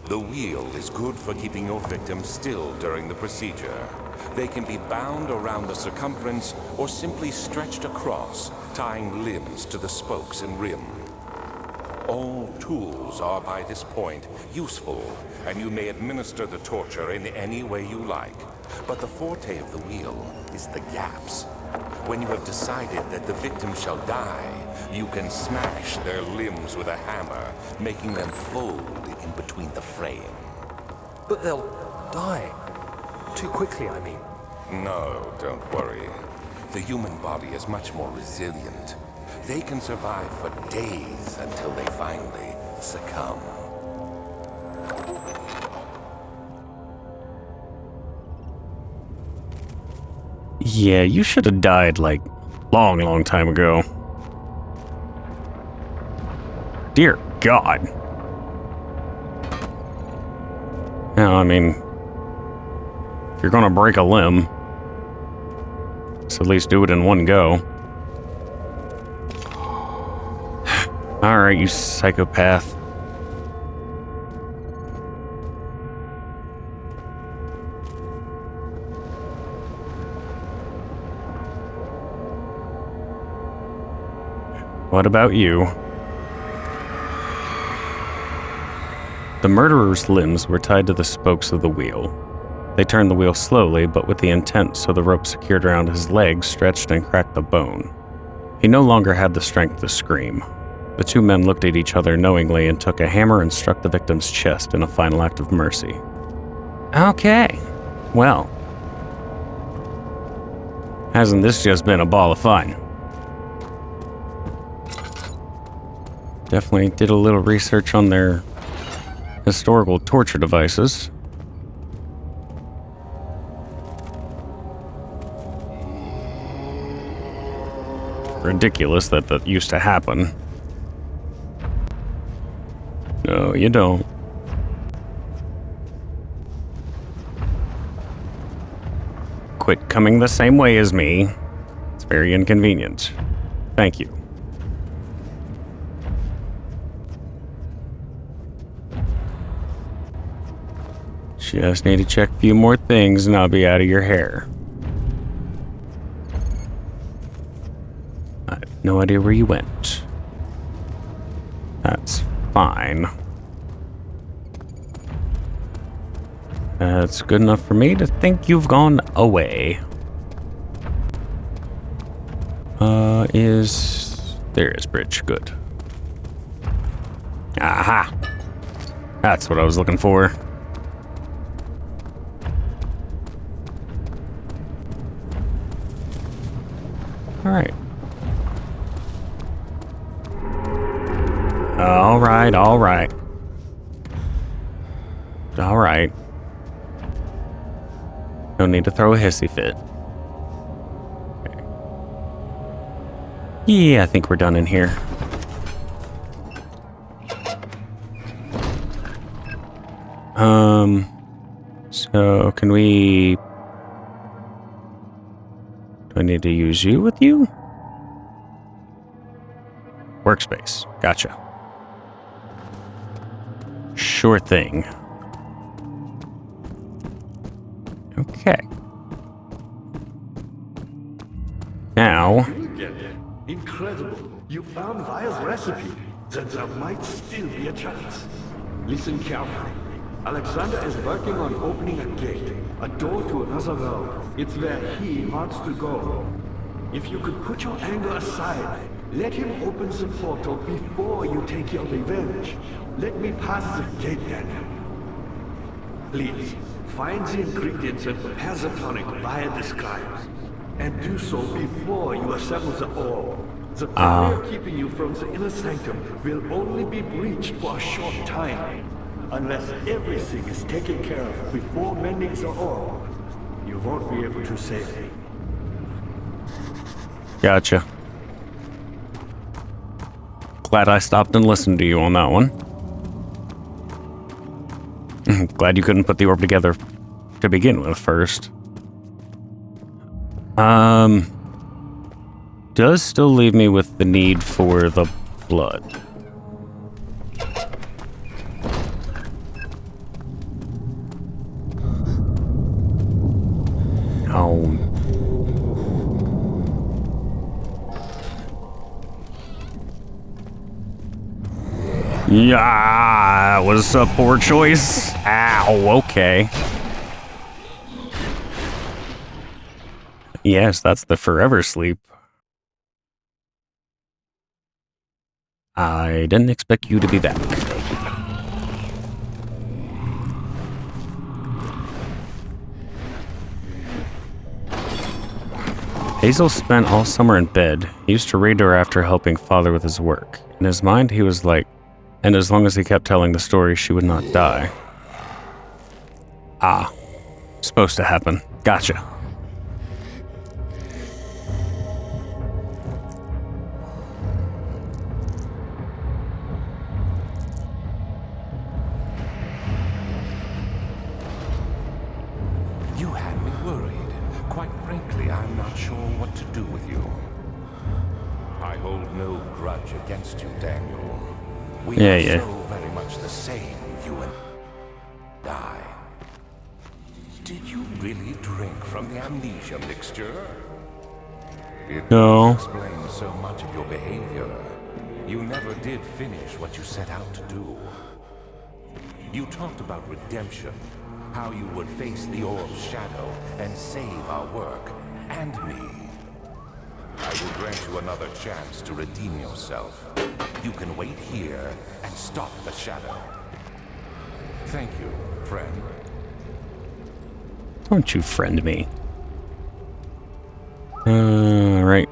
The wheel is good for keeping your victim still during the procedure. They can be bound around the circumference or simply stretched across, tying limbs to the spokes and rim. All tools are by this point useful, and you may administer the torture in any way you like. But the forte of the wheel is the gaps. When you have decided that the victim shall die, you can smash their limbs with a hammer, making them fold in between the frame. But they'll die. Too quickly, I mean. No, don't worry. The human body is much more resilient. They can survive for days until they finally succumb. Yeah, you should have died, like, long time ago. Dear God. No, I mean, if you're gonna break a limb, so at least do it in one go. Alright, you psychopath. What about you? The murderer's limbs were tied to the spokes of the wheel. They turned the wheel slowly, but with the intent so the rope secured around his legs stretched and cracked the bone. He no longer had the strength to scream. The two men looked at each other knowingly and took a hammer and struck the victim's chest in a final act of mercy. Okay, well. Hasn't this just been a ball of fun? Definitely did a little research on their historical torture devices. Ridiculous that that used to happen. No, you don't. Quit coming the same way as me. It's very inconvenient. Thank you. Just need to check a few more things and I'll be out of your hair. I have no idea where you went. That's fine. That's good enough for me to think you've gone away. There is bridge. Good. Aha! That's what I was looking for. Alright. Alright, alright. Alright. No need to throw a hissy fit. Okay. Yeah, I think we're done in here. So can we... Do I need to use you with you? Workspace. Gotcha. Sure thing. Okay. Now... Incredible. You found Vile's recipe. Then there might still be a chance. Listen carefully. Alexander is working on opening a gate, a door to another world. It's where he wants to go. If you could put your anger aside, let him open the portal before you take your revenge. Let me pass the gate, Daniel. Please, find the ingredients and prepare the tonic Vile describes. And do so before you assemble the orb. The barrier keeping you from the inner sanctum will only be breached for a short time. Unless everything is taken care of before mending the orb, you won't be able to save me. Gotcha. Glad I stopped and listened to you on that one. Glad you couldn't put the orb together to begin with first. Does still leave me with the need for the blood. Oh. Yeah, that was a poor choice. Ow, okay. Yes, that's the forever sleep. I didn't expect you to be back. Hazel spent all summer in bed. He used to read to her after helping father with his work. In his mind, he was like, and as long as he kept telling the story, she would not die. Ah, supposed to happen. Gotcha. You had me worried. Quite frankly, I'm not sure what to do with you. I hold no grudge against you, Daniel. We are so very much the same, you and I. Did you really drink from the amnesia mixture? It No. explains so much of your behavior. You never did finish what you set out to do. You talked about redemption, how you would face the orb's shadow and save our work, and me. I will grant you another chance to redeem yourself. You can wait here and stop the shadow. Thank you, friend. Don't you friend me. Right.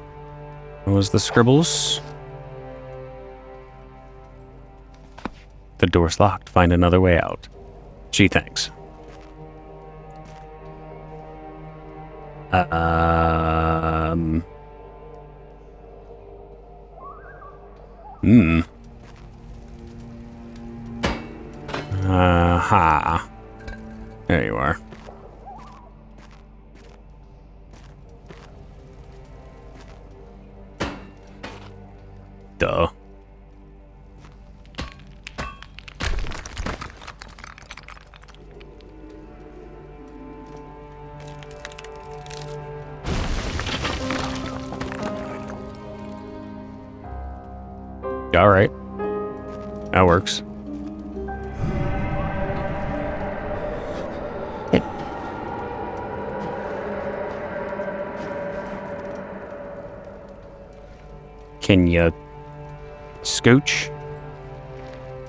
What was the scribbles? The door's locked. Find another way out. Gee, thanks. Aha. There you are. Duh. All right. That works. Can you scooch?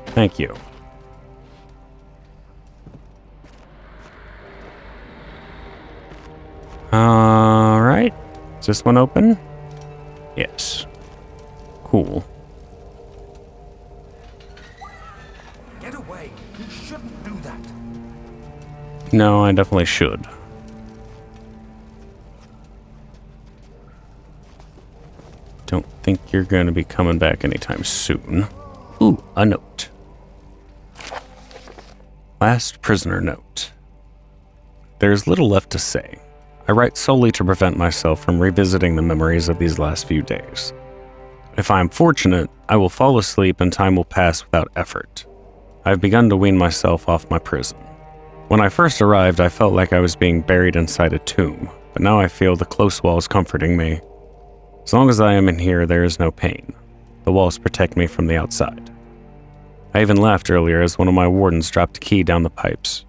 Thank you. All right. Is this one open? Yes. Cool. Get away. You shouldn't do that. No, I definitely should. Don't think you're going to be coming back anytime soon. Ooh, a note. Last prisoner note. There's little left to say. I write solely to prevent myself from revisiting the memories of these last few days. If I am fortunate, I will fall asleep and time will pass without effort. I have begun to wean myself off my prison. When I first arrived, I felt like I was being buried inside a tomb, but now I feel the close walls comforting me. As long as I am in here, there is no pain. The walls protect me from the outside. I even laughed earlier as one of my wardens dropped a key down the pipes.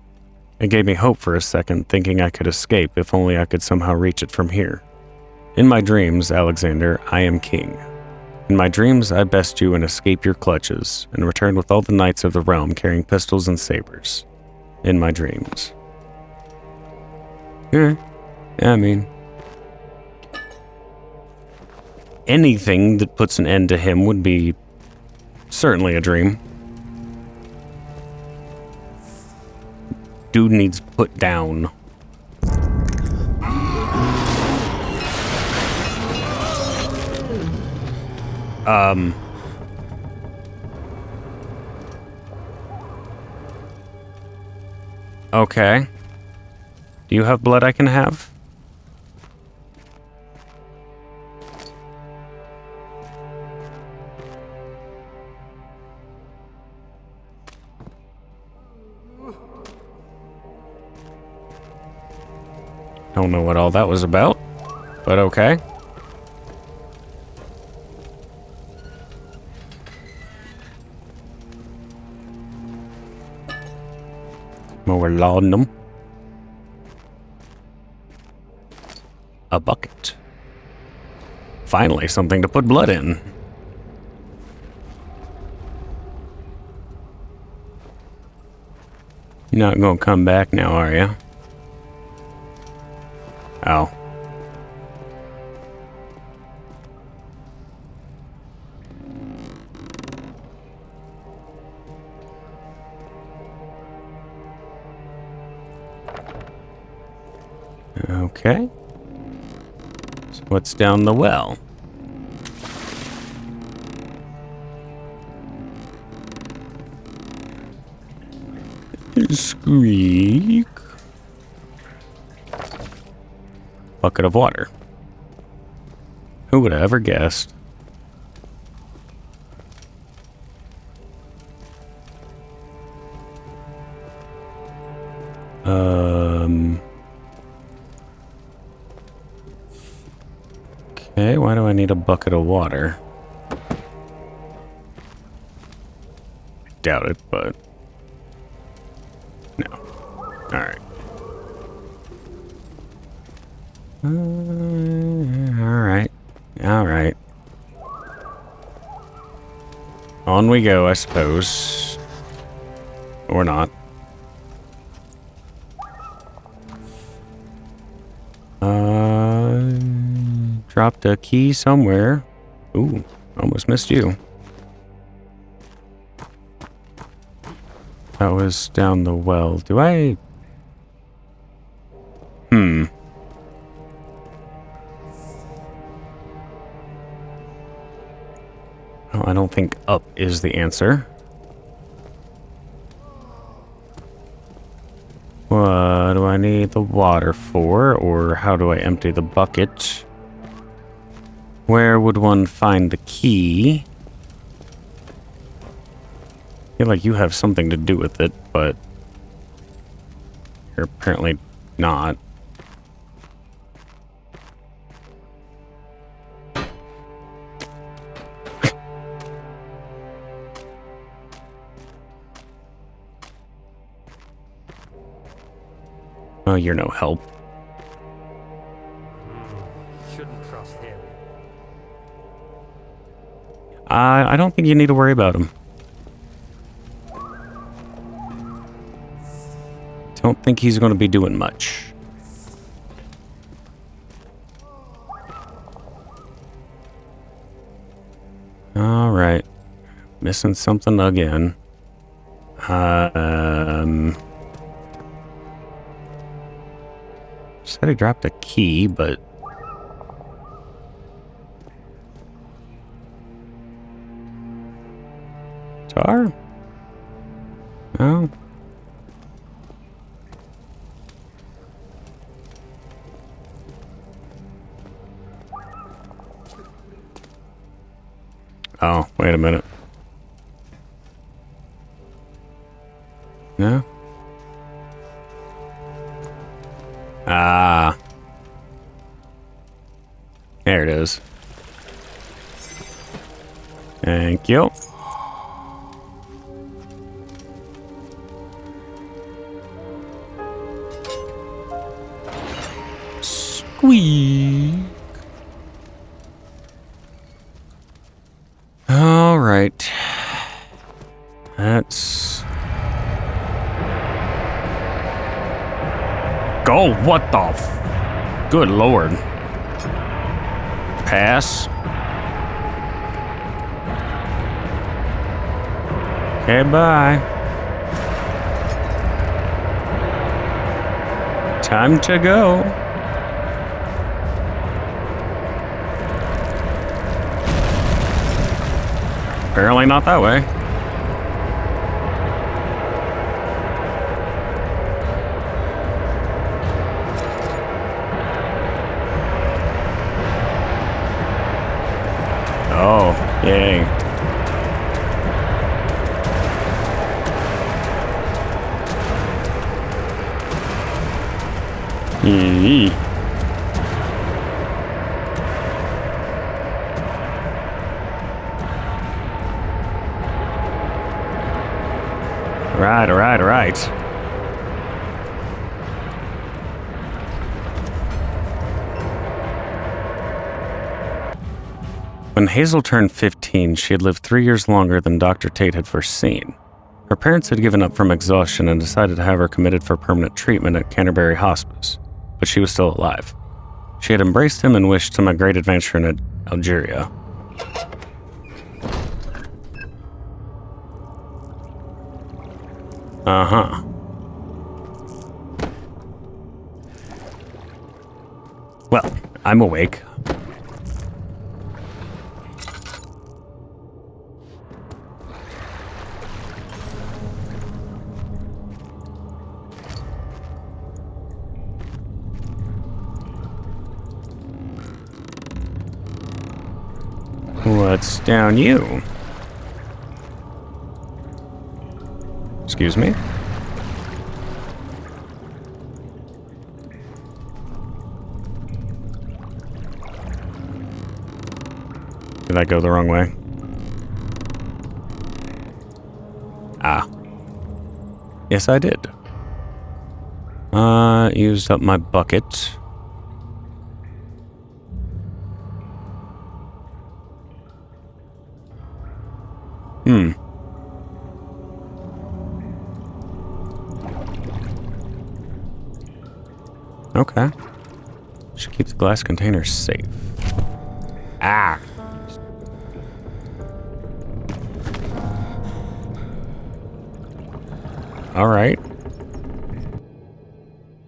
It gave me hope for a second, thinking I could escape if only I could somehow reach it from here. In my dreams, Alexander, I am king. In my dreams, I best you and escape your clutches, and return with all the knights of the realm carrying pistols and sabers. In my dreams. Yeah, I mean... anything that puts an end to him would be certainly a dream. Dude needs put down. Okay. Do you have blood I can have? Don't know what all that was about, but okay. More laudanum. A bucket. Finally, something to put blood in. You're not gonna come back now, are you? Oh. Okay. So what's down the well? Squeak. Bucket of water. Who would have ever guessed? Okay, why do I need a bucket of water? Doubt it, but... no. Alright. Alright. Alright. On we go, I suppose. Or not. Dropped a key somewhere. Ooh, almost missed you. That was down the well. Do I... Well, I don't think up is the answer. What do I need the water for? Or how do I empty the bucket? Where would one find the key? I feel like you have something to do with it, but you're apparently not. Oh, you're no help. Shouldn't trust him. I don't think you need to worry about him. Don't think he's going to be doing much. All right. Missing something again. Said he dropped a key, but Tar? No. Oh, wait a minute. No? Ah. There it is. Thank you. Squeak. All right. That's... Go, what the f... Good lord. Pass. Okay, bye. Time to go. Apparently not that way. Oh, yay. Yee. Right, alright, alright. When Hazel turned 15, she had lived 3 years longer than Dr. Tate had foreseen. Her parents had given up from exhaustion and decided to have her committed for permanent treatment at Canterbury Hospice, but she was still alive. She had embraced him and wished him a great adventure in Algeria. Uh-huh. Well, I'm awake. What's down you? Excuse me? Did I go the wrong way? Ah. Yes, I did. Used up my bucket. Okay. Should keep the glass container safe. Ah. All right.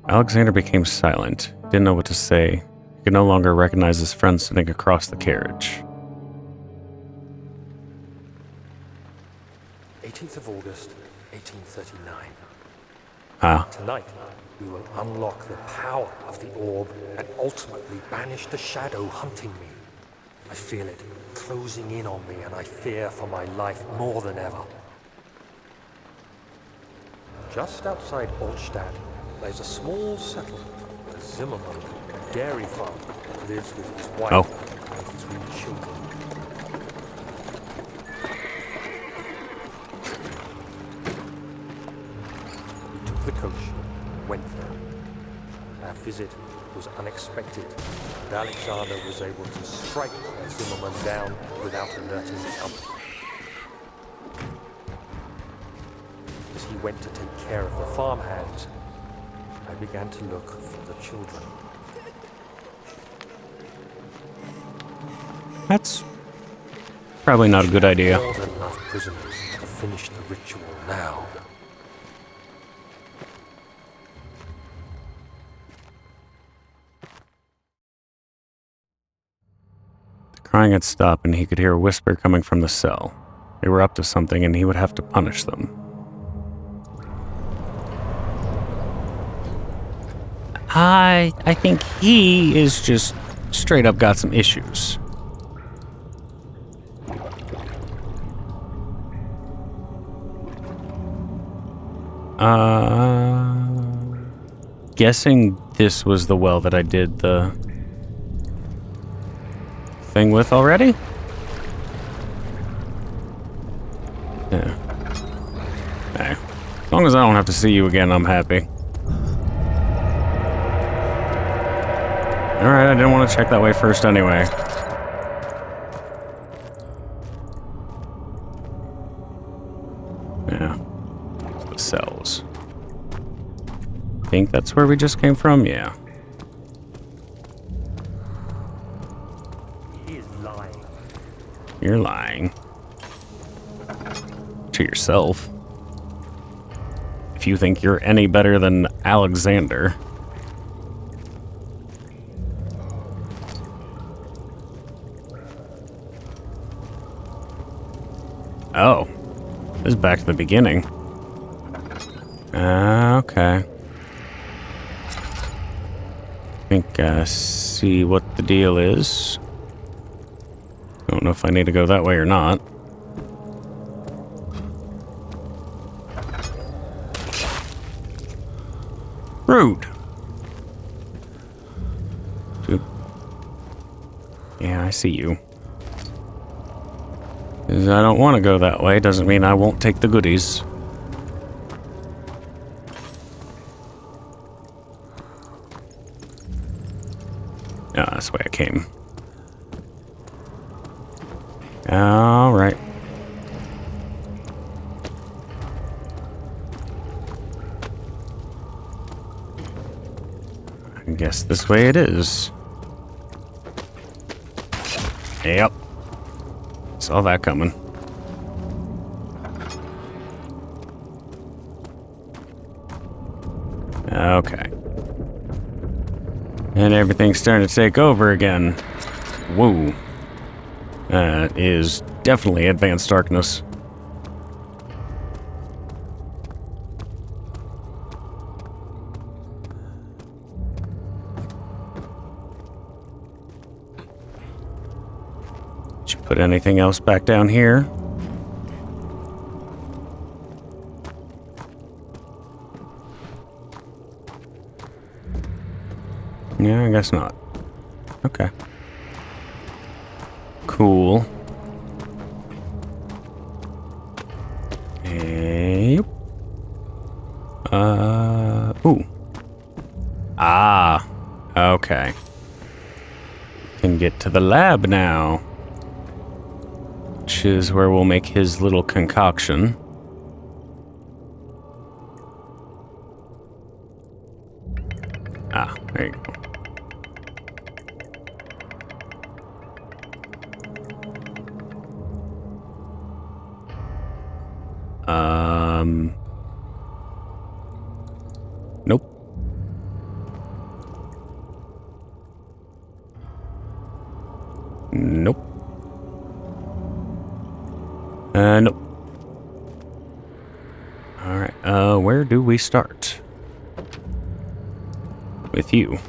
Alexander became silent. He didn't know what to say. He could no longer recognize his friend sitting across the carriage. 18th of August, 1839. Ah. Tonight, we will unlock the power of the orb and ultimately banish the shadow hunting me. I feel it closing in on me and I fear for my life more than ever. Just outside Altstadt lies a small settlement where Zimmerman, a dairy farmer, lives with his wife and 3 children. We took the coach and went there. Our visit was unexpected, and Alexander was able to strike Zimmerman down without alerting the others. As he went to take care of the farmhands, I began to look for the children. That's probably not a good idea. More than enough prisoners to finish the ritual now. The crying had stopped, and he could hear a whisper coming from the cell. They were up to something, and he would have to punish them. I think he is just straight up got some issues. Guessing this was the well that I did the thing with already? Yeah. Hey, as long as I don't have to see you again, I'm happy. Alright, I didn't want to check that way first anyway. Yeah. The cells. Think that's where we just came from? Yeah. He is lying. You're lying. To yourself. If you think you're any better than Alexander. Oh. This is back to the beginning. Okay. I think I see what the deal is. Don't know if I need to go that way or not. Rude. Dude. Yeah, I see you. 'Cause I don't want to go that way doesn't mean I won't take the goodies. Ah, that's the way I came. All right. I guess this way it is. Yep. Saw that coming. Okay. And everything's starting to take over again. Whoa. That is definitely advanced darkness. Did you put anything else back down here? Yeah, I guess not. Okay. Cool. Yep. Ooh. Ah. Okay. Can get to the lab now. Which is where we'll make his little concoction. Ah, there you go. Nope. Nope. Nope. Alright, where do we start? With you.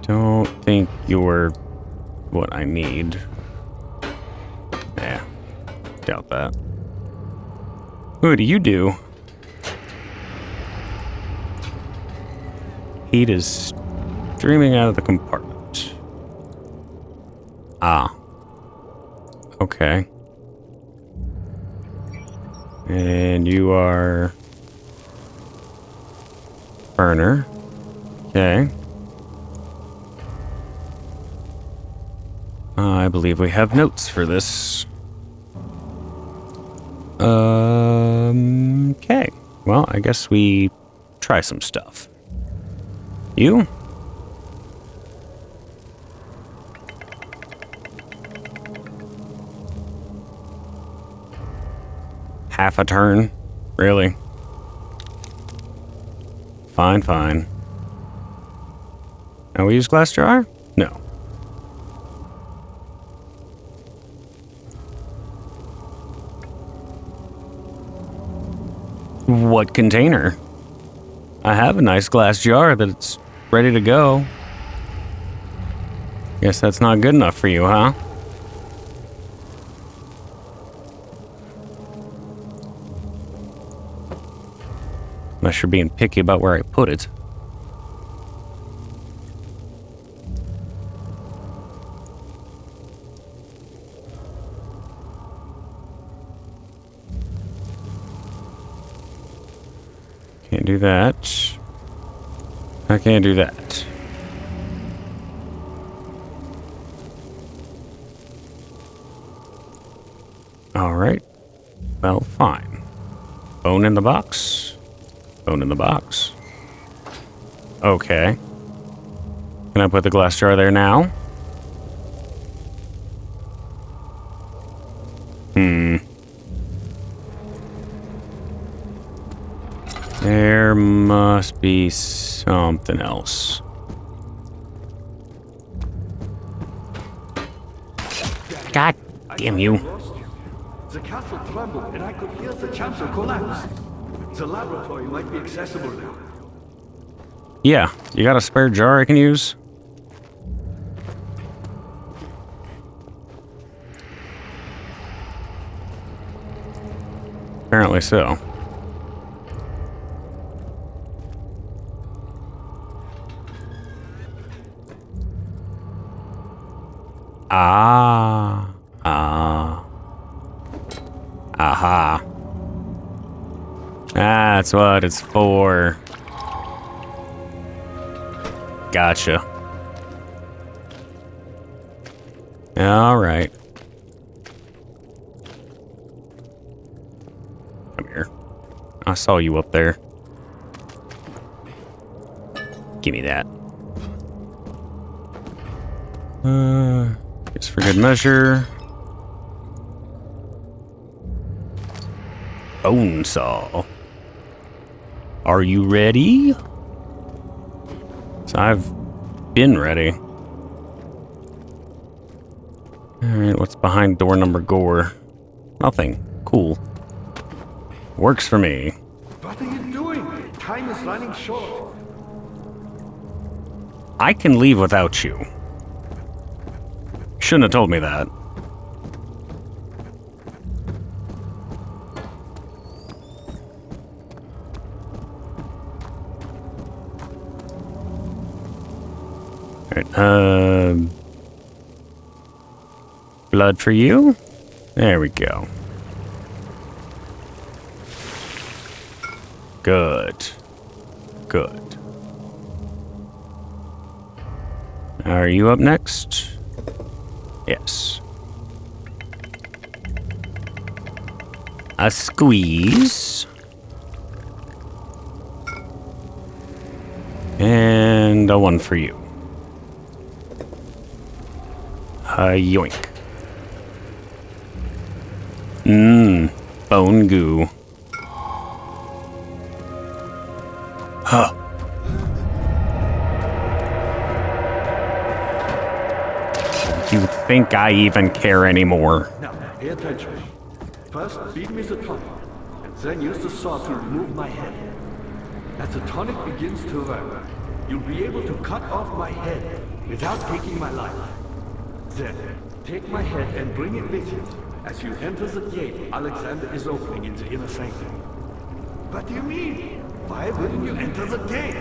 Don't think you're what I need. Yeah, doubt that. What do you do? Heat is streaming out of the compartment. Ah. Okay. And you are... burner. Okay. I believe we have notes for this. Okay. Well, I guess we try some stuff. You? half a turn? Really? Fine, fine. Now we use glass jar? No. What container? I have a nice glass jar that's ready to go. Guess that's not good enough for you, huh? Unless you're being picky about where I put it. Can't do that. I can't do that. Alright. Well, fine. Bone in the box. Bone in the box. Okay. Can I put the glass jar there now? There must be something else. God damn you. The castle trembled and I could hear the chancel collapse. The laboratory might be accessible now. Yeah, you got a spare jar I can use? Apparently so. Aha. That's what it's for. Gotcha. Alright. Come here. I saw you up there. Give me that. Just for good measure. Bone saw. Are you ready? So I've been ready. Alright, what's behind door number gore? Nothing. Cool. Works for me. What are you doing? Time is running short. I can leave without you. Shouldn't have told me that. Alright, blood for you? There we go. Good. Good. Are you up next? Yes. A squeeze. And a one for you. A yoink. Bone goo. Huh. You think I even care anymore? Now, pay attention. First, beat me the tonic, and then use the saw to remove my head. As the tonic begins to work, you'll be able to cut off my head without taking my life. Then, take my head and bring it with you. As you enter the gate Alexander is opening in the inner sanctum. What do you mean? Why wouldn't you enter the gate?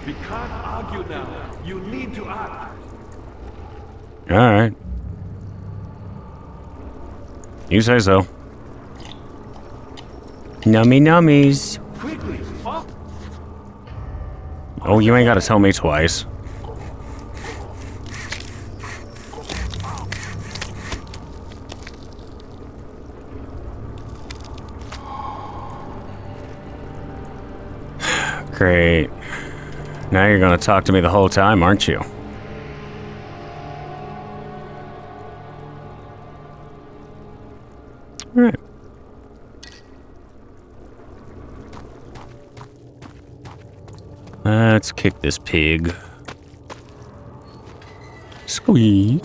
We can't argue now. You need to act. Alright. You say so. Nummy nummies. Quickly! Oh, you ain't gotta tell me twice. Great. Now you're gonna talk to me the whole time, aren't you? Alright. Let's kick this pig. Squeak.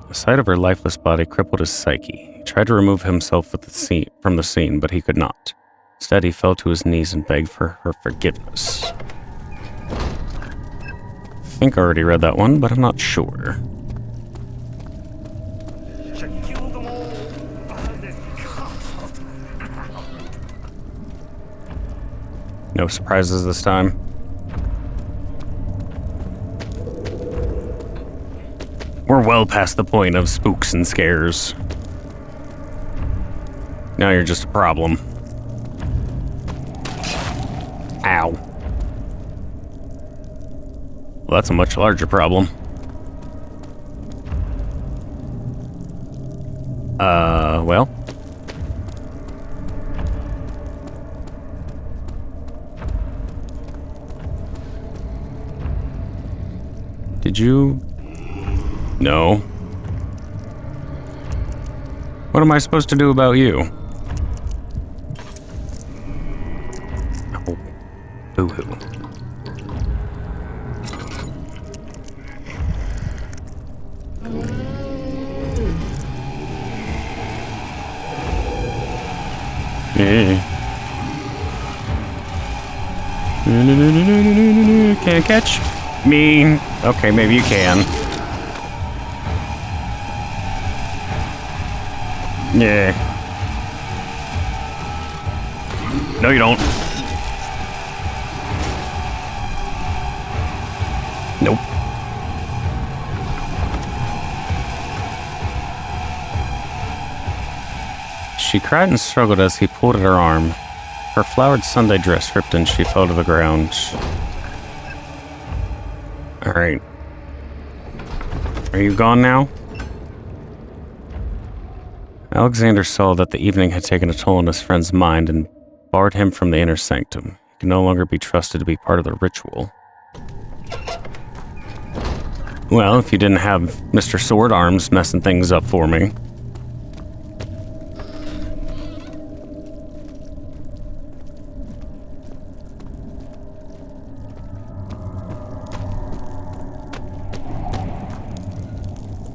The sight of her lifeless body crippled his psyche. He tried to remove himself from the scene, but he could not. Instead, he fell to his knees and begged for her forgiveness. I think I already read that one, but I'm not sure. No surprises this time. We're well past the point of spooks and scares. Now you're just a problem. Ow. Well, that's a much larger problem. Well. Did you... No. What am I supposed to do about you? Oh. Boo-hoo. Can't catch me. Okay, maybe you can. Yeah. No, you don't. Nope. She cried and struggled as he pulled at her arm. Her flowered Sunday dress ripped and she fell to the ground. Alright. Are you gone now? Alexander saw that the evening had taken a toll on his friend's mind and barred him from the inner sanctum. He could no longer be trusted to be part of the ritual. Well, if you didn't have Mr. Sword Arms messing things up for me.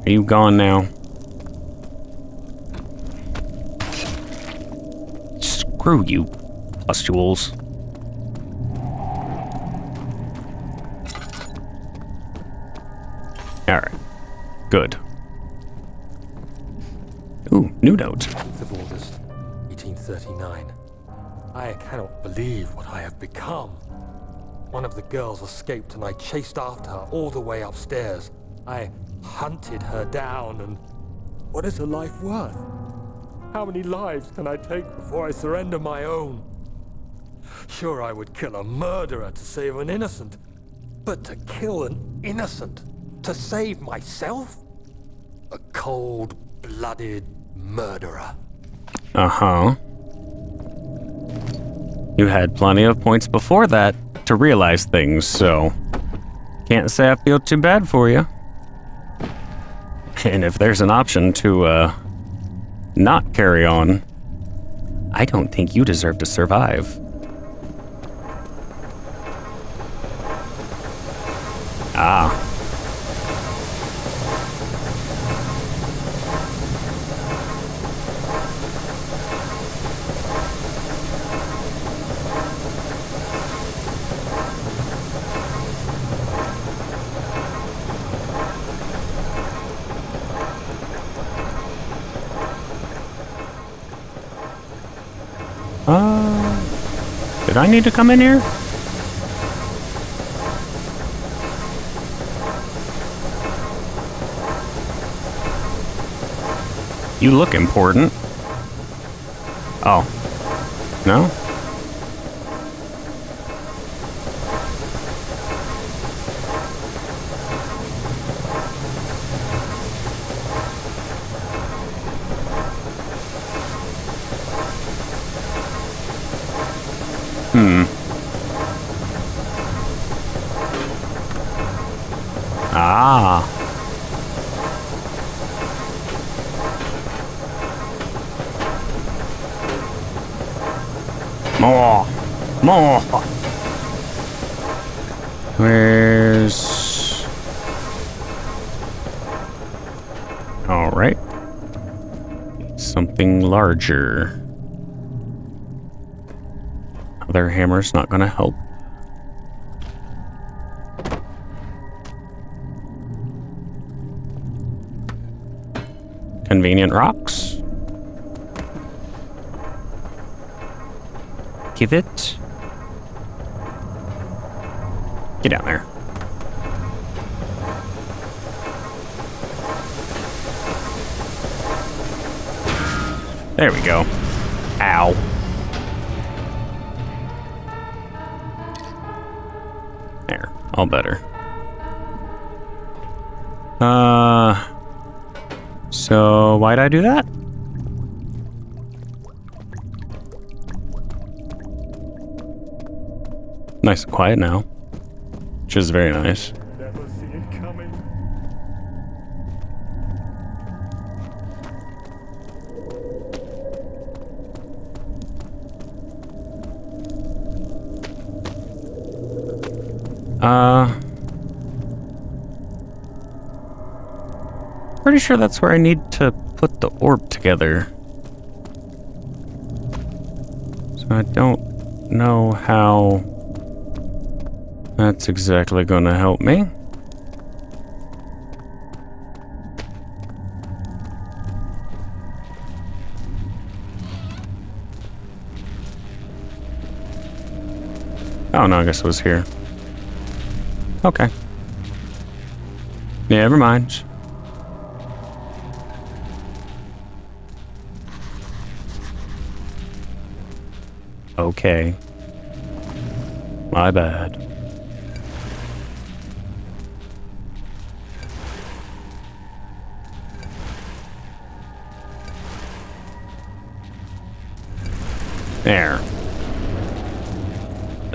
Are you gone now? Screw you, pustules. Alright. Good. Ooh, new note. 10th of August, 1839. I cannot believe what I have become. One of the girls escaped and I chased after her all the way upstairs. I hunted her down and... What is a life worth? How many lives can I take before I surrender my own? Sure, I would kill a murderer to save an innocent, but to kill an innocent to save myself? A cold-blooded murderer. Uh-huh. You had plenty of points before that to realize things, so... Can't say I feel too bad for you. And if there's an option to, not carry on, I don't think you deserve to survive. Ah. Did I need to come in here? You look important. Oh. No? More! More! Where's... Alright. Something larger. Other hammer's not gonna help. Convenient rocks. Give it. Get down there. There we go. Ow. There. All better. So why'd I do that? Nice and quiet now, which is very nice. Never see it coming. Pretty sure that's where I need to put the orb together. So I don't know how that's exactly gonna help me. Oh no, I guess it was here. Okay. Never mind. Okay. My bad. There.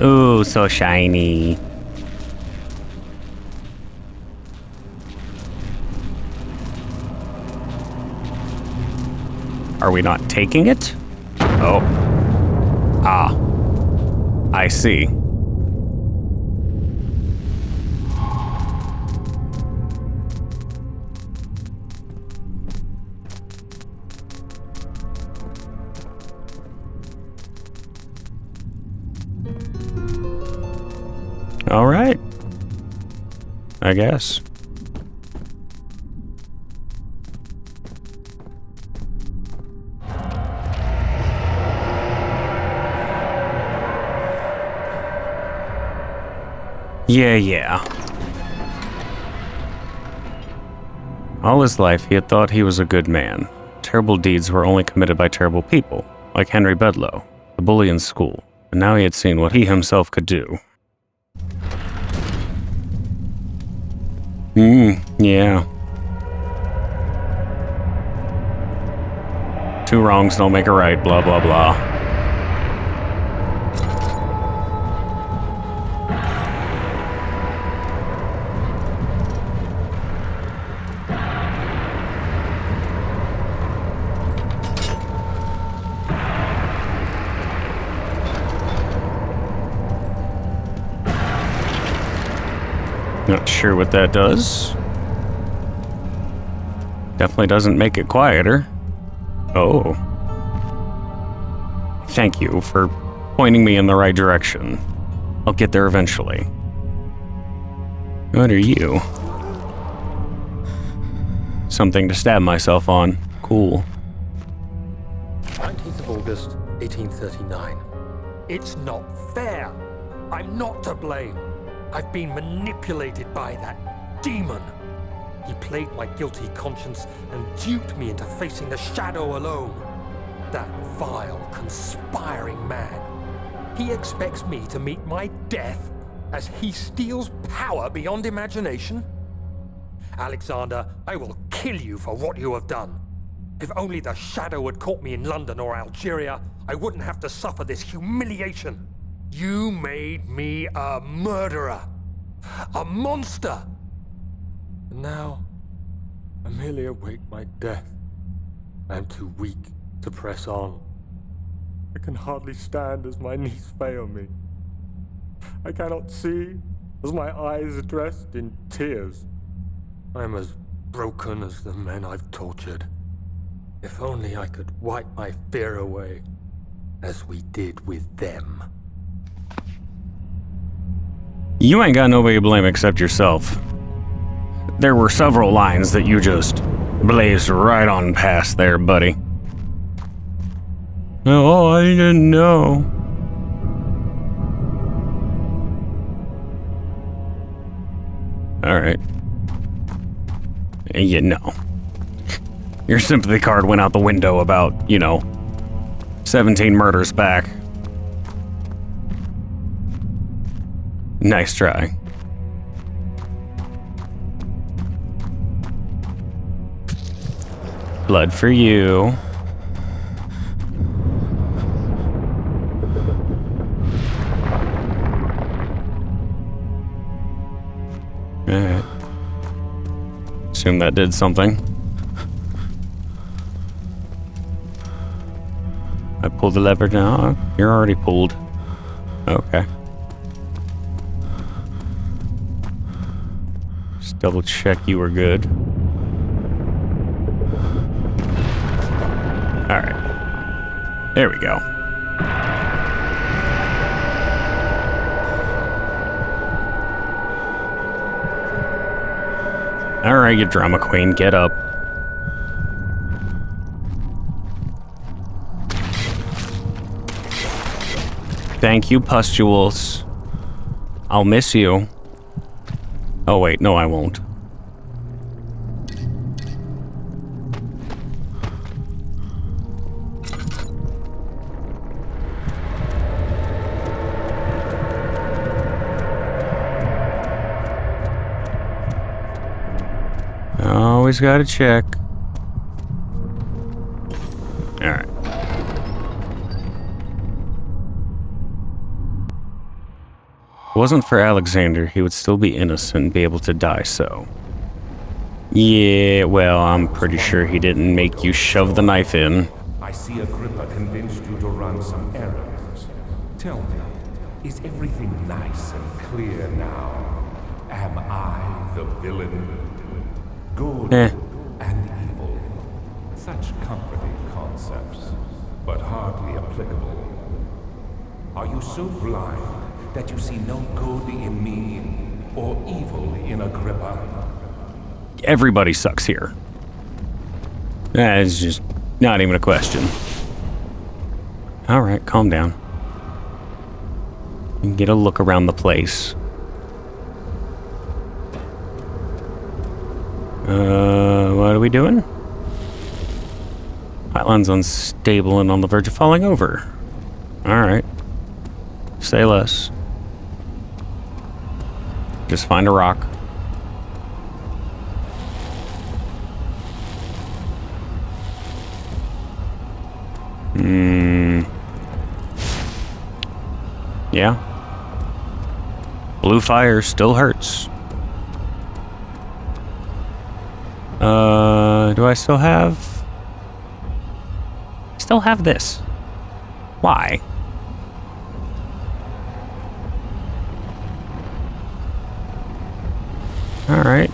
Ooh, so shiny. Are we not taking it? Oh. Ah. I see. All right. I guess. Yeah. All his life, he had thought he was a good man. Terrible deeds were only committed by terrible people, like Henry Bedloe, the bully in school. And now he had seen what he himself could do. Yeah. Two wrongs don't make a right, blah, blah, blah. Not sure what that does. Definitely doesn't make it quieter. Oh. Thank you for pointing me in the right direction. I'll get there eventually. What are you? Something to stab myself on. Cool. 19th of August, 1839. It's not fair. I'm not to blame. I've been manipulated by that demon. He played my guilty conscience and duped me into facing the shadow alone. That vile, conspiring man. He expects me to meet my death as he steals power beyond imagination. Alexander, I will kill you for what you have done. If only the shadow had caught me in London or Algeria, I wouldn't have to suffer this humiliation. You made me a murderer, a monster. And now, I merely await my death. I am too weak to press on. I can hardly stand as my knees fail me. I cannot see as my eyes are dressed in tears. I'm as broken as the men I've tortured. If only I could wipe my fear away, as we did with them. You ain't got nobody to blame except yourself. There were several lines that you just blazed right on past there, buddy. Oh, I didn't know. Alright. You know. Your sympathy card went out the window about, 17 murders back. Nice try. Blood for you. Alright. Assume that did something. I pull the lever now. You're already pulled. Okay. Just double check you were good. Alright. There we go. Alright, you drama queen, get up. Thank you, pustules. I'll miss you. Oh wait, no I won't. Always gotta check. Alright. If it wasn't for Alexander, he would still be innocent and be able to die, so. Yeah, well, I'm pretty sure he didn't make you shove the knife in. I see Agrippa convinced you to run some errands. Tell me, is everything nice and clear now? Am I the villain? Good and evil. Such comforting concepts, but hardly applicable. Are you so blind that you see no good in me or evil in Agrippa? Everybody sucks here. It's just not even a question. Alright, calm down. And get a look around the place. What are we doing? Pylon's unstable and on the verge of falling over. Alright. Say less. Just find a rock. Yeah. Blue fire still hurts. Do I still have... Still have this. Why? Alright,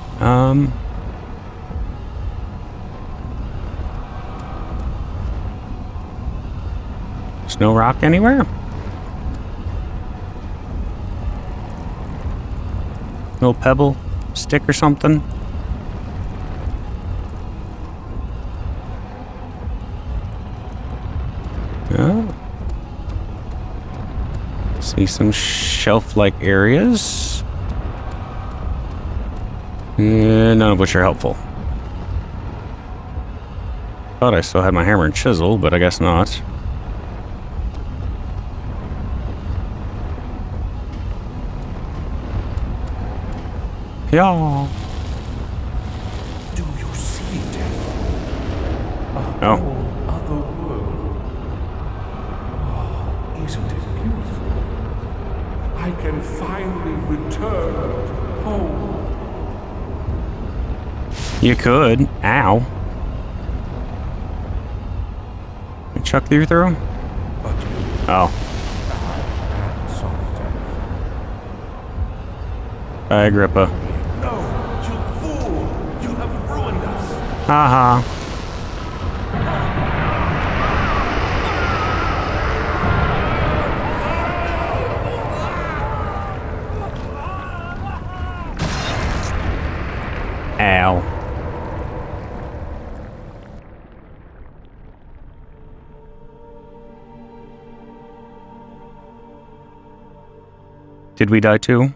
there's no rock anywhere? No pebble, stick or something? Oh. See some shelf-like areas. None of which are helpful. Thought I still had my hammer and chisel, but I guess not. Yeah. Do you see it? Oh. Other world. Oh, isn't it beautiful? I can finally return home. You could. Ow. Chuck you through? But Oh. Bye, Agrippa. No, you fool! You have ruined us! Haha. Ow. Did we die too?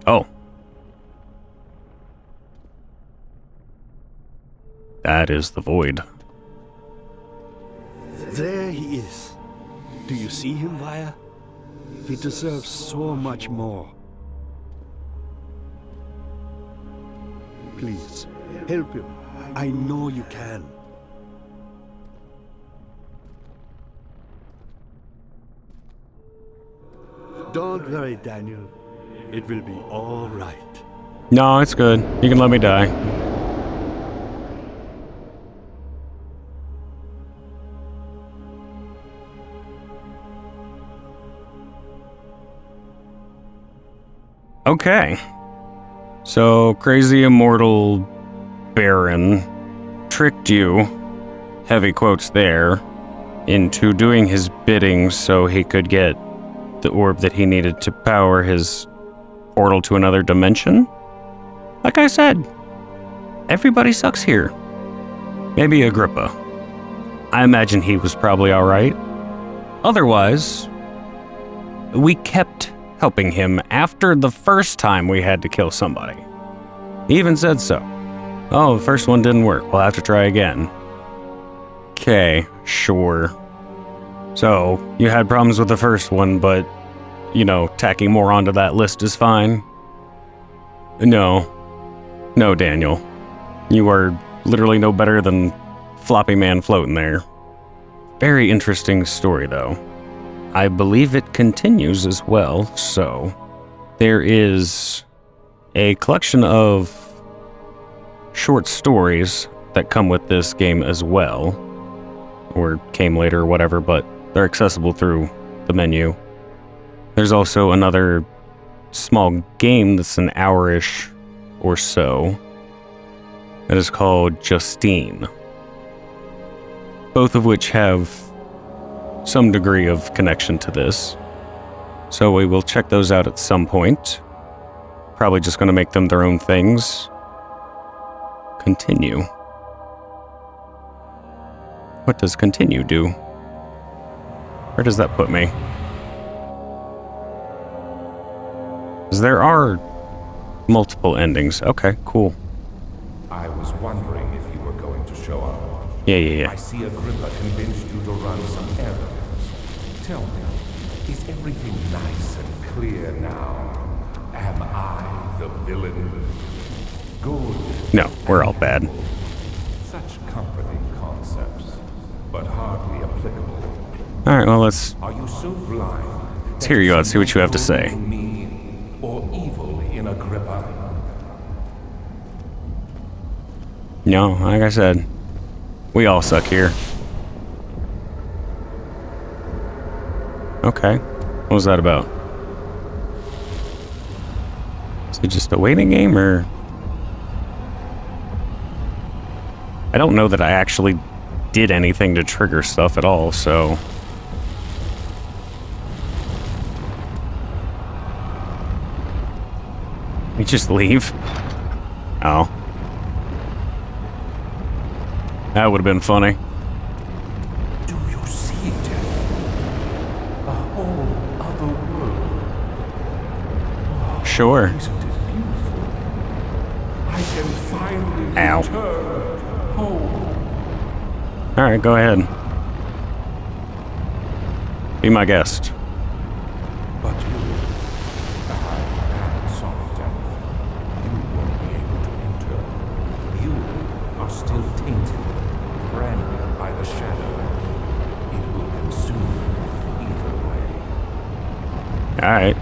Oh. That is the void. There he is. Do you see him, Vaya? He deserves so much more. Please, help him. I know you can. Don't worry, Daniel. It will be all right. No, it's good. You can let me die. Okay. So, crazy immortal Baron tricked you, heavy quotes there, into doing his bidding so he could get the orb that he needed to power his portal to another dimension? Like I said, everybody sucks here. Maybe Agrippa. I imagine he was probably alright. Otherwise, we kept helping him after the first time we had to kill somebody. He even said so. Oh, the first one didn't work. We'll have to try again. Okay, sure. So, you had problems with the first one, but, you know, tacking more onto that list is fine? No. No, Daniel. You are literally no better than Floppy Man floating there. Very interesting story, though. I believe it continues as well, so there is a collection of short stories that come with this game as well, or came later or whatever, but they're accessible through the menu. There's also another small game that's an hour-ish or so that is called Justine, both of which have some degree of connection to this. So we will check those out at some point. Probably just going to make them their own things. Continue. What does continue do? Where does that put me? Because there are multiple endings. Okay, cool. I was wondering if you were going to show up. Yeah. I see Agrippa convinced you to run some errands. Tell me, is everything nice and clear now? Am I the villain? Good. No, we're all bad. Such comforting concepts, but hardly applicable. Alright, well, let's Are you so blind? hear you out, see what you have to say. Me or evil in Agrippa? No, like I said, we all suck here. Okay. What was that about? Is it just a waiting game, or... I don't know that I actually did anything to trigger stuff at all, so... You just leave? Oh. That would have been funny. Do you see it? A whole other world. Sure. Isn't it beautiful? I can finally Ow. return home. Alright, go ahead. Be my guest. But you, I am sorry, Daniel. You won't be able to enter. You are still tainted, branded by the shadow. It will consume you either way. Alright.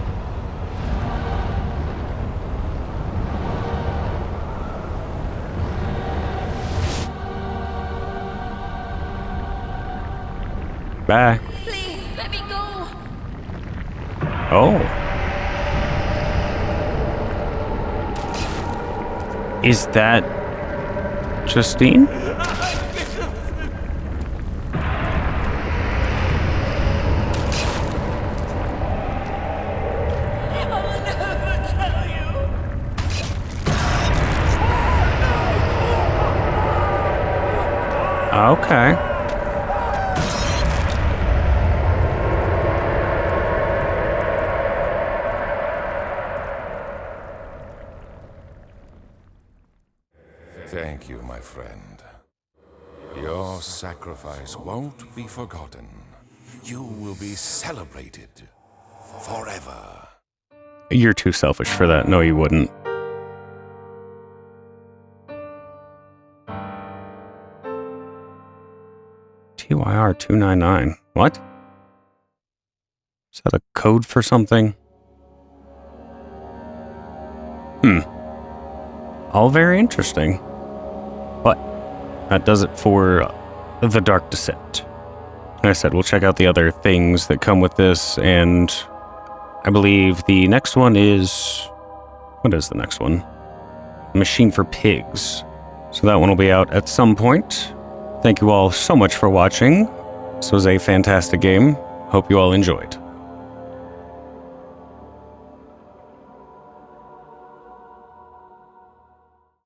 Bye. Please, let me go. Oh. Is that Justine? I'll never tell you. Okay. Thank you, my friend. Your sacrifice won't be forgotten. You will be celebrated forever. You're too selfish for that. No, you wouldn't. TYR 299. What? Is that a code for something? All very interesting. But that does it for The Dark Descent. Like I said, we'll check out the other things that come with this, and I believe the next one is... What is the next one? Machine for Pigs. So that one will be out at some point. Thank you all so much for watching. This was a fantastic game. Hope you all enjoyed.